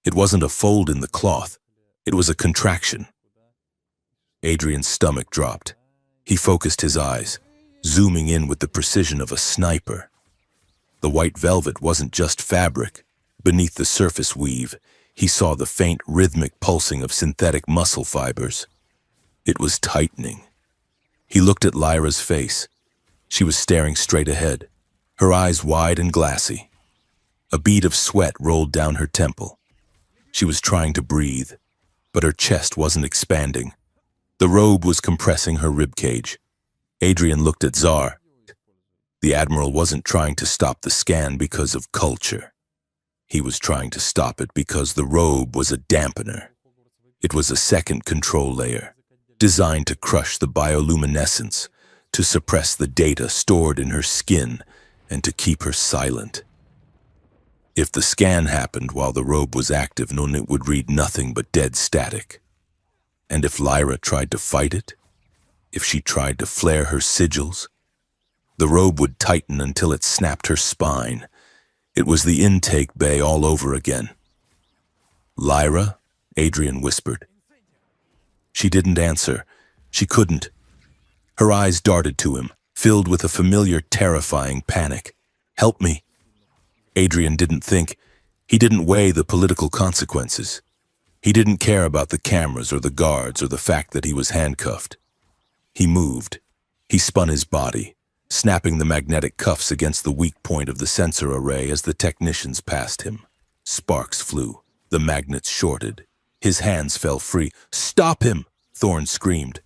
It wasn't a fold in the cloth. It was a contraction. Adrian's stomach dropped. He focused his eyes, zooming in with the precision of a sniper. The white velvet wasn't just fabric. Beneath the surface weave, he saw the faint rhythmic pulsing of synthetic muscle fibers. It was tightening. He looked at Lyra's face. She was staring straight ahead, her eyes wide and glassy. A bead of sweat rolled down her temple. She was trying to breathe, but her chest wasn't expanding. The robe was compressing her ribcage. Adrian looked at Tsar. The Admiral wasn't trying to stop the scan because of culture. He was trying to stop it because the robe was a dampener. It was a second control layer, designed to crush the bioluminescence, to suppress the data stored in her skin, and to keep her silent. If the scan happened while the robe was active, it would read nothing but dead static. And if Lyra tried to fight it, if she tried to flare her sigils, the robe would tighten until it snapped her spine. It was the intake bay all over again. "Lyra?" Adrian whispered. She didn't answer. She couldn't. Her eyes darted to him, filled with a familiar, terrifying panic. "Help me." Adrian didn't think. He didn't weigh the political consequences. He didn't care about the cameras or the guards or the fact that he was handcuffed. He moved. He spun his body, snapping the magnetic cuffs against the weak point of the sensor array as the technicians passed him. Sparks flew. The magnets shorted. His hands fell free. "Stop him!" Thorne screamed.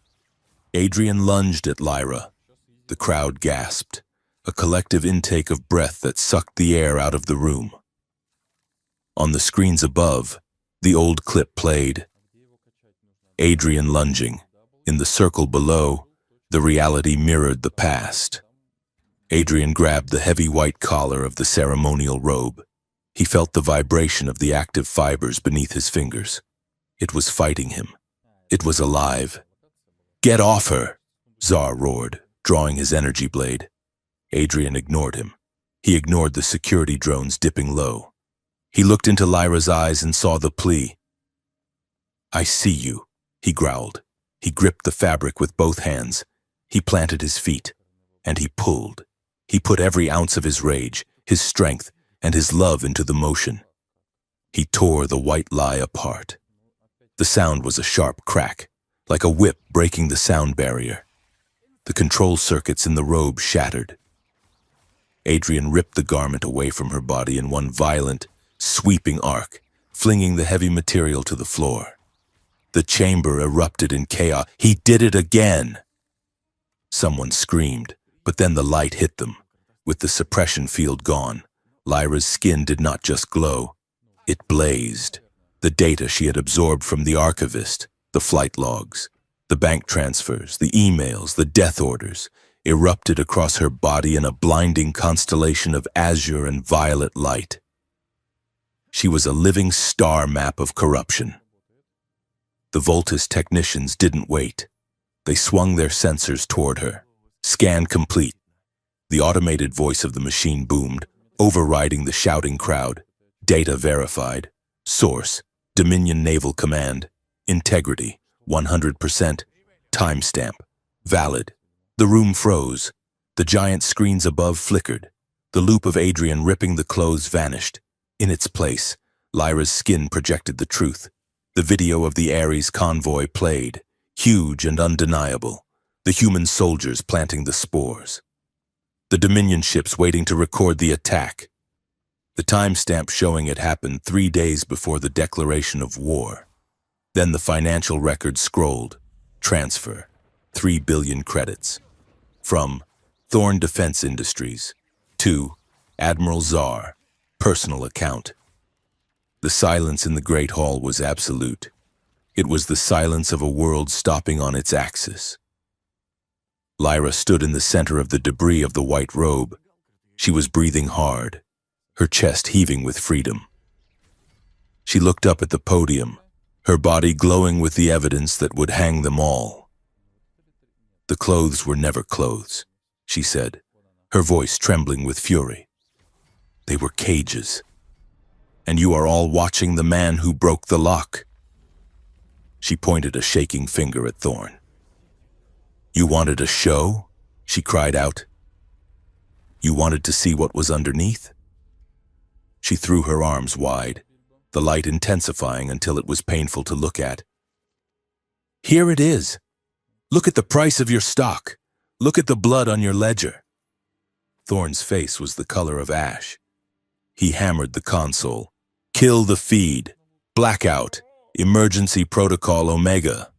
Adrian lunged at Lyra. The crowd gasped, a collective intake of breath that sucked the air out of the room. On the screens above, the old clip played. Adrian lunging. In the circle below, the reality mirrored the past. Adrian grabbed the heavy white collar of the ceremonial robe. He felt the vibration of the active fibers beneath his fingers. It was fighting him. It was alive. "Get off her!" Tsar roared, drawing his energy blade. Adrian ignored him. He ignored the security drones dipping low. He looked into Lyra's eyes and saw the plea. "I see you," he growled. He gripped the fabric with both hands. He planted his feet, and he pulled. He put every ounce of his rage, his strength, and his love into the motion. He tore the white lie apart. The sound was a sharp crack, like a whip breaking the sound barrier. The control circuits in the robe shattered. Adrian ripped the garment away from her body in one violent, sweeping arc, flinging the heavy material to the floor. The chamber erupted in chaos. "He did it again!" Someone screamed, but then the light hit them. With the suppression field gone, Lyra's skin did not just glow, it blazed. The data she had absorbed from the archivist, the flight logs, the bank transfers, the emails, the death orders, erupted across her body in a blinding constellation of azure and violet light. She was a living star map of corruption. The Voltus technicians didn't wait. They swung their sensors toward her. Scan complete. The automated voice of the machine boomed, overriding the shouting crowd. Data verified. Source, Dominion Naval Command. Integrity, 100%. Timestamp, valid. The room froze. The giant screens above flickered. The loop of Adrian ripping the clothes vanished. In its place, Lyra's skin projected the truth. The video of the Ares convoy played, huge and undeniable. The human soldiers planting the spores. The Dominion ships waiting to record the attack. The timestamp showing it happened 3 days before the declaration of war. Then the financial record scrolled. Transfer, 3 billion credits. From Thorne Defense Industries to Admiral Tsar, personal account. The silence in the Great Hall was absolute. It was the silence of a world stopping on its axis. Lyra stood in the center of the debris of the white robe. She was breathing hard, her chest heaving with freedom. She looked up at the podium, her body glowing with the evidence that would hang them all. "The clothes were never clothes," she said, her voice trembling with fury. "They were cages. And you are all watching the man who broke the lock." She pointed a shaking finger at Thorne. "You wanted a show?" she cried out. You wanted to see what was underneath? She threw her arms wide, the light intensifying until it was painful to look at. Here it is. Look at the price of your stock. Look at the blood on your ledger. Thorn's face was the color of ash. He hammered the console. Kill the feed. Blackout. Emergency protocol Omega.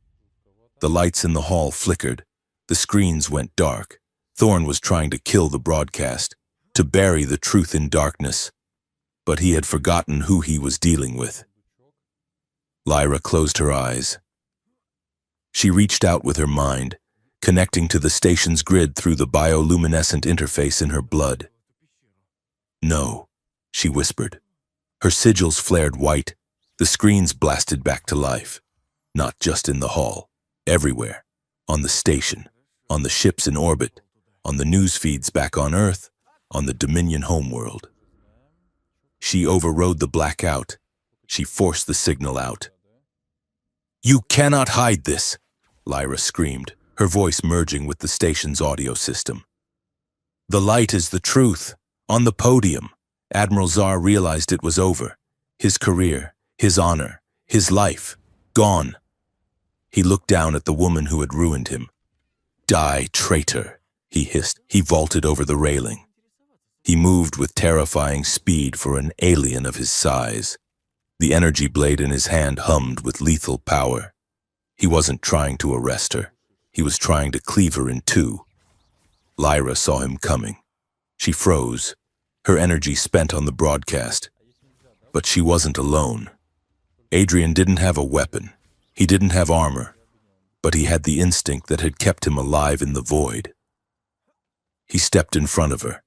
The lights in the hall flickered. The screens went dark. Thorn was trying to kill the broadcast, to bury the truth in darkness. But he had forgotten who he was dealing with. Lyra closed her eyes. She reached out with her mind, connecting to the station's grid through the bioluminescent interface in her blood. No, she whispered. Her sigils flared white. The screens blasted back to life. Not just in the hall, everywhere. On the station, on the ships in orbit, on the news feeds back on Earth, on the Dominion homeworld. She overrode the blackout. She forced the signal out. You cannot hide this, Lyra screamed, her voice merging with the station's audio system. The light is the truth. On the podium, Admiral Zar realized it was over. His career, his honor, his life, gone. He looked down at the woman who had ruined him. Die, traitor, he hissed. He vaulted over the railing. He moved with terrifying speed for an alien of his size. The energy blade in his hand hummed with lethal power. He wasn't trying to arrest her. He was trying to cleave her in two. Lyra saw him coming. She froze, her energy spent on the broadcast. But she wasn't alone. Adrian didn't have a weapon. He didn't have armor. But he had the instinct that had kept him alive in the void. He stepped in front of her.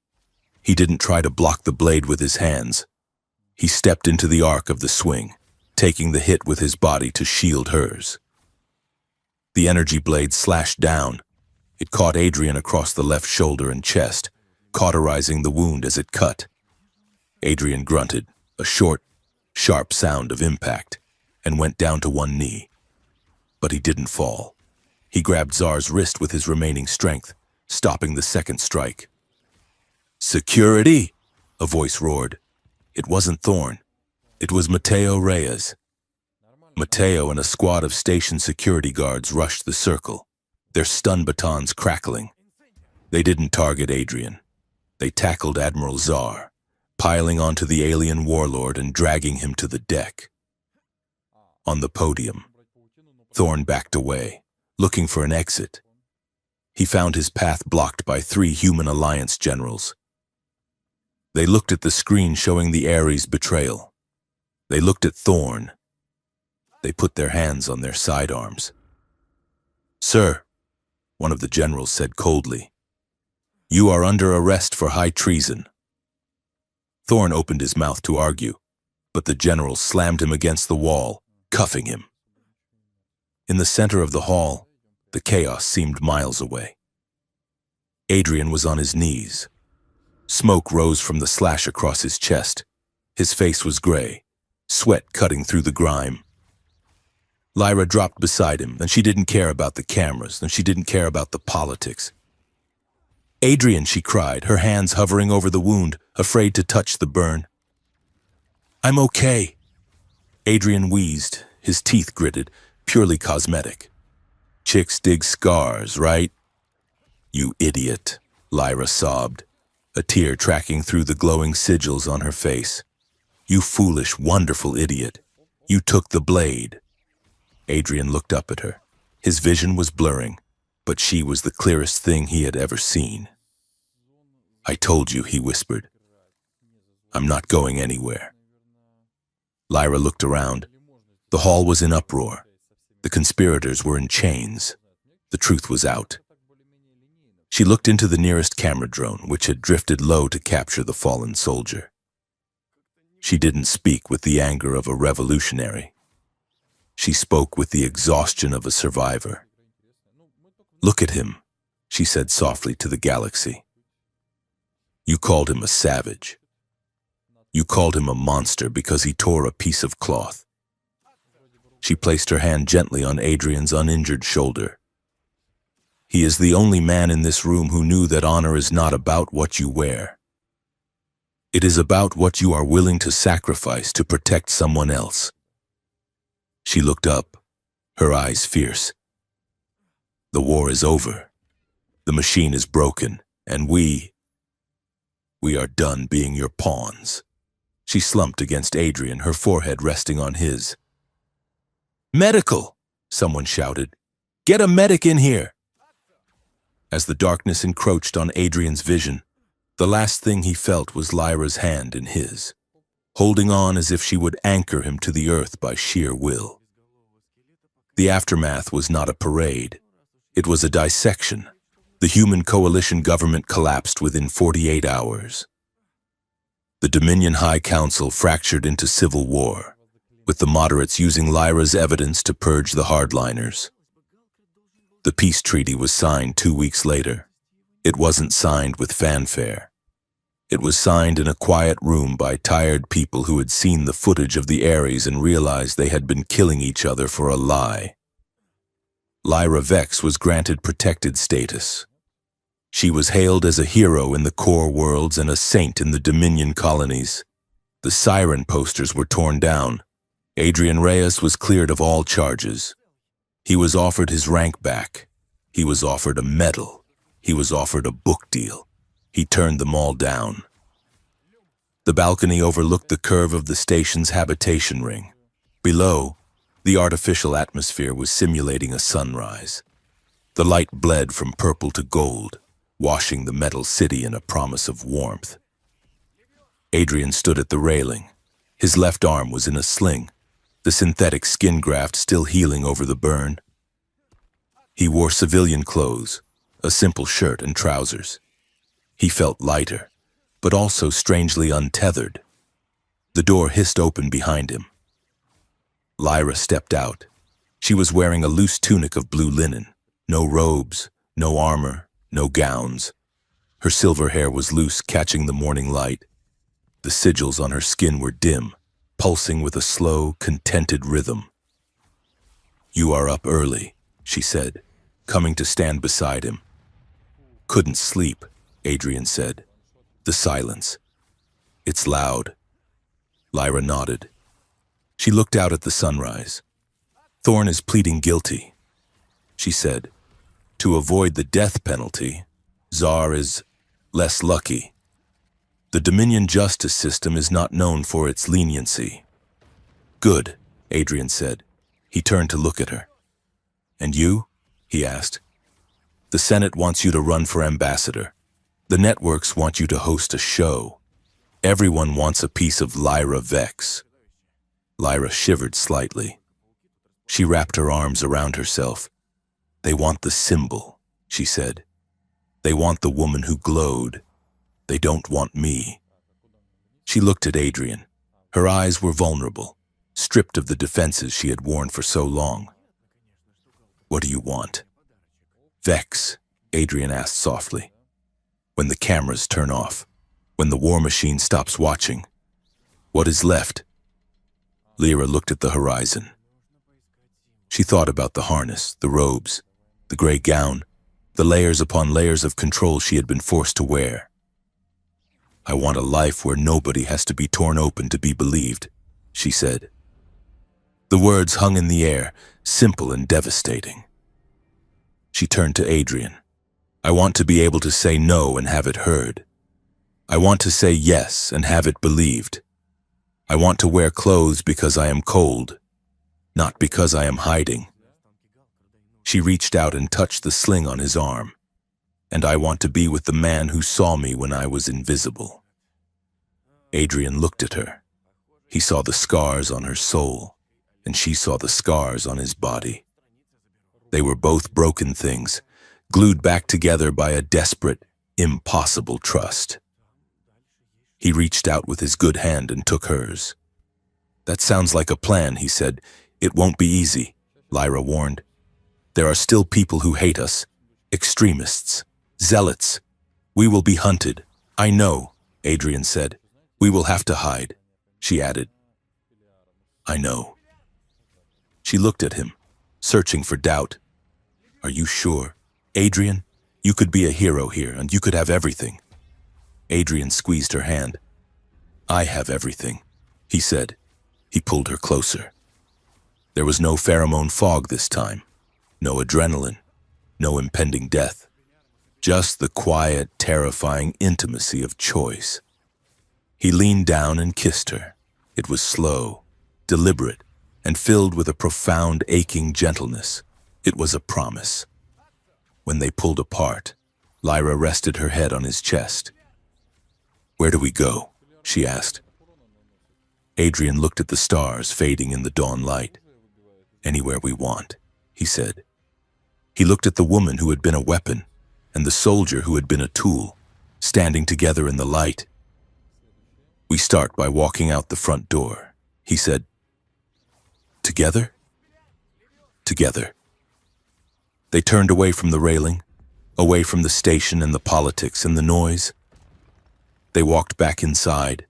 He didn't try to block the blade with his hands. He stepped into the arc of the swing, taking the hit with his body to shield hers. The energy blade slashed down. It caught Adrian across the left shoulder and chest, cauterizing the wound as it cut. Adrian grunted, a short, sharp sound of impact, and went down to one knee. But he didn't fall. He grabbed Zar's wrist with his remaining strength, stopping the second strike. Security! A voice roared. It wasn't Thorn. It was Mateo Reyes. Mateo and a squad of station security guards rushed the circle, their stun batons crackling. They didn't target Adrian. They tackled Admiral Zar, piling onto the alien warlord and dragging him to the deck. On the podium, Thorn backed away, looking for an exit. He found his path blocked by 3 Human Alliance generals. They looked at the screen showing the Ares betrayal. They looked at Thorn. They put their hands on their sidearms. Sir, one of the generals said coldly, you are under arrest for high treason. Thorn opened his mouth to argue, but the general slammed him against the wall, cuffing him. In the center of the hall, the chaos seemed miles away. Adrian was on his knees. Smoke rose from the slash across his chest. His face was gray, sweat cutting through the grime. Lyra dropped beside him, and she didn't care about the cameras, and she didn't care about the politics. Adrian, she cried, her hands hovering over the wound, afraid to touch the burn. I'm okay. Adrian wheezed, his teeth gritted, purely cosmetic. Chicks dig scars, right? You idiot, Lyra sobbed, a tear tracking through the glowing sigils on her face. You foolish, wonderful idiot. You took the blade. Adrian looked up at her. His vision was blurring, but she was the clearest thing he had ever seen. I told you, he whispered. I'm not going anywhere. Lyra looked around. The hall was in uproar. The conspirators were in chains. The truth was out. She looked into the nearest camera drone, which had drifted low to capture the fallen soldier. She didn't speak with the anger of a revolutionary. She spoke with the exhaustion of a survivor. Look at him, she said softly to the galaxy. You called him a savage. You called him a monster because he tore a piece of cloth. She placed her hand gently on Adrian's uninjured shoulder. He is the only man in this room who knew that honor is not about what you wear. It is about what you are willing to sacrifice to protect someone else. She looked up, her eyes fierce. The war is over. The machine is broken, and we are done being your pawns. She slumped against Adrian, her forehead resting on his. Medical! Someone shouted. Get a medic in here! As the darkness encroached on Adrian's vision, the last thing he felt was Lyra's hand in his, holding on as if she would anchor him to the earth by sheer will. The aftermath was not a parade. It was a dissection. The human coalition government collapsed within 48 hours. The Dominion High Council fractured into civil war, with the moderates using Lyra's evidence to purge the hardliners. The peace treaty was signed 2 weeks later. It wasn't signed with fanfare. It was signed in a quiet room by tired people who had seen the footage of the Ares and realized they had been killing each other for a lie. Lyra Vex was granted protected status. She was hailed as a hero in the core worlds and a saint in the Dominion colonies. The siren posters were torn down. Adrian Reyes was cleared of all charges. He was offered his rank back. He was offered a medal. He was offered a book deal. He turned them all down. The balcony overlooked the curve of the station's habitation ring. Below, the artificial atmosphere was simulating a sunrise. The light bled from purple to gold, washing the metal city in a promise of warmth. Adrian stood at the railing. His left arm was in a sling, the synthetic skin graft still healing over the burn. He wore civilian clothes, a simple shirt and trousers. He felt lighter, but also strangely untethered. The door hissed open behind him. Lyra stepped out. She was wearing a loose tunic of blue linen, no robes, no armor, no gowns. Her silver hair was loose, catching the morning light. The sigils on her skin were dim, pulsing with a slow, contented rhythm. "You are up early," she said, coming to stand beside him. "Couldn't sleep," Adrian said. The silence. "It's loud." Lyra nodded. She looked out at the sunrise. "Thorn is pleading guilty," she said. "To avoid the death penalty, Czar is less lucky. The Dominion justice system is not known for its leniency." "Good," Adrian said. He turned to look at her. "And you?" he asked. "The Senate wants you to run for ambassador. The networks want you to host a show. Everyone wants a piece of Lyra Vex." Lyra shivered slightly. She wrapped her arms around herself. "They want the symbol," she said. "They want the woman who glowed. They don't want me." She looked at Adrian. Her eyes were vulnerable, stripped of the defenses she had worn for so long. "What do you want?" "Vex," Adrian asked softly. "When the cameras turn off, when the war machine stops watching, what is left?" Lyra looked at the horizon. She thought about the harness, the robes, the gray gown, the layers upon layers of control she had been forced to wear. "I want a life where nobody has to be torn open to be believed," she said. The words hung in the air, simple and devastating. She turned to Adrian. "I want to be able to say no and have it heard. I want to say yes and have it believed. I want to wear clothes because I am cold, not because I am hiding." She reached out and touched the sling on his arm. "And I want to be with the man who saw me when I was invisible." Adrian looked at her. He saw the scars on her soul, and she saw the scars on his body. They were both broken things, glued back together by a desperate, impossible trust. He reached out with his good hand and took hers. "That sounds like a plan," he said. "It won't be easy," Lyra warned. "There are still people who hate us, extremists, zealots. We will be hunted." "I know," Adrian said. "We will have to hide," she added. "I know." She looked at him, searching for doubt. "Are you sure?" Adrian, you could be a hero here, and you could have everything. Adrian squeezed her hand. I have everything, he said. He pulled her closer. There was no pheromone fog this time, no adrenaline, no impending death. Just the quiet, terrifying intimacy of choice. He leaned down and kissed her. It was slow, deliberate, and filled with a profound, aching gentleness. It was a promise. When they pulled apart, Lyra rested her head on his chest. Where do we go? She asked. Adrian looked at the stars fading in the dawn light. Anywhere we want, he said. He looked at the woman who had been a weapon and the soldier who had been a tool, standing together in the light. We start by walking out the front door, he said. Together? Together. They turned away from the railing, away from the station and the politics and the noise. They walked back inside,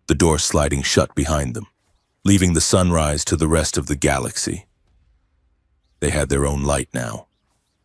the door sliding shut behind them, leaving the sunrise to the rest of the galaxy. They had their own light now,